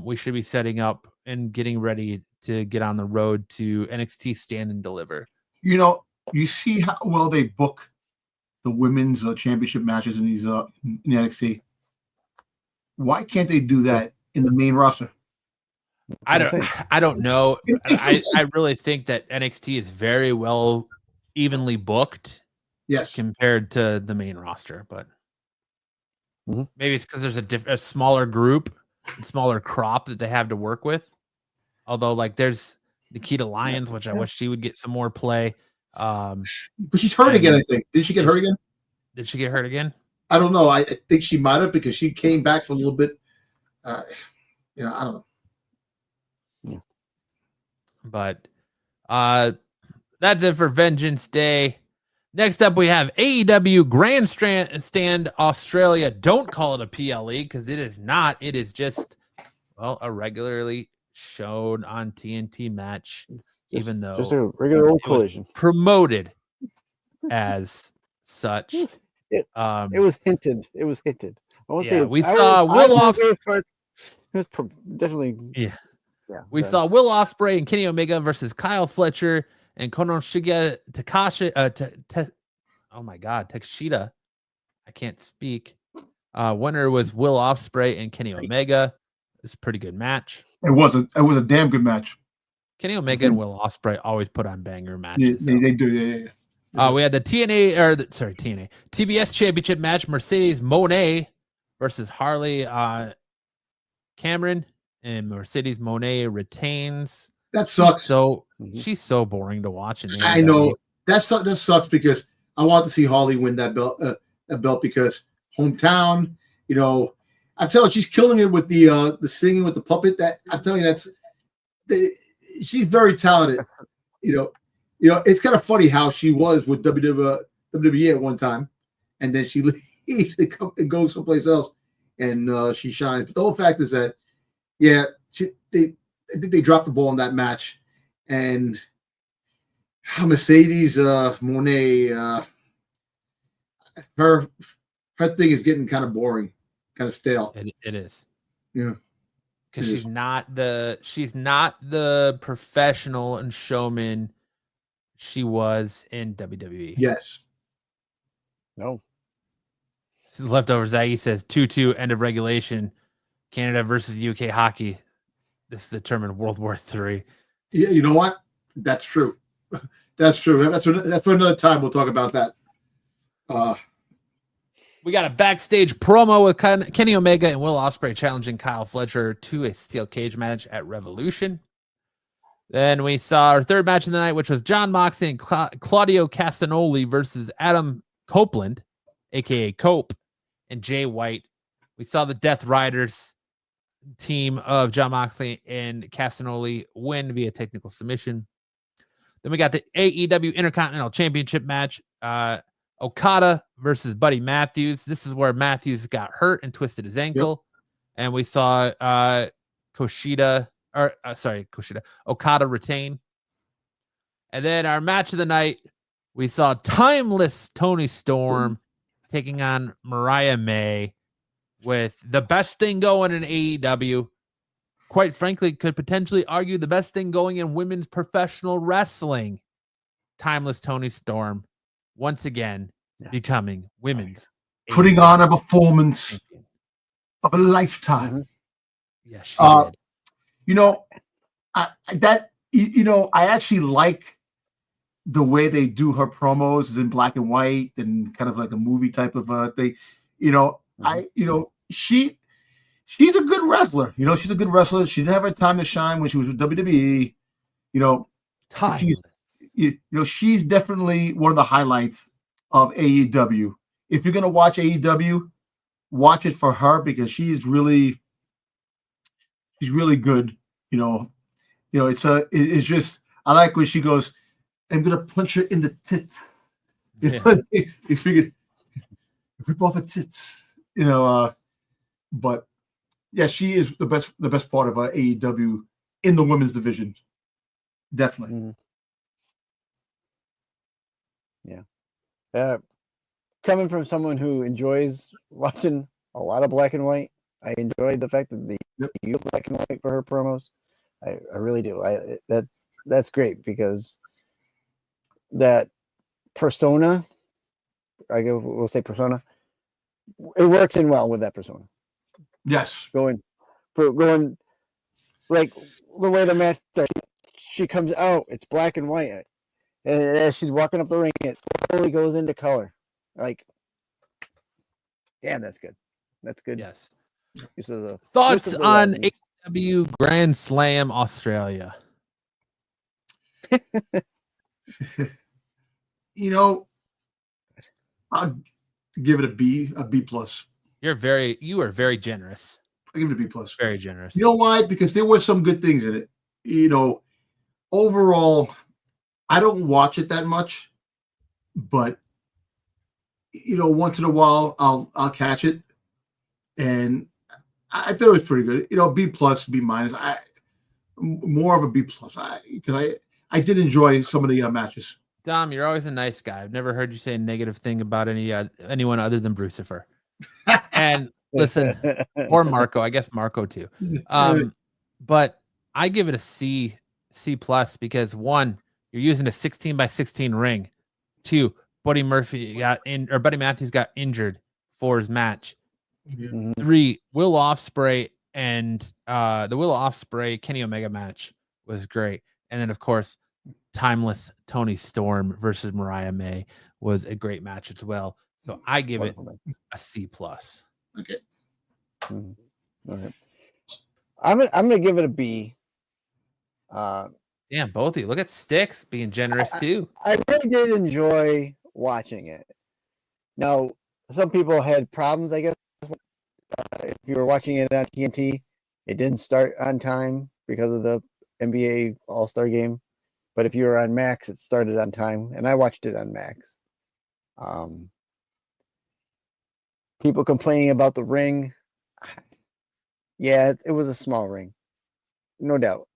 we should be setting up and getting ready to get on the road to NXT Stand and Deliver. You know, you see how well they book the women's championship matches in these in NXT. Why can't they do that in the main roster? I don't know. It makes no I sense. really think that NXT is very well evenly booked Yes. compared to the main roster, but Mhm. maybe it's because there's a smaller group, smaller crop that they have to work with. Although, like, there's Nikita Lyons, which I wish she would get some more play. But she's hurt again, I think. Did she get hurt again? Did she get hurt again? I don't know. I think she might have because she came back for a little bit. I don't know. But that's it for Vengeance Day. Next up, we have AEW Grandstand Australia. Don't call it a PLE because it is not. It is just, well, a regularly shown on TNT match, even though just a regular old it was collision. promoted as such. It was hinted. It was hinted. I won't Yeah, say we saw Will Ospreay. It was definitely. Yeah. We saw Will Ospreay and Kenny Omega versus Kyle Fletcher and Konosuke Takashi. Oh my God, Takeshita. I can't speak. Winner was Will Ospreay and Kenny Omega. It's a pretty good match. It was a damn good match. Kenny Omega and Will Ospreay always put on banger matches. Yeah, they do. Yeah. We had the TBS Championship match: Mercedes Moné versus Harley Cameron, and Mercedes Moné retains. That sucks. She's so boring to watch. I know that sucks because I want to see Harley win that belt because hometown. You know, I'm telling you, she's killing it with the singing with the puppet. That I'm telling you, she's very talented. You know, it's kind of funny how she was with WWE at one time, and then she leaves and goes someplace else, and she shines. But the whole fact is that, yeah, I think they dropped the ball in that match, and Mercedes Moné, her thing is getting kind of boring, kind of stale. It is. Yeah. Because she's not the professional and showman she was in WWE. Yes. No. This is leftovers. Zaggy says 2-2 end of regulation. Canada versus UK hockey. This is determined World War III. Yeah, you know what? That's true. That's true. That's for another time. We'll talk about that. We got a backstage promo with Kenny Omega and Will Ospreay challenging Kyle Fletcher to a steel cage match at Revolution. Then we saw our third match of the night, which was John Moxley and Claudio Castagnoli versus Adam Copeland, a.k.a. Cope, and Jay White. We saw the Death Riders team of John Moxley and Castagnoli win via technical submission. Then we got the AEW Intercontinental Championship match. Okada versus Buddy Matthews. This is where Matthews got hurt and twisted his ankle. Yep. And we saw Okada retain. And then our match of the night, we saw timeless Toni Storm taking on Mariah May with the best thing going in AEW. Quite frankly, could potentially argue the best thing going in women's professional wrestling. Timeless Toni Storm once again becoming women's putting on a performance of a lifetime. Mm-hmm. Yes, she did. You know, I actually like the way they do her promos is in black and white and kind of like a movie type of thing. You know, she's a good wrestler. You know, she's a good wrestler. She didn't have her time to shine when she was with WWE. You know, she's definitely one of the highlights of AEW. If you're gonna watch AEW, watch it for her because she's really good. It's just I like when she goes, I'm gonna punch her in the tits. You Yeah. know, he figured rip off her tits. You know, but yeah, she is the best part of AEW in the women's division. Definitely. Mhm. Yeah. Coming from someone who enjoys watching a lot of black and white, I enjoyed the fact that they use black and white for her promos. I really do. That's great because that persona, we'll say persona, it works in well with that persona. Yes. Going like the way the match starts, she comes out, it's black and white, and as she's walking up the ring, it slowly goes into color. Like, damn, that's good. That's good. Yes. Use of the Thoughts use of the on legends. AEW Grand Slam Australia? You know, I'll give it a B plus. You are very generous. I'll give it a B plus. Very generous. You know why? Because there were some good things in it. You know, overall, I don't watch it that much, but you know, once in a while I'll catch it, and I thought it was pretty good. You know, B plus, B minus. More of a B plus. Because I did enjoy some of the matches. Dom, you're always a nice guy. I've never heard you say a negative thing about anyone other than Brucifer. And listen, or Marco. I guess Marco too. But I give it a C plus because one, you're using a 16x16 ring. Two, Buddy Matthews got injured for his match. Mhm. Three, Will Ospreay and the Will Ospreay Kenny Omega match was great. And then of course, timeless Tony Storm versus Mariah May was a great match as well. So I give it a C plus. Okay. Mhm. All right. I'm gonna give it a B. Damn, both of you. Look at Styx being generous too. I really did enjoy watching it. Now, some people had problems, I guess. If you were watching it on TNT, it didn't start on time because of the NBA All-Star game. But if you were on Max, it started on time, and I watched it on Max. People complaining about the ring. Yeah, it was a small ring, no doubt.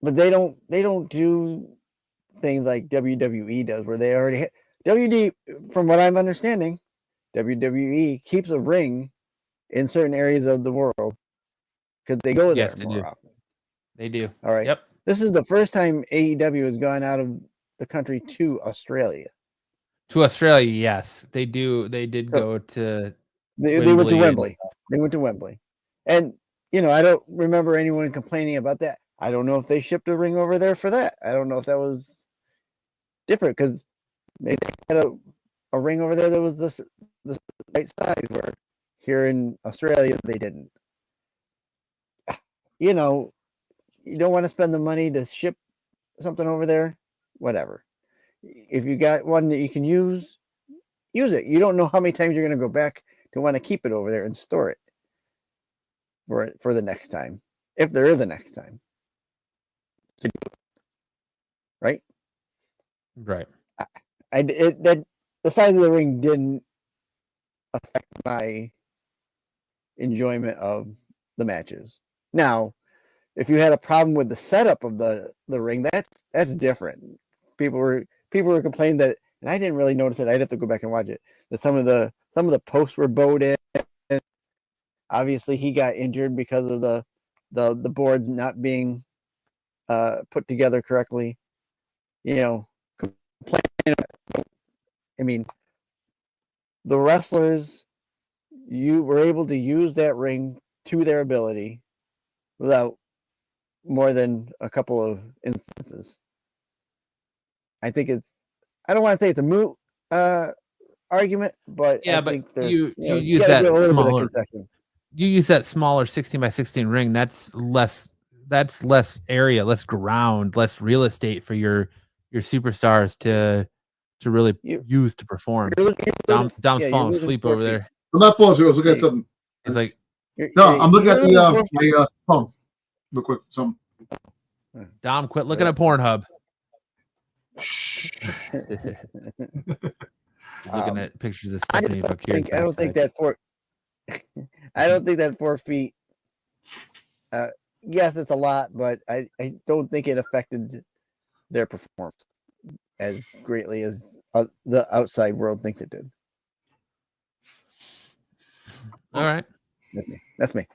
But they don't do things like WWE does, where they already from what I'm understanding, WWE keeps a ring in certain areas of the world because they go there more often. They do. All right. Yep. This is the first time AEW has gone out of the country to Australia. To Australia, yes, they do. They did go to. They went to Wembley. They went to Wembley, and I don't remember anyone complaining about that. I don't know if they shipped a ring over there for that. I don't know if that was different because they had a ring over there that was this right size, where here in Australia they didn't. You don't want to spend the money to ship something over there. Whatever. If you got one that you can use it. You don't know how many times you're going to go back to want to keep it over there and store it for the next time, if there is a next time. Right? Right. The size of the ring didn't affect my enjoyment of the matches. Now, if you had a problem with the setup of the ring, that's different. People were complaining that, and I didn't really notice it. I'd have to go back and watch it. That some of the posts were bowed in. Obviously, he got injured because of the boards not being put together correctly. Complaining. I mean, the wrestlers, you were able to use that ring to their ability without more than a couple of instances. I think I don't want to say it's a moot argument, but yeah, I but think there's, you you use gotta that give a little bit of smaller. concession. You use that smaller 16x16 ring. That's less area, less ground, less real estate for your superstars to really use to perform. Dom's falling asleep over there. I'm not falling asleep. I was looking at something. He's like, no, I'm looking at the my phone real quick. Dom, quit looking at Pornhub. He's looking at pictures of I just Stephanie don't Fakir's think, I don't think backside. that 4 I don't think that 4 feet yes, it's a lot, but I don't think it affected their performance as greatly as the outside world thinks it did. All right. That's me.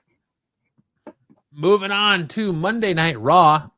Moving on to Monday Night Raw.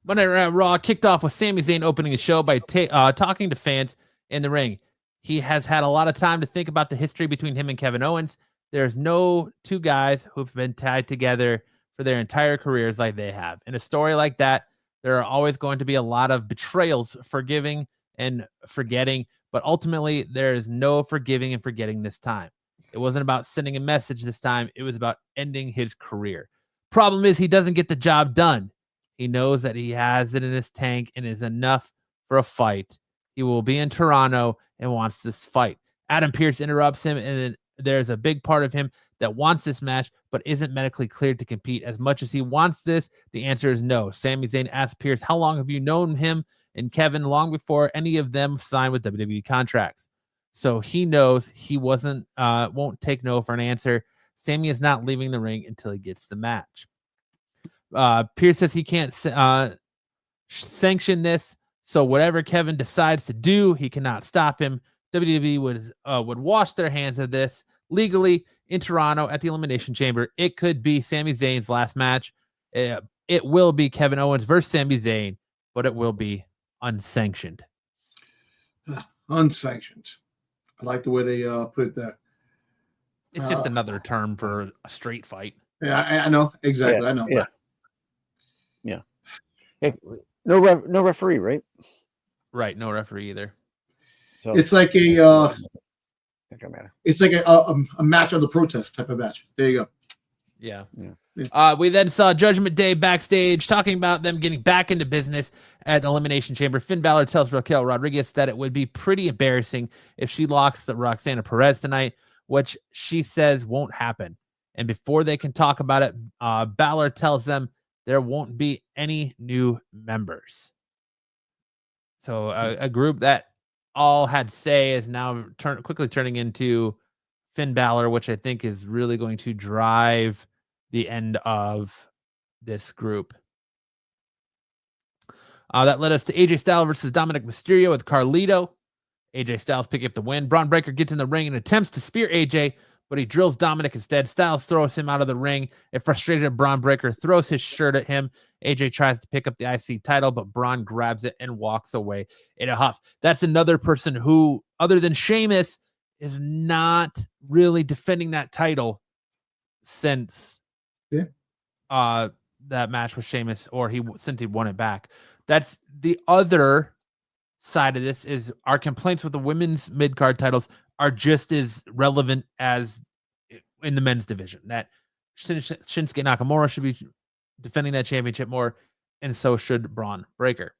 Monday Night Raw kicked off with Sami Zayn opening the show by talking to fans in the ring. He has had a lot of time to think about the history between him and Kevin Owens. There's no two guys who've been tied together for their entire careers like they have. In a story like that, there are always going to be a lot of betrayals, forgiving and forgetting, but ultimately there is no forgiving and forgetting this time. It wasn't about sending a message this time. It was about ending his career. Problem is he doesn't get the job done. He knows that he has it in his tank and is enough for a fight. He will be in Toronto and wants this fight. Adam Pearce interrupts him, and then there's a big part of him that wants this match but isn't medically cleared to compete. As much as he wants this, the answer is no. Sami Zayn asks Pearce, how long have you known him and Kevin? Long before any of them signed with WWE contracts. So he knows he won't take no for an answer. Sami is not leaving the ring until he gets the match. Pearce says he can't sanction this, so whatever Kevin decides to do, he cannot stop him. WWE would wash their hands of this legally in Toronto at the Elimination Chamber. It could be Sami Zayn's last match. It will be Kevin Owens versus Sami Zayn, but it will be unsanctioned. Unsanctioned. I like the way they put it there. It's just another term for a straight fight. Yeah, I know exactly. Yeah, I know. Yeah. No referee, right? Right, no referee either. So It's like it don't matter. it's like a match on the protest type of match. There you go. Yeah. Yeah. We then saw Judgment Day backstage talking about them getting back into business at Elimination Chamber. Finn Balor tells Raquel Rodriguez that it would be pretty embarrassing if she locks Roxana Perez tonight, which she says won't happen. And before they can talk about it, Balor tells them there won't be any new members. So a group that all had say is now quickly turning into Finn Balor, which I think is really going to drive the end of this group. That led us to AJ Styles versus Dominic Mysterio with Carlito. AJ Styles picking up the win. Braun Breaker gets in the ring and attempts to spear AJ, but he drills Dominic instead. Styles throws him out of the ring. A frustrated Braun Breaker throws his shirt at him. AJ tries to pick up the IC title, but Braun grabs it and walks away in a huff. That's another person who, other than Sheamus, is not really defending that title since that match with Sheamus, or since he won it back. That's the other side of this. Is our complaints with the women's mid-card titles are just as relevant as in the men's division. That Shinsuke Nakamura should be defending that championship more, and so should Braun Breaker.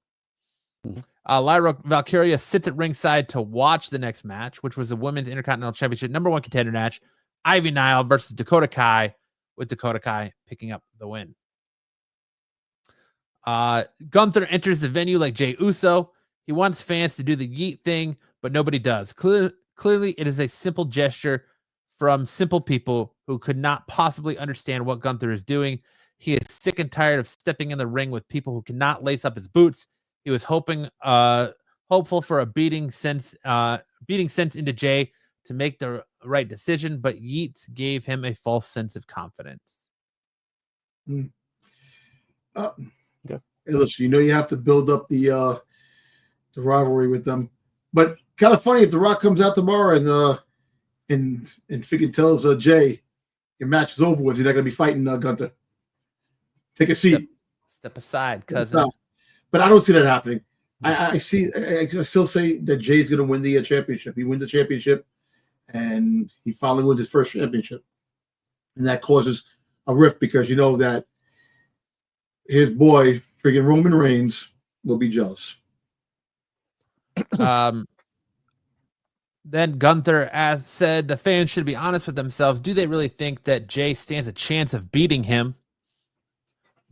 Lyra Valkyria sits at ringside to watch the next match, which was the Women's Intercontinental Championship #1 contender match, Ivy Nile versus Dakota Kai, with Dakota Kai picking up the win. Gunther enters the venue like Jey Uso. He wants fans to do the yeet thing, but nobody does. Clearly, it is a simple gesture from simple people who could not possibly understand what Gunther is doing. He is sick and tired of stepping in the ring with people who cannot lace up his boots. He was hopeful for a beating sense into Jay to make the right decision, but Yeats gave him a false sense of confidence. Hey, listen, you have to build up the rivalry with them, but kind of funny if The Rock comes out tomorrow and freaking tells Jay your match is over with. You're not going to be fighting Gunther. Take a seat. Step aside, cousin. But I don't see that happening. I still say that Jay's going to win the championship. He wins the championship, and he finally wins his first championship, and that causes a rift because you know that his boy, freaking Roman Reigns, will be jealous. Then Gunther said the fans should be honest with themselves. Do they really think that Jay stands a chance of beating him?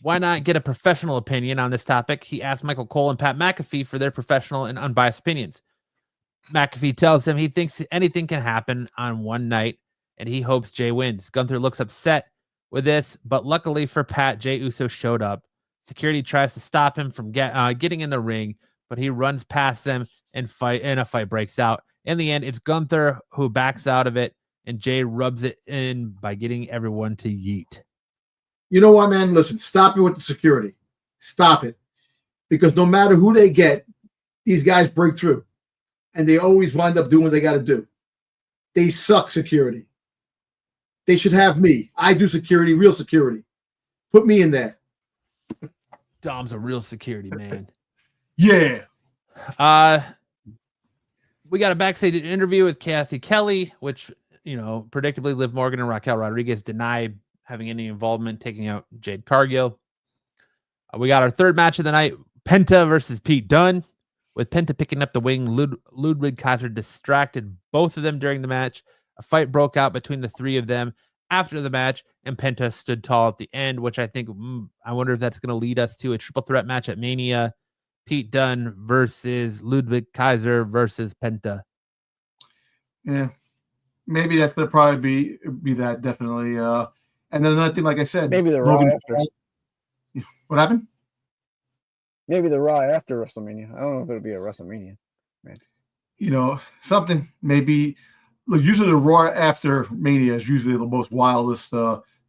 Why not get a professional opinion on this topic? He asked Michael Cole and Pat McAfee for their professional and unbiased opinions. McAfee tells him he thinks anything can happen on one night, and he hopes Jay wins. Gunther looks upset with this, but luckily for Pat, Jay Uso showed up. Security tries to stop him from getting in the ring, but he runs past them and a fight breaks out. In the end, it's Gunther who backs out of it, and Jay rubs it in by getting everyone to yeet. You know what, man? Listen, stop it with the security. Stop it. Because no matter who they get, these guys break through. And they always wind up doing what they got to do. They suck security. They should have me. I do security, real security. Put me in there. Dom's a real security man. Yeah. We got a backstage interview with Kathy Kelly, which, predictably Liv Morgan and Raquel Rodriguez denied having any involvement taking out Jade Cargill. We got our third match of the night, Penta versus Pete Dunne, with Penta picking up the wing. Ludwig Kaiser distracted both of them during the match. A fight broke out between the three of them after the match, and Penta stood tall at the end, which I think, I wonder if that's going to lead us to a triple threat match at Mania. Pete Dunne versus Ludwig Kaiser versus Penta. Yeah. Maybe that's going to probably be that, definitely. And then another thing, like I said, Maybe the Raw after. What happened? Maybe the Raw after WrestleMania. I don't know if it'll be a WrestleMania, man. Something maybe. Look, usually the Raw after Mania is usually the most wildest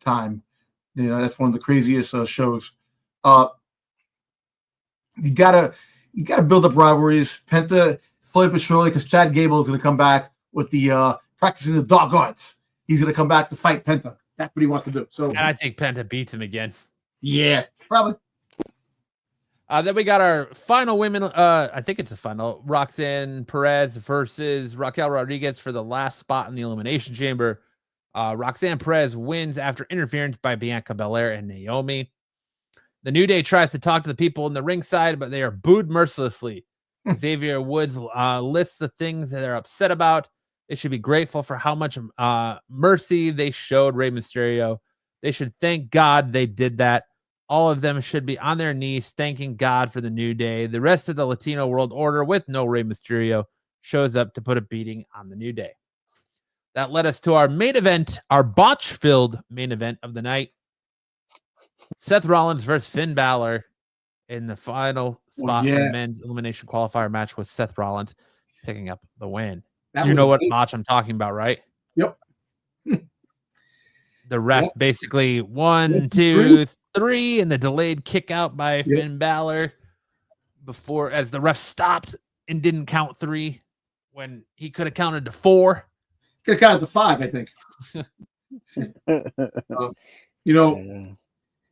time. That's one of the craziest shows. You gotta build up rivalries. Penta, slowly but surely, because Chad Gable is going to come back with the practicing the dog arts. He's going to come back to fight Penta. That's what he wants to do. So, and I think Penta beats him again. Yeah, probably. Then we got our final women. I think it's a final. Roxanne Perez versus Raquel Rodriguez for the last spot in the Elimination Chamber. Roxanne Perez wins after interference by Bianca Belair and Naomi. The New Day tries to talk to the people in the ringside, but they are booed mercilessly. Xavier Woods lists the things that they're upset about. They should be grateful for how much mercy they showed Rey Mysterio. They should thank God they did that. All of them should be on their knees thanking God for the New Day. The rest of the Latino World Order, with no Rey Mysterio, shows up to put a beating on the New Day. That led us to our main event, our botch-filled main event of the night. Seth Rollins versus Finn Balor in the final spot for the men's elimination qualifier match, with Seth Rollins picking up the win. You know what botch I'm talking about, right? Yep. The ref basically 1, 2, 3, and the delayed kick out by Finn Balor as the ref stopped and didn't count 3 when he could have counted to 4. Could have counted to 5, I think.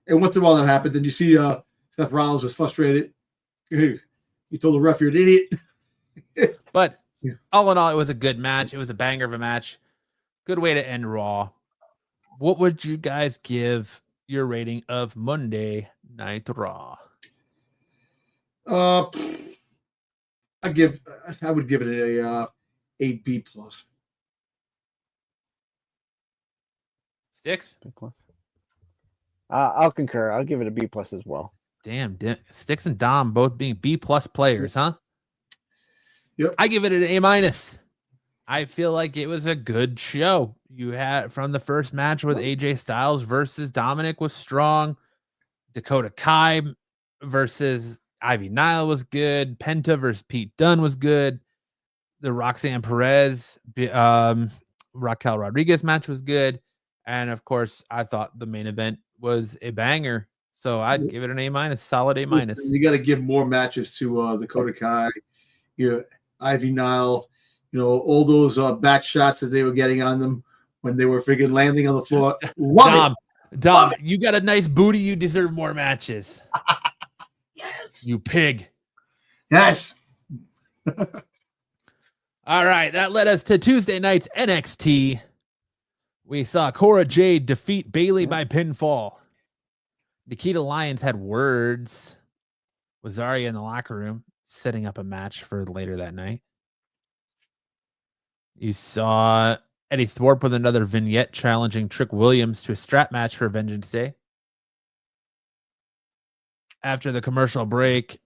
And once in a while that happened, then you see Seth Rollins was frustrated. He told the ref, "You're an idiot." But all in all, it was a good match. It was a banger of a match. Good way to end Raw. What would you guys give your rating of Monday Night Raw? I would give it a B plus. Sticks? B plus. I'll concur. I'll give it a B plus as well. Damn, Sticks and Dom both being B plus players, huh? Yep. I give it an A minus. I feel like it was a good show. You had from the first match with AJ Styles versus Dominic was strong. Dakota Kai versus Ivy Nile was good. Penta versus Pete Dunne was good. The Roxanne Perez, Raquel Rodriguez match was good. And of course, I thought the main event was a banger. So I'd give it an A minus, solid A minus. You got to give more matches to Dakota Kai, Ivy Nile, all those back shots that they were getting on them when they were freaking landing on the floor. Dom, you got a nice booty. You deserve more matches. Yes. You pig. Yes. All right. That led us to Tuesday night's NXT. We saw Cora Jade defeat Bayley by pinfall. Nikita Lyons had words with Zarya in the locker room, setting up a match for later that night. You saw Eddie Thorpe with another vignette challenging Trick Williams to a strap match for Vengeance Day. after the commercial break.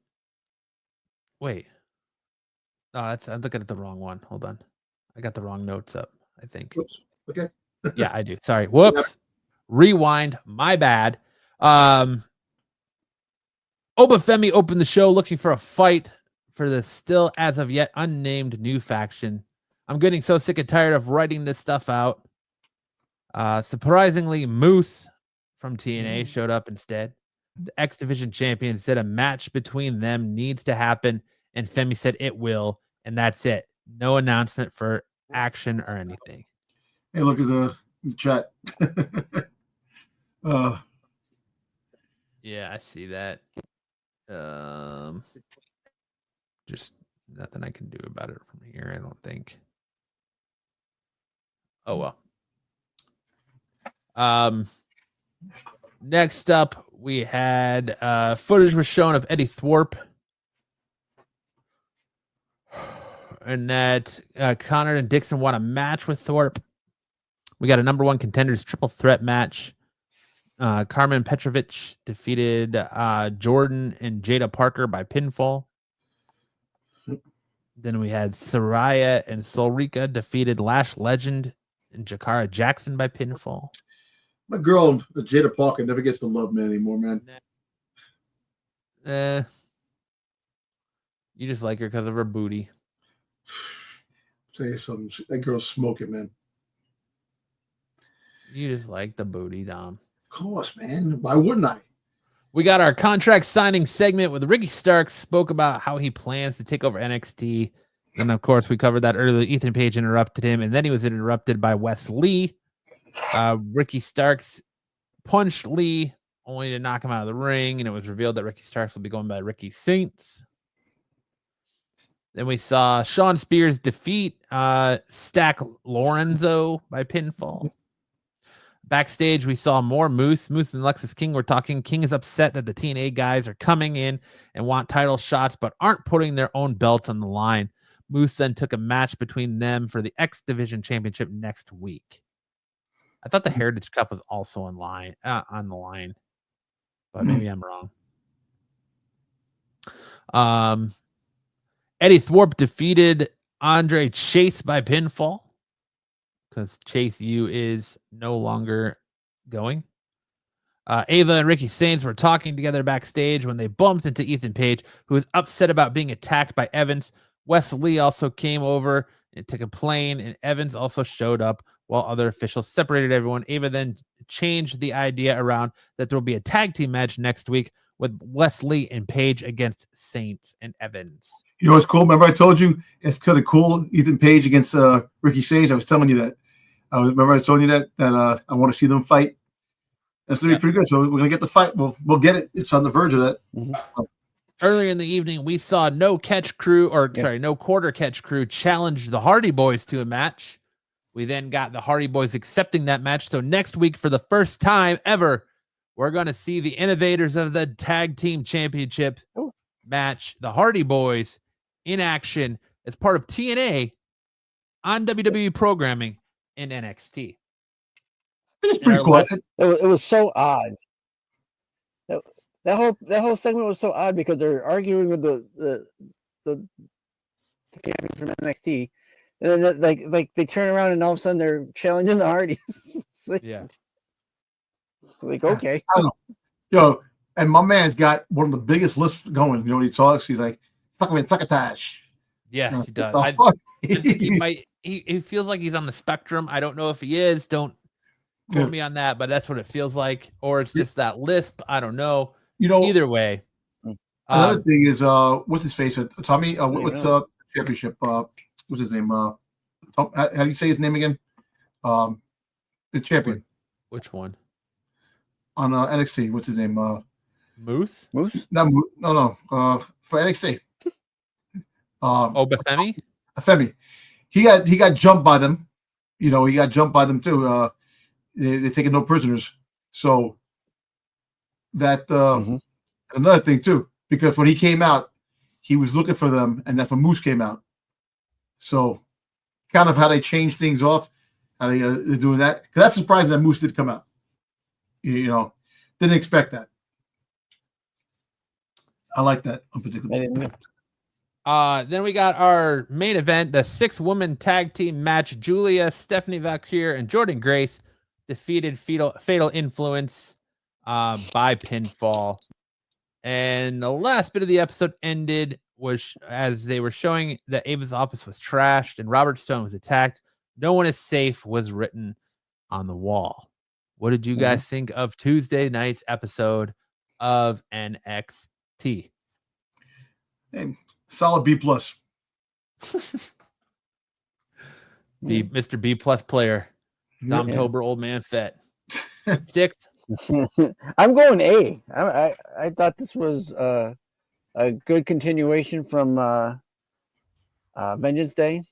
Wait. No, I'm looking at the wrong one. Hold on. I got the wrong notes up, I think. Oops. Okay. Yeah, I do. Sorry. Whoops. Rewind. My bad. Obafemi opened the show looking for a fight for the still as of yet unnamed new faction. I'm getting so sick and tired of writing this stuff out. Surprisingly, Moose from TNA showed up instead. The X Division champion said a match between them needs to happen, and Femi said it will, and that's it. No announcement for action or anything. Hey, look at the chat. Yeah, I see that. Just nothing I can do about it from here, I don't think. Oh well. Next up, we had footage was shown of Eddie Thorpe, and that Connor and Dixon won a match with Thorpe. We got a number one contenders triple threat match. Carmen Petrovich defeated Jordan and Jada Parker by pinfall. Then we had Saraya and Solrika defeated Lash Legend and Jakara Jackson by pinfall. My girl, Jada Parker, never gets the love, man, anymore, man. You just like her because of her booty. Say something. That girl's smoking, man. You just like the booty, Dom. Of course, man. Why wouldn't I? We got our contract signing segment with Ricky Starks, spoke about how he plans to take over NXT. And of course, we covered that earlier. Ethan Page interrupted him, and then he was interrupted by Wes Lee. Ricky Starks punched Lee only to knock him out of the ring, and it was revealed that Ricky Starks will be going by Ricky Saints. Then we saw Sean Spears defeat Stack Lorenzo by pinfall. Backstage, we saw more Moose. Moose and Lexus King were talking. King is upset that the TNA guys are coming in and want title shots, but aren't putting their own belts on the line. Moose then took a match between them for the X Division Championship next week. I thought the Heritage Cup was also on the line, but maybe I'm wrong. Eddie Thorpe defeated Andre Chase by pinfall because Chase U is no longer going. Ava and Ricky Saints were talking together backstage when they bumped into Ethan Page, who was upset about being attacked by Evans. Wes Lee also came over to complain, and Evans also showed up while other officials separated everyone. Ava then changed the idea around that there will be a tag team match next week with Wes Lee and Page against Saints and Evans. You know what's cool? Remember I told you it's kind of cool, Ethan Page against Ricky Saints. I was telling you that. Remember I told you that I want to see them fight. That's going to be pretty good. So we're going to get the fight. We'll get it. It's on the verge of that. Mm-hmm. Earlier in the evening, we saw no quarter catch crew challenge the Hardy Boys to a match. We then got the Hardy Boys accepting that match. So next week, for the first time ever, we're going to see the innovators of the tag team championship match, the Hardy Boys, in action as part of TNA on WWE programming in NXT. It's pretty cool. It was so odd. That whole segment was so odd because they're arguing with the champions from NXT, and then like they turn around and all of a sudden they're challenging the Hardys. Yeah. Like, okay. I don't know. Yo, and my man's got one of the biggest lists going. You know, when he talks, he's like, "Fuck me, succotash." Yeah, he does. I think he feels like he's on the spectrum. I don't know if he is. Don't quote me on that, but that's what it feels like. Or it's just that lisp. I don't know. You know, either way. Another thing is, what's his face? Tommy, what's championship? What's his name? How do you say his name again? The champion. Which one? On NXT. What's his name? Moose? No. For NXT. Bethany? Femi. He got jumped by them. You know, he got jumped by them too. They're taking no prisoners. So that another thing too, because when he came out, he was looking for them, and that's when Moose came out. So, kind of how they changed things off, how they're doing that. Because that's surprising that Moose did come out. You know, didn't expect that. I like that unpredictable. Then we got our main event, the 6-woman tag team match. Julia, Stephanie Valkyrie, and Jordan Grace defeated Fatal Influence by pinfall. And the last bit of the episode ended was as they were showing that Ava's office was trashed and Robert Stone was attacked. No one is safe was written on the wall. What did you guys think of Tuesday night's episode of NXT? Hey, solid B+. Mr. B+ player. Dom Tober, old man Fett. 6. I'm going A. I thought this was a good continuation from Vengeance Day.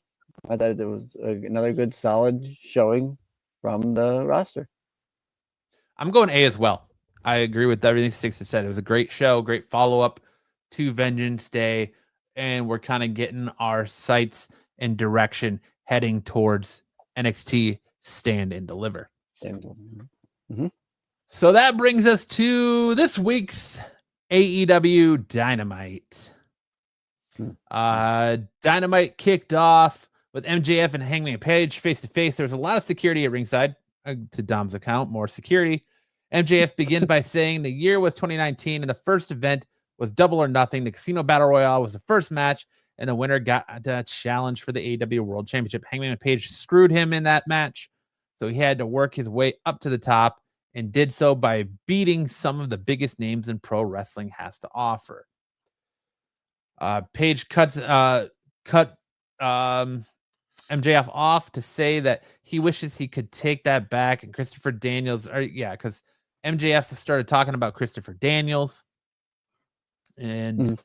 I thought it was another good, solid showing from the roster. I'm going A as well. I agree with everything Six has said. It was a great show, great follow-up to Vengeance Day, and we're kind of getting our sights and direction heading towards NXT Stand and Deliver. So that brings us to this week's AEW Dynamite. Dynamite kicked off with MJF and Hangman Page face-to-face. There was a lot of security at ringside. To Dom's account, more security. MJF begins by saying the year was 2019 and the first event was Double or Nothing. The Casino Battle Royale was the first match, and the winner got a challenge for the AEW World Championship. Hangman Page screwed him in that match, so he had to work his way up to the top and did so by beating some of the biggest names in pro wrestling has to offer. Page cut MJF off to say that he wishes he could take that back, and Christopher Daniels, because MJF started talking about Christopher Daniels and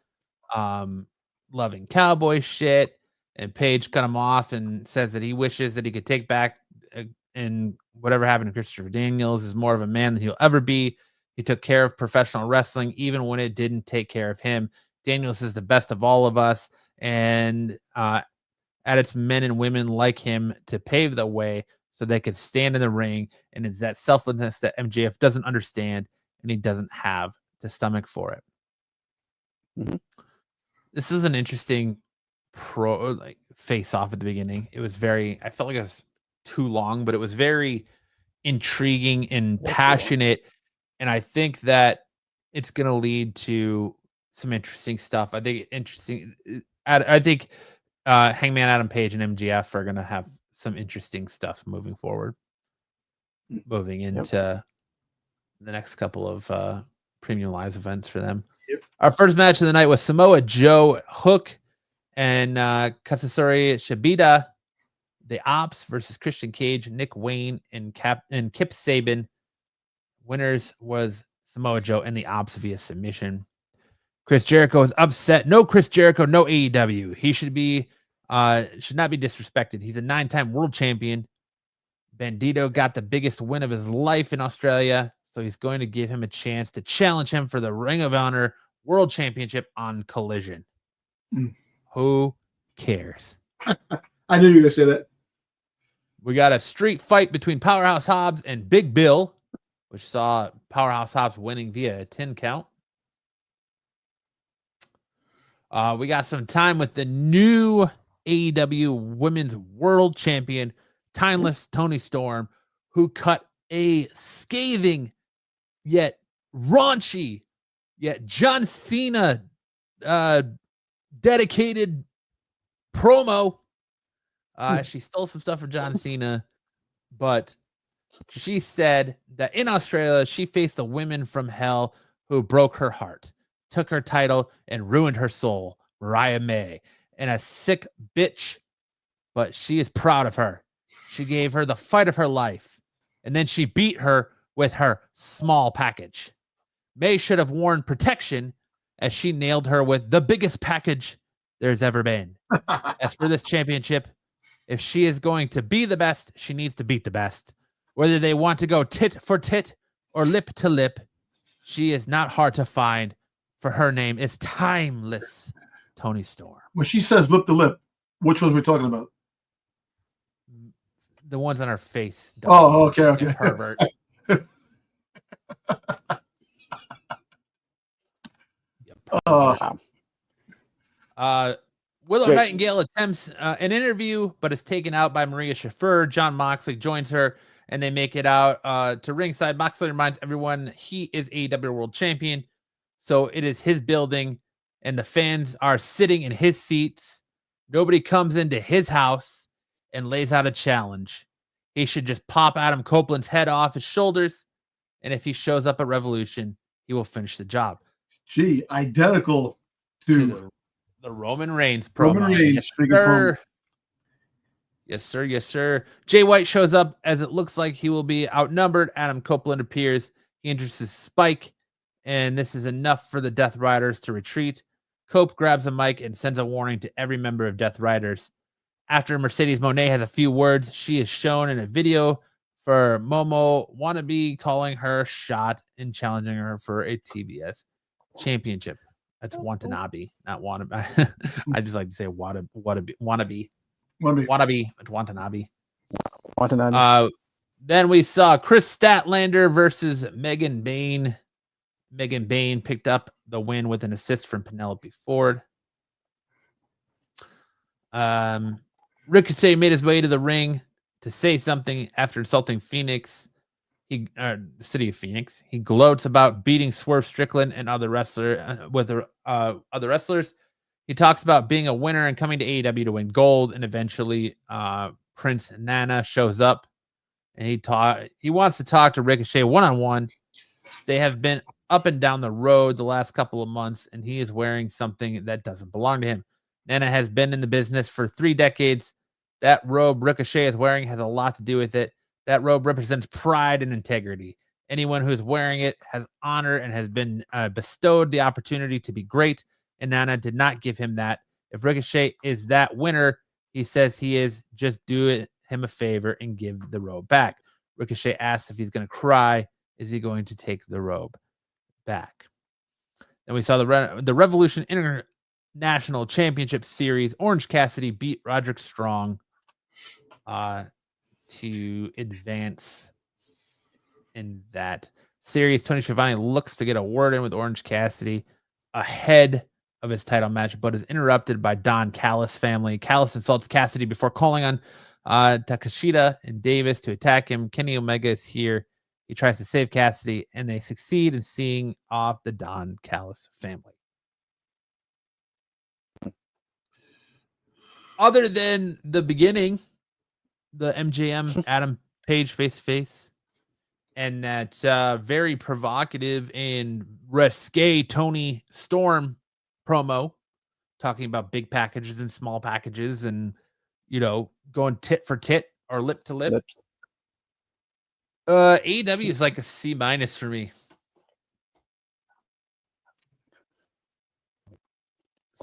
loving cowboy shit, and Page cut him off and says that he wishes that he could take back and whatever happened to Christopher Daniels is more of a man than he'll ever be. He took care of professional wrestling even when it didn't take care of him. Daniels is the best of all of us, and it's men and women like him to pave the way so they could stand in the ring. And it's that selflessness that MJF doesn't understand, and he doesn't have the stomach for it. This is an interesting face off at the beginning. It was I felt like it was too long, but it was very intriguing and passionate. And I think that it's going to lead to some interesting stuff. I think Hangman Adam Page and MJF are going to have some interesting stuff moving forward, moving into the next couple of Premium Lives events for them. Our first match of the night was Samoa Joe, Hook, and Katsuyori Shibata, the Ops versus Christian Cage, Nick Wayne, and Kip Saban. Winners was Samoa Joe and the Ops via submission. Chris Jericho is upset. No Chris Jericho, no AEW. He should not be disrespected. He's a 9-time world champion. Bandito got the biggest win of his life in Australia, so he's going to give him a chance to challenge him for the Ring of Honor World Championship on Collision. Who cares? I knew you were going to say that. We got a street fight between Powerhouse Hobbs and Big Bill, which saw Powerhouse Hobbs winning via a 10 count. We got some time with the new AEW Women's World Champion, Timeless Toni Storm, who cut a scathing yet raunchy yet John Cena dedicated promo. She stole some stuff from John Cena, but she said that in Australia she faced the women from hell who broke her heart, took her title, and ruined her soul, Mariah May, and a sick bitch, but she is proud of her. She gave her the fight of her life, and then she beat her with her small package. May should have worn protection, as she nailed her with the biggest package there's ever been. As for this championship, if she is going to be the best, she needs to beat the best. Whether they want to go tit for tit or lip to lip, she is not hard to find, for her name is Timeless Toni Storm. When she says lip to lip, which ones are we talking about? The ones on her face. Oh, okay. Pervert. You Oh, Willow Great. Nightingale attempts an interview, but is taken out by Maria Schaffer. John Moxley joins her, and they make it out to ringside. Moxley reminds everyone he is AEW World Champion, so it is his building, and the fans are sitting in his seats. Nobody comes into his house and lays out a challenge. He should just pop Adam Copeland's head off his shoulders, and if he shows up at Revolution, he will finish the job. gee, identical to The Roman Reigns promo. Roman Reigns. Yes, freaking sir. promo. Yes, sir. Yes, sir. Jay White shows up as it looks like he will be outnumbered. Adam Copeland appears. He introduces Spike, and this is enough for the Death Riders to retreat. Cope grabs a mic and sends a warning to every member of Death Riders. After Mercedes Moné has a few words, she is shown in a video for Momo Wannabe calling her shot and challenging her for a TBS championship. That's Watanabe, not Wannabe. I just like to say wannabe. Wannabe. It's Watanabe. Watanabe. Then we saw Chris Statlander versus Megan Bayne. Megan Bayne picked up the win with an assist from Penelope Ford. Ricochet made his way to the ring to say something after insulting Phoenix. The city of Phoenix. He gloats about beating Swerve Strickland and other wrestlers. He talks about being a winner and coming to AEW to win gold. And eventually, Prince Nana shows up, and he wants to talk to Ricochet one-on-one. They have been up and down the road the last couple of months, and he is wearing something that doesn't belong to him. Nana has been in the business for 3 decades. That robe Ricochet is wearing has a lot to do with it. That robe represents pride and integrity. Anyone who's wearing it has honor and has been bestowed the opportunity to be great, and Nana did not give him that. If Ricochet is that winner, he says he is, just do him a favor and give the robe back. Ricochet asks if he's going to cry. Is he going to take the robe back? Then we saw the Revolution International Championship Series. Orange Cassidy beat Roderick Strong to advance in that series. Tony Schiavone looks to get a word in with Orange Cassidy ahead of his title match, but is interrupted by Don Callis family. Callis insults Cassidy before calling on Takeshita and Davis to attack him. Kenny Omega is here. He tries to save Cassidy, and they succeed in seeing off the Don Callis family. Other than the beginning, the MJM Adam Page face-to-face, and that very provocative and risque Tony Storm promo, talking about big packages and small packages, and going tit for tit or lip to lip. AEW is like a C- for me.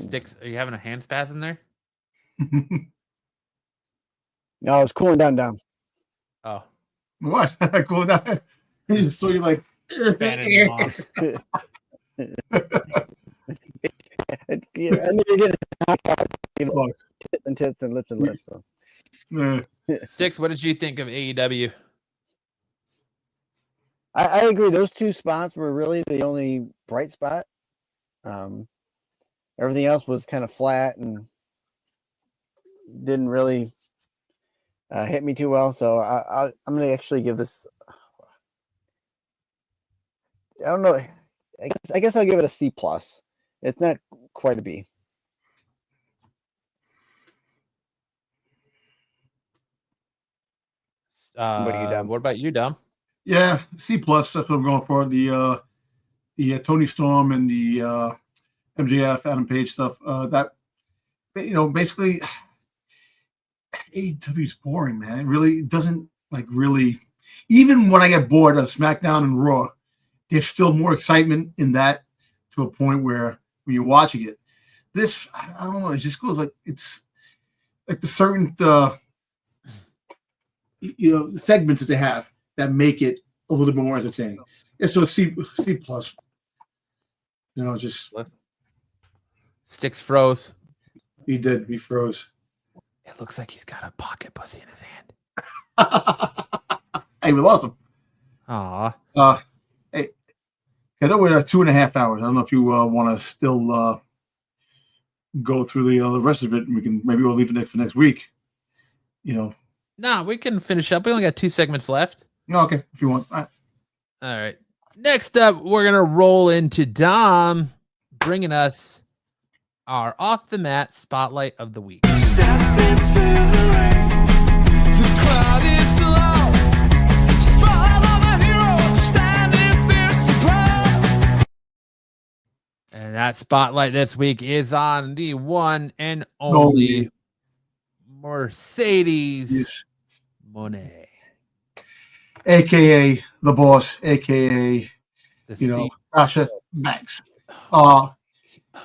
Sticks, are you having a hand spasm there? No, it's cooling down. Oh, What? Cool down. I just saw you like fanning him off. And then you're getting tits and lips and lips. So. Sticks. What did you think of AEW? I agree. Those 2 spots were really the only bright spot. Everything else was kind of flat and didn't really hit me too well. So I'm going to actually give this. I don't know. I guess I'll give it a C+. It's not quite a B. What about you, Dom? Yeah, C+. That's what I'm going for. The Tony Storm and the MJF Adam Page stuff. That basically AEW is boring, man. It really doesn't really. Even when I get bored of SmackDown and Raw, there's still more excitement in that to a point where when you're watching it, this I don't know. It just goes like it's like the certain segments that they have that make it a little bit more entertaining. Yeah, so C+. Just Sticks froze. he did. He froze. It looks like he's got a pocket pussy in his hand. Hey, we lost him. Aw. Hey, I know we're at 2.5 hours. I don't know if you want to still go through the rest of it, and we'll leave it for next week. Nah, we can finish up. We only got 2 segments left. Okay, if you want. All right. Next up, we're gonna roll into Dom, bringing us our off the mat spotlight of the week. Step into the ring. The crowd is low. Spotlight of a hero, standing fierce and proud. And that spotlight this week is on the one and only Mercedes Moné, AKA the boss, AKA Sasha Banks.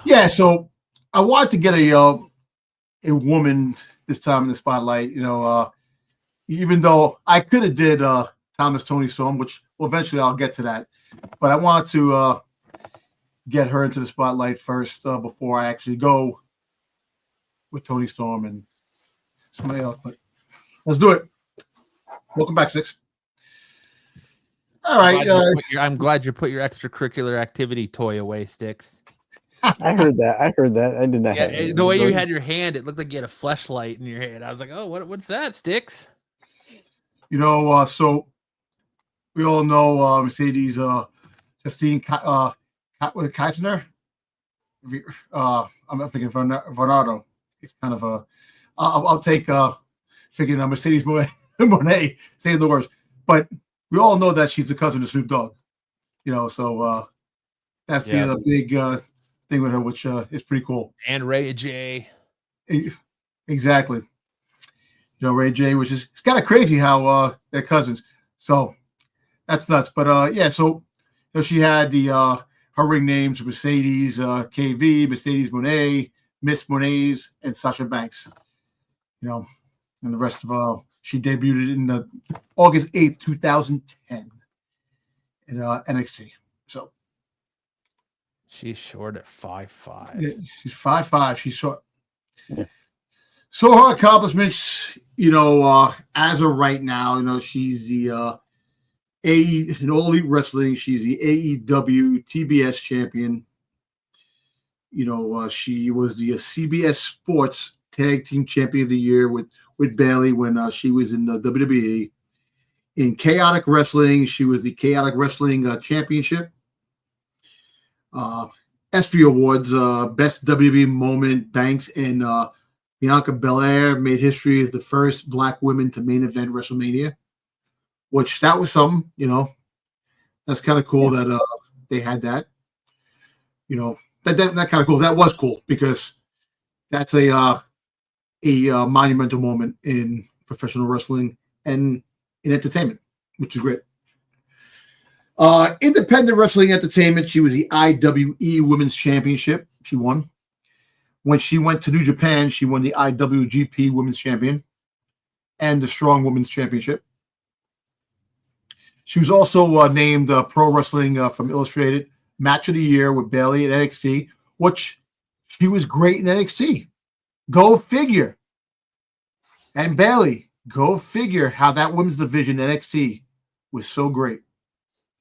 Yeah, so I wanted to get a woman this time in the spotlight. Even though I could have did Toni Storm, which eventually I'll get to that, but I wanted to get her into the spotlight first before I actually go with Toni Storm and somebody else. But let's do it. Welcome back, Six. All right. I'm glad you put your extracurricular activity toy away, Sticks. I heard that. I did not. Yeah, the way you had your hand, it looked like you had a fleshlight in your hand. I was like, oh, what's that, Sticks? So we all know Mercedes Justine Kaiser. I'm thinking Bernardo. It's kind of a. I'll take figuring Mercedes Moné saying the words, but we all know that she's the cousin of Snoop Dogg. So that's the other big thing with her, which is pretty cool. And Ray J. Exactly. Ray J, which is it's kind of crazy how they're cousins. So that's nuts. But so she had the her ring names Mercedes KV, Mercedes Moné, Miss Monet's, and Sasha Banks. And the rest of she debuted in August 8th, 2010 in NXT. So she's short at 5'5". Yeah, she's 5'5". She's short. Yeah. So her accomplishments, as of right now, she's the in All Elite Wrestling. She's the AEW TBS champion. She was the CBS Sports Tag Team Champion of the Year with Bayley when she was in the WWE. In Chaotic Wrestling, she was the Chaotic Wrestling Championship. ESPY Awards, Best WWE Moment, Banks and Bianca Belair made history as the first Black women to main event WrestleMania, which that was something, that's kind of cool that they had that. That kind of cool. That was cool because that's a monumental moment in professional wrestling and in entertainment, which is great. Independent Wrestling Entertainment, she was the IWE Women's Championship. She won. When she went to New Japan, she won the IWGP Women's Champion and the Strong Women's Championship. She was also named Pro Wrestling from Illustrated Match of the Year with Bayley at NXT, which she was great in NXT. Go figure. And Bayley, go figure how that women's division NXT was so great.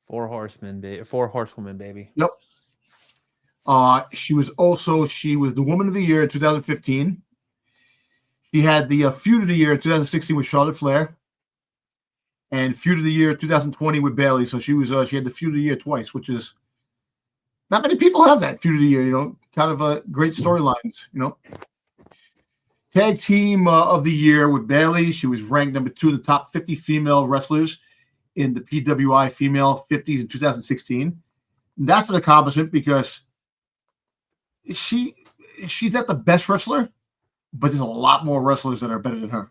4 horsewomen, baby. Yep. She was the Woman of the Year in 2015. She had the Feud of the Year in 2016 with Charlotte Flair, and Feud of the Year 2020 with Bayley. So she had the Feud of the Year twice, which is not many people have that Feud of the Year. Kind of a great storylines. Tag Team of the Year with Bayley. She was ranked number 2 in the top 50 female wrestlers in the PWI Female 50s in 2016. And that's an accomplishment because she's not the best wrestler, but there's a lot more wrestlers that are better than her.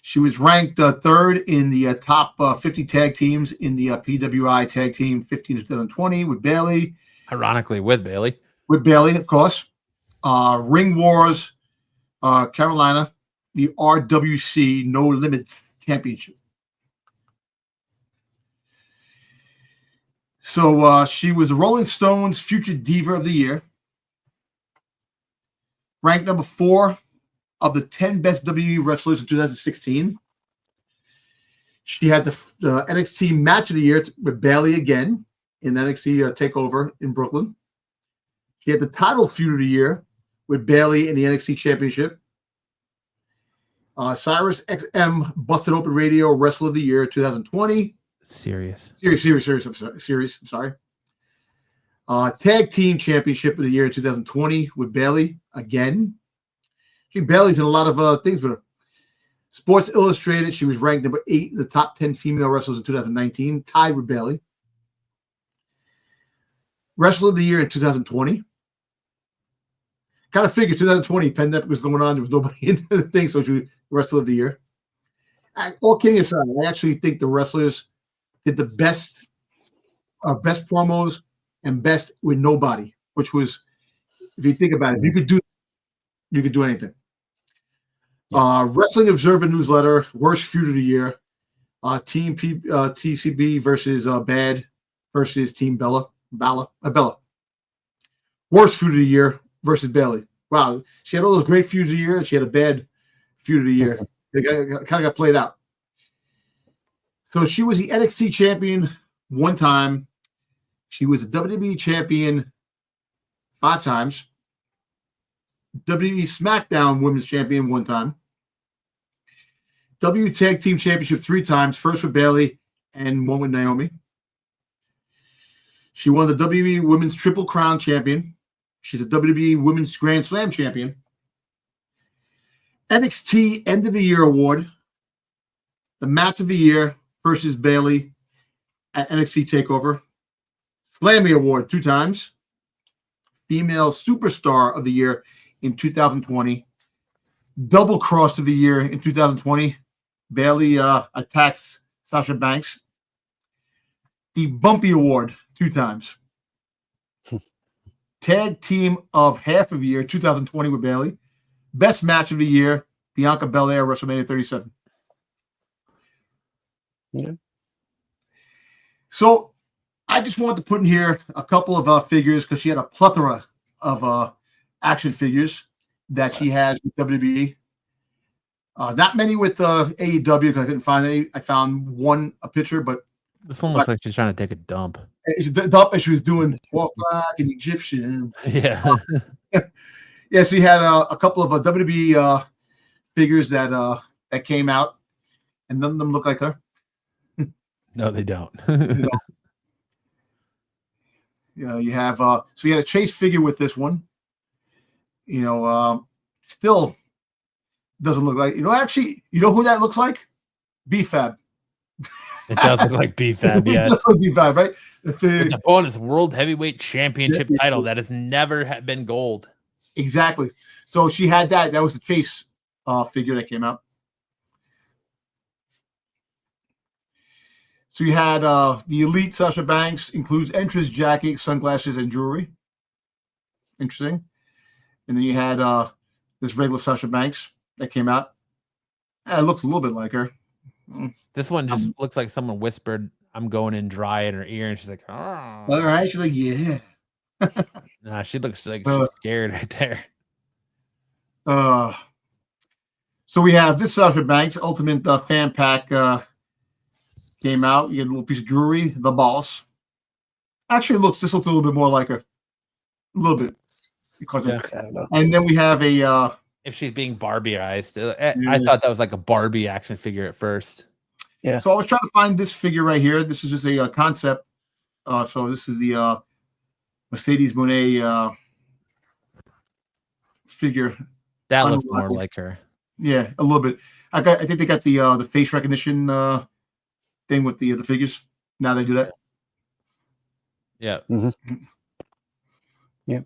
She was ranked 3rd in the top 50 tag teams in the PWI Tag Team 15 in 2020 with Bayley. Ironically, with Bayley. With Bayley, of course. Ring Wars, Carolina, the RWC No Limit Championship. So she was the Rolling Stones Future Diva of the Year. Ranked number 4 of the 10 best WWE wrestlers in 2016. She had the NXT match of the year with Bayley again in NXT TakeOver in Brooklyn. She had the title feud of the year with Bayley in the NXT Championship. Cyrus XM Busted Open Radio Wrestler of the Year 2020. Serious. I'm sorry. Tag Team Championship of the Year 2020 with Bayley again. Bayley's in a lot of things with her. Sports Illustrated, she was ranked number 8 in the top 10 female wrestlers in 2019, tied with Bayley. Wrestler of the Year in 2020. Kind of figured 2020 pandemic was going on. There was nobody in the thing, so she was Wrestler of the Year. All kidding aside, I actually think the wrestlers did the best promos and best with nobody, which was, if you think about it, if you could do anything. Wrestling Observer Newsletter, worst feud of the year. Team TCB versus Bad versus Team Bella. Worst feud of the year versus Bayley. Wow, she had all those great feuds of the year, and she had a bad feud of the year. It kind of got played out. So she was the NXT champion one time. She was a WWE champion 5 times. WWE SmackDown Women's Champion 1 time. W Tag Team Championship 3 times, first with Bayley and 1 with Naomi. She won the WWE Women's Triple Crown Champion. She's a WWE Women's Grand Slam Champion. NXT End of the Year Award. The Match of the Year versus Bayley at NXT TakeOver. Slammy Award 2 times. Female Superstar of the Year in 2020. Double Cross of the Year in 2020. Bayley attacks Sasha Banks. The Bumpy Award 2 times. Tag Team of Half of the Year 2020 with Bayley. Best Match of the Year, Bianca Belair, WrestleMania 37. Yeah. So I just wanted to put in here a couple of figures because she had a plethora of action figures that she has with WWE. Not many with AEW because I couldn't find any. I found a picture, but this one looks like she's trying to take a dump. She was doing walk like an Egyptian. Yeah. Yeah, so you had a couple of WWE figures that came out, and none of them look like her. No, they don't. You have so you had a Chase figure with this one. Still doesn't look like, actually, you know who that looks like? B-Fab. It does look like B-Fab, yes. It does look B-Fab, right? With the bonus World Heavyweight Championship title that has never been gold. Exactly. So she had that. That was the Chase figure that came out. So you had the Elite Sasha Banks, includes entrance jacket, sunglasses, and jewelry. Interesting. And then you had this regular Sasha Banks that came out. It looks a little bit like her. This one just looks like someone whispered, "I'm going in dry" in her ear, and she's like, "Oh." All right, she's like, yeah. Nah, she looks like she's scared right there. So we have this Sasha Banks Ultimate Fan Pack came out. You get a little piece of jewelry, the boss. Actually, this looks a little bit more like her. A little bit. Because and then we have a if she's being Barbieized. I thought that was like a Barbie action figure at first. Yeah. So I was trying to find this figure right here. This is just a concept. So this is the Mercedes Moné figure. That looks more like her. Yeah, a little bit. I think they got the face recognition thing with the figures. Now they do that. Yeah. Mm-hmm. Yeah.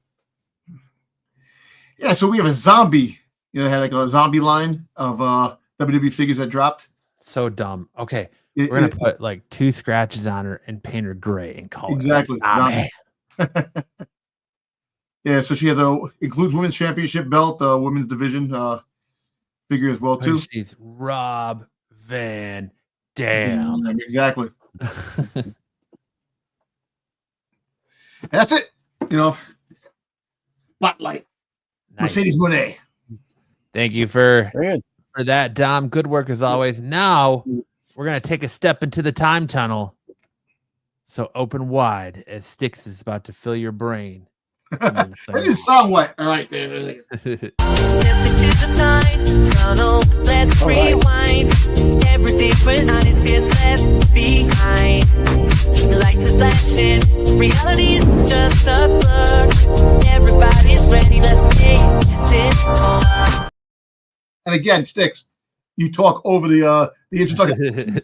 Yeah. So we have a zombie. They had like a zombie line of WWE figures that dropped. So dumb. Okay, we're gonna put like 2 scratches on her and paint her gray and call exactly. it zombie. Yeah. So she has includes women's championship belt, women's division figure as well too. She's Rob Van Dam. Exactly. And that's it. Spotlight. Nice. Mercedes Moné. Thank you for that, Dom. Good work as always. Now We're going to take a step into the time tunnel. So open wide as Styx is about to fill your brain. That didn't sound wet. All right, there. Step into the time tunnel, let's rewind. Everything behind gets left behind. The lights are flashing, reality is just a blur. Everybody's ready, let's take this on. And again, Sticks, you talk over the introduction.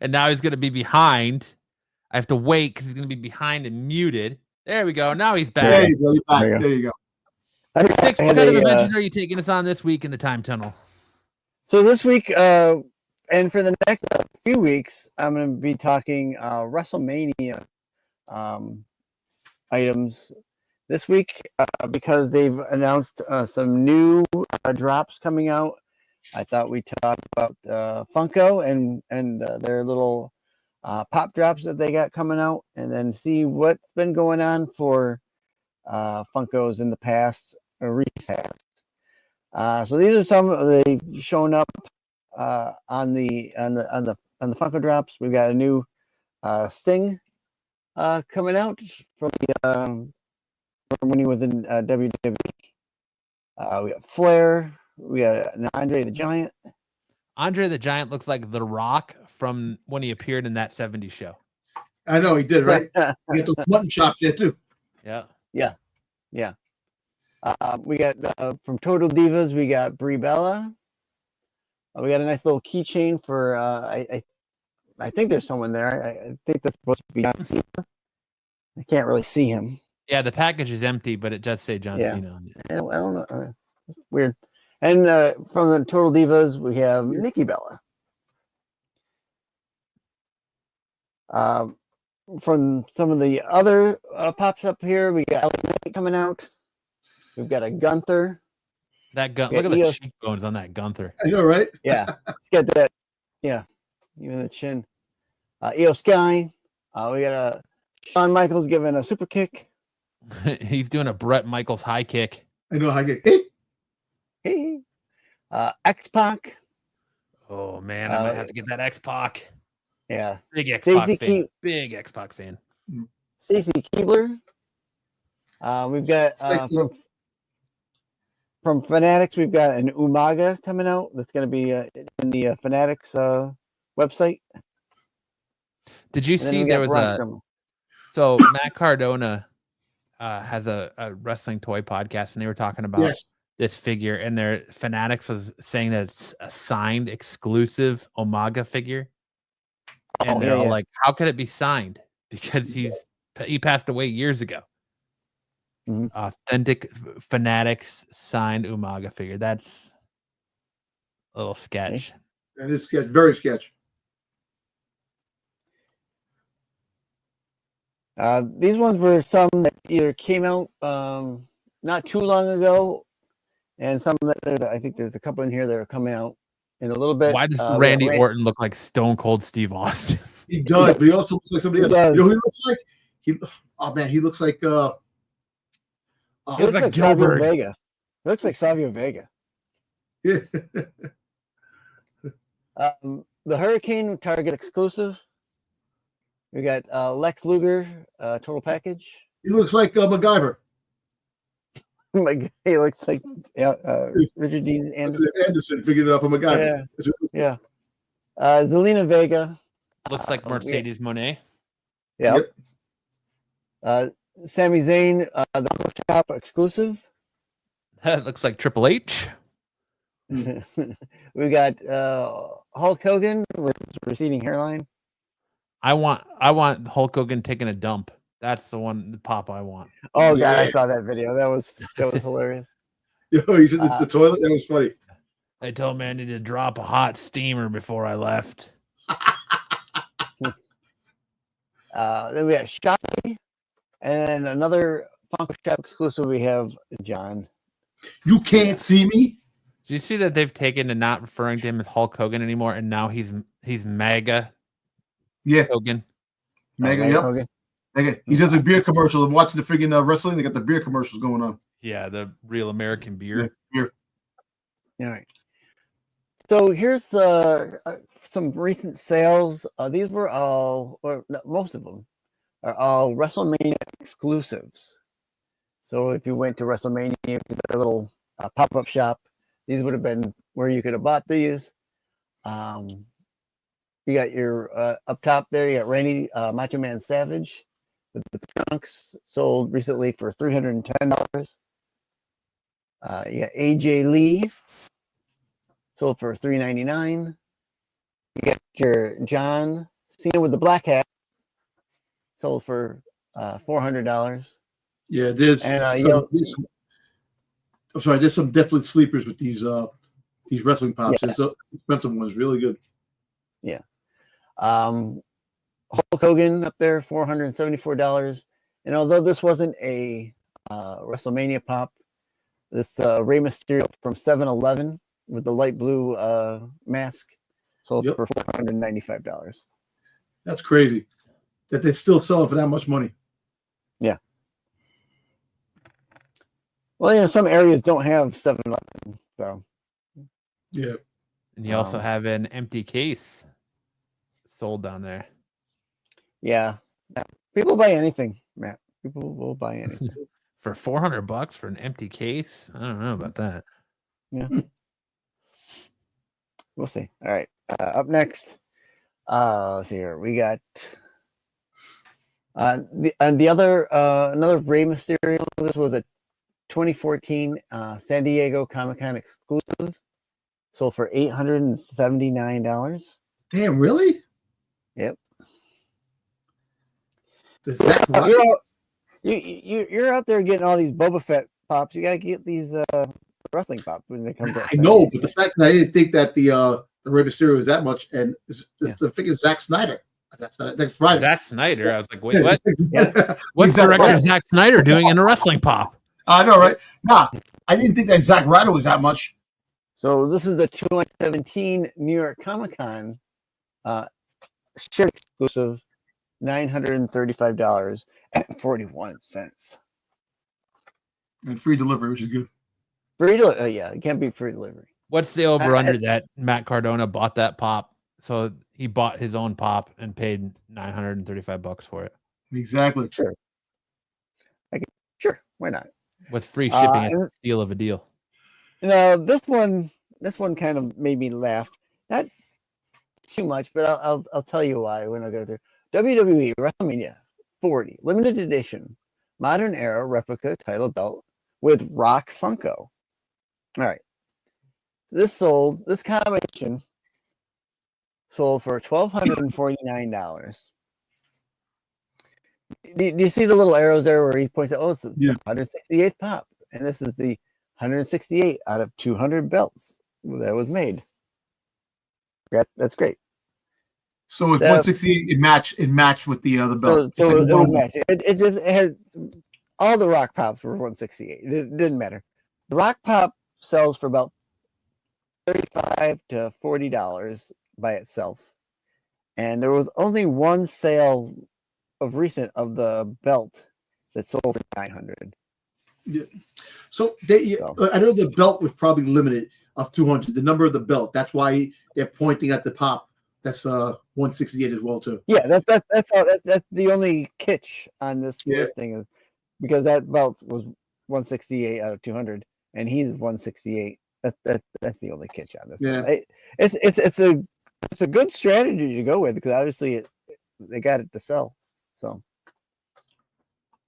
And now he's going to be behind. I have to wait because he's going to be behind and muted. There we go. Now he's back. There you go. You're back. There you go. Sticks, what kind of adventures are you taking us on this week in the time tunnel? So this week, and for the next few weeks, I'm going to be talking WrestleMania items this week because they've announced some new drops coming out. I thought we'd talk about Funko and their little pop drops that they got coming out, and then see what's been going on for Funkos in the past or recent. So these are some they've shown up on the Funko drops. We've got a new Sting coming out from when he was in WWE. We got Flair. We got an Andre the Giant. Andre the Giant looks like The Rock from when he appeared in that 70s show. I know he did, right? He had those mutton chops there too. Yeah. We got from Total Divas. We got Brie Bella. We got a nice little keychain for. I think there's someone there. I think that's supposed to be John Cena. I can't really see him. Yeah, the package is empty, but it does say John Cena on it. I don't know. Weird. And from the Total Divas, we have Nikki Bella. From some of the other pops up here, we got LA Knight coming out. We've got a Gunther. That gun. Look at the cheekbones on that Gunther. I know, right? Yeah, get that. Yeah, even the chin. Io Sky. We got a Shawn Michaels giving a super kick. He's doing a Bret Michaels high kick. I know high kick. Hey. X-Pac. Oh man, I might have to get that X-Pac. Yeah. Big X-Pac fan. Big X-Pac fan. Stacy Keibler. We've got from Fanatics, we've got an Umaga coming out. That's going to be in the Fanatics website. Did you see there was so Matt Cardona has a wrestling toy podcast, and they were talking about this figure, and their Fanatics was saying that it's a signed exclusive Umaga figure. And they're all like, how could it be signed? Because he passed away years ago. Mm-hmm. Authentic Fanatics signed Umaga figure. That's a little sketch. That is sketch, very sketch. These ones were some that either came out not too long ago, and some that I think there's a couple in here that are coming out in a little bit. Why does Randy Orton look like Stone Cold Steve Austin? He does, but he also looks like somebody else. You know who he looks like? He looks like he looks like Savio Vega. He looks like Savio Vega. Yeah. The Hurricane Target exclusive. We got Lex Luger total package. He looks like MacGyver. He looks like Richard Dean Anderson figured it out for MacGyver. Yeah. Zelina Vega. Looks like Mercedes Moné. Yeah. Sami Zayn, the shop exclusive. That looks like Triple H. We got Hulk Hogan with receding hairline. I want Hulk Hogan taking a dump. That's the pop I want. Oh god, I saw that video. That was hilarious. Yo, he's in the toilet. That was funny. I told Mandy to drop a hot steamer before I left. Then we got Shotzi, and another Funko Shop exclusive. We have John. You can't see me. Do you see that they've taken to not referring to him as Hulk Hogan anymore, and now he's Mega? Hogan. Mega. Yep. Hogan. Mega. He says a beer commercial. I'm watching the freaking wrestling. They got the beer commercials going on. Yeah, the real American beer. Yeah, beer. All right. So here's some recent sales. These were all, or no, most of them, are all WrestleMania exclusives. So if you went to WrestleMania, to their little pop-up shop, these would have been where you could have bought these. You got your up top there. You got Randy Macho Man Savage with the trunks, sold recently for $310. You got AJ Lee, sold for $399. You got your John Cena with the black hat, sold for $400. Yeah, there's And I'm sorry, there's some definite sleepers with these wrestling pops. Yeah. There's some expensive ones, really good. Yeah. Hulk Hogan up there, $474. And although this wasn't a WrestleMania pop, this Rey Mysterio from 7-Eleven with the light blue mask sold for $495. That's crazy that they still sell it for that much money. Yeah. Well, you know, some areas don't have 7-Eleven, so. Yeah. And you also have an empty case sold down there. Yeah. People buy anything, Matt. People will buy anything. For $400 for an empty case? I don't know about that. Yeah. We'll see. All right. Up next, let's see here. We got the other another Rey Mysterio. This was a 2014 San Diego Comic-Con exclusive. Sold for $879. Damn, really? Yep. You're out there getting all these Boba Fett pops. You gotta get these wrestling pops when they come back. I know, but the fact that I didn't think that the Rey Mysterio was that much, and it's the freaking Zack Snyder. That's right. Zack Snyder. I was like, wait, what? What's director Zack Snyder doing in a wrestling pop? I know, right? Nah, I didn't think that Zack Ryder was that much. So this is the 2017 New York Comic-Con shirt exclusive, $935.41. And free delivery, which is good. Free delivery, yeah, it can't be free delivery. What's the over under that Matt Cardona bought that pop? So he bought his own pop and paid $935 for it. Exactly. Sure. Sure, why not? With free shipping, it's a steal of a deal. You know, this one kind of made me laugh. Not too much, but I'll tell you why when I go through. WWE WrestleMania 40 limited edition modern era replica title belt with Rock Funko. All right. This combination sold for $1,249. Do you see the little arrows there where he points out, it's the 168th pop, and this is the 168 out of 200 belts that was made. That's great. So with 168, it matched with the belt. So it would match. It has all the Rock pops were 168. It didn't matter. The Rock pop sells for about $35 to $40 by itself, and there was only one sale of recent of the belt that sold for $900. Yeah. So I know the belt was probably limited of 200. The number of the belt. That's why they're pointing at the pop. That's 168 as well too. Yeah, that's all. That's the only catch on this listing is because that belt was 168 out of 200, and he's 168. That's the only catch on this. Yeah, it's a good strategy to go with because obviously they got it to sell. So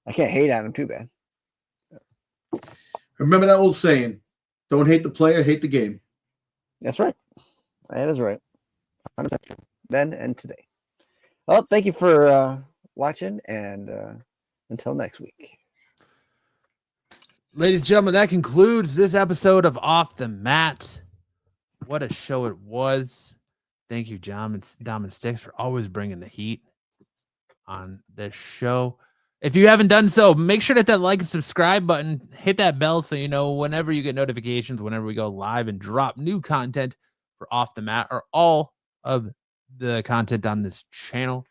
I can't hate on them too bad. Remember that old saying: "Don't hate the player, hate the game." That's right. That is right. 100% then and today. Well, thank you for watching, and until next week. Ladies and gentlemen, that concludes this episode of Off the Mat. What a show it was. Thank you, Dom and Sticks, for always bringing the heat on this show. If you haven't done so, make sure to hit that like and subscribe button. Hit that bell so you know whenever you get notifications, whenever we go live and drop new content for Off the Mat or all of the content on this channel.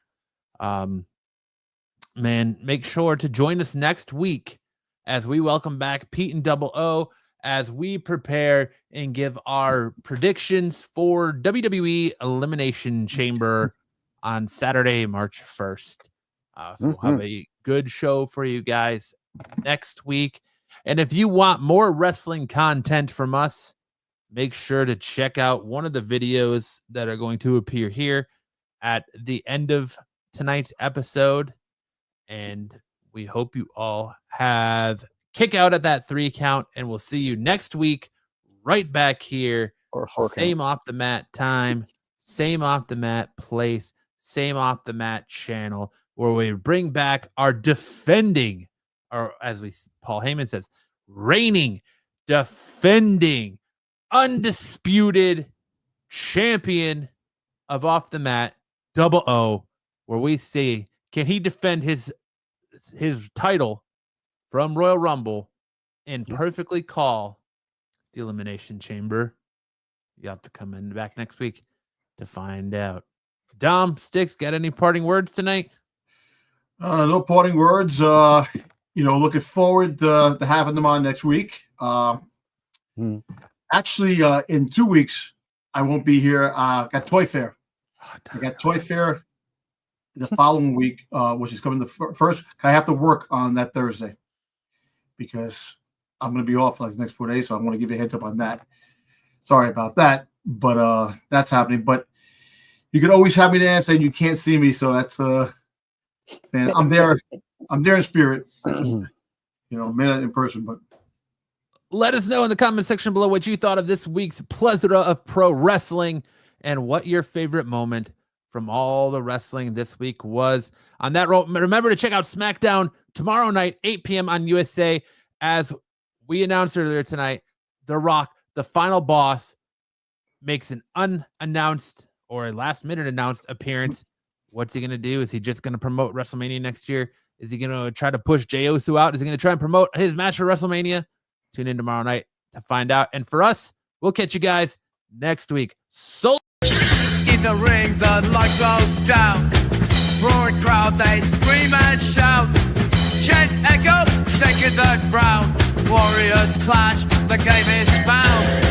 Man, make sure to join us next week as we welcome back Pete and Double O as we prepare and give our predictions for WWE Elimination Chamber on Saturday, March 1st. So we'll have a good show for you guys next week. And if you want more wrestling content from us, make sure to check out one of the videos that are going to appear here at the end of tonight's episode. And we hope you all have kick out at that 3 count, and we'll see you next week right back here. Or 4 same count. off the mat time, same off the mat place, same off the mat channel, where we bring back our defending, or as Paul Heyman says, reigning, defending, undisputed champion of off the mat, Double O, where we see, can he defend his title from Royal Rumble and perfectly call the Elimination Chamber? You have to come in back next week to find out. Dom, Sticks, got any parting words tonight? No parting words. Looking forward to having them on next week. Actually, in 2 weeks, I won't be here. Got Toy Fair. I got Toy Fair the following week, which is coming the first. I have to work on that Thursday because I'm going to be off like the next 4 days. So I want to give you a heads up on that. Sorry about that, but that's happening. But you can always have me there saying you can't see me. So that's and I'm there. I'm there in spirit. Man in person, but. Let us know in the comment section below what you thought of this week's plethora of pro wrestling and what your favorite moment from all the wrestling this week was. On that note, remember to check out SmackDown tomorrow night, 8 p.m. on USA. As we announced earlier tonight, The Rock, the final boss, makes an unannounced or a last-minute announced appearance. What's he going to do? Is he just going to promote WrestleMania next year? Is he going to try to push Jey Uso out? Is he going to try and promote his match for WrestleMania? Tune in tomorrow night to find out. And for us, we'll catch you guys next week. So in the ring, the lights go down. Roaring crowd, they scream and shout. Chants echo, shaking the ground. Warriors clash, the game is found.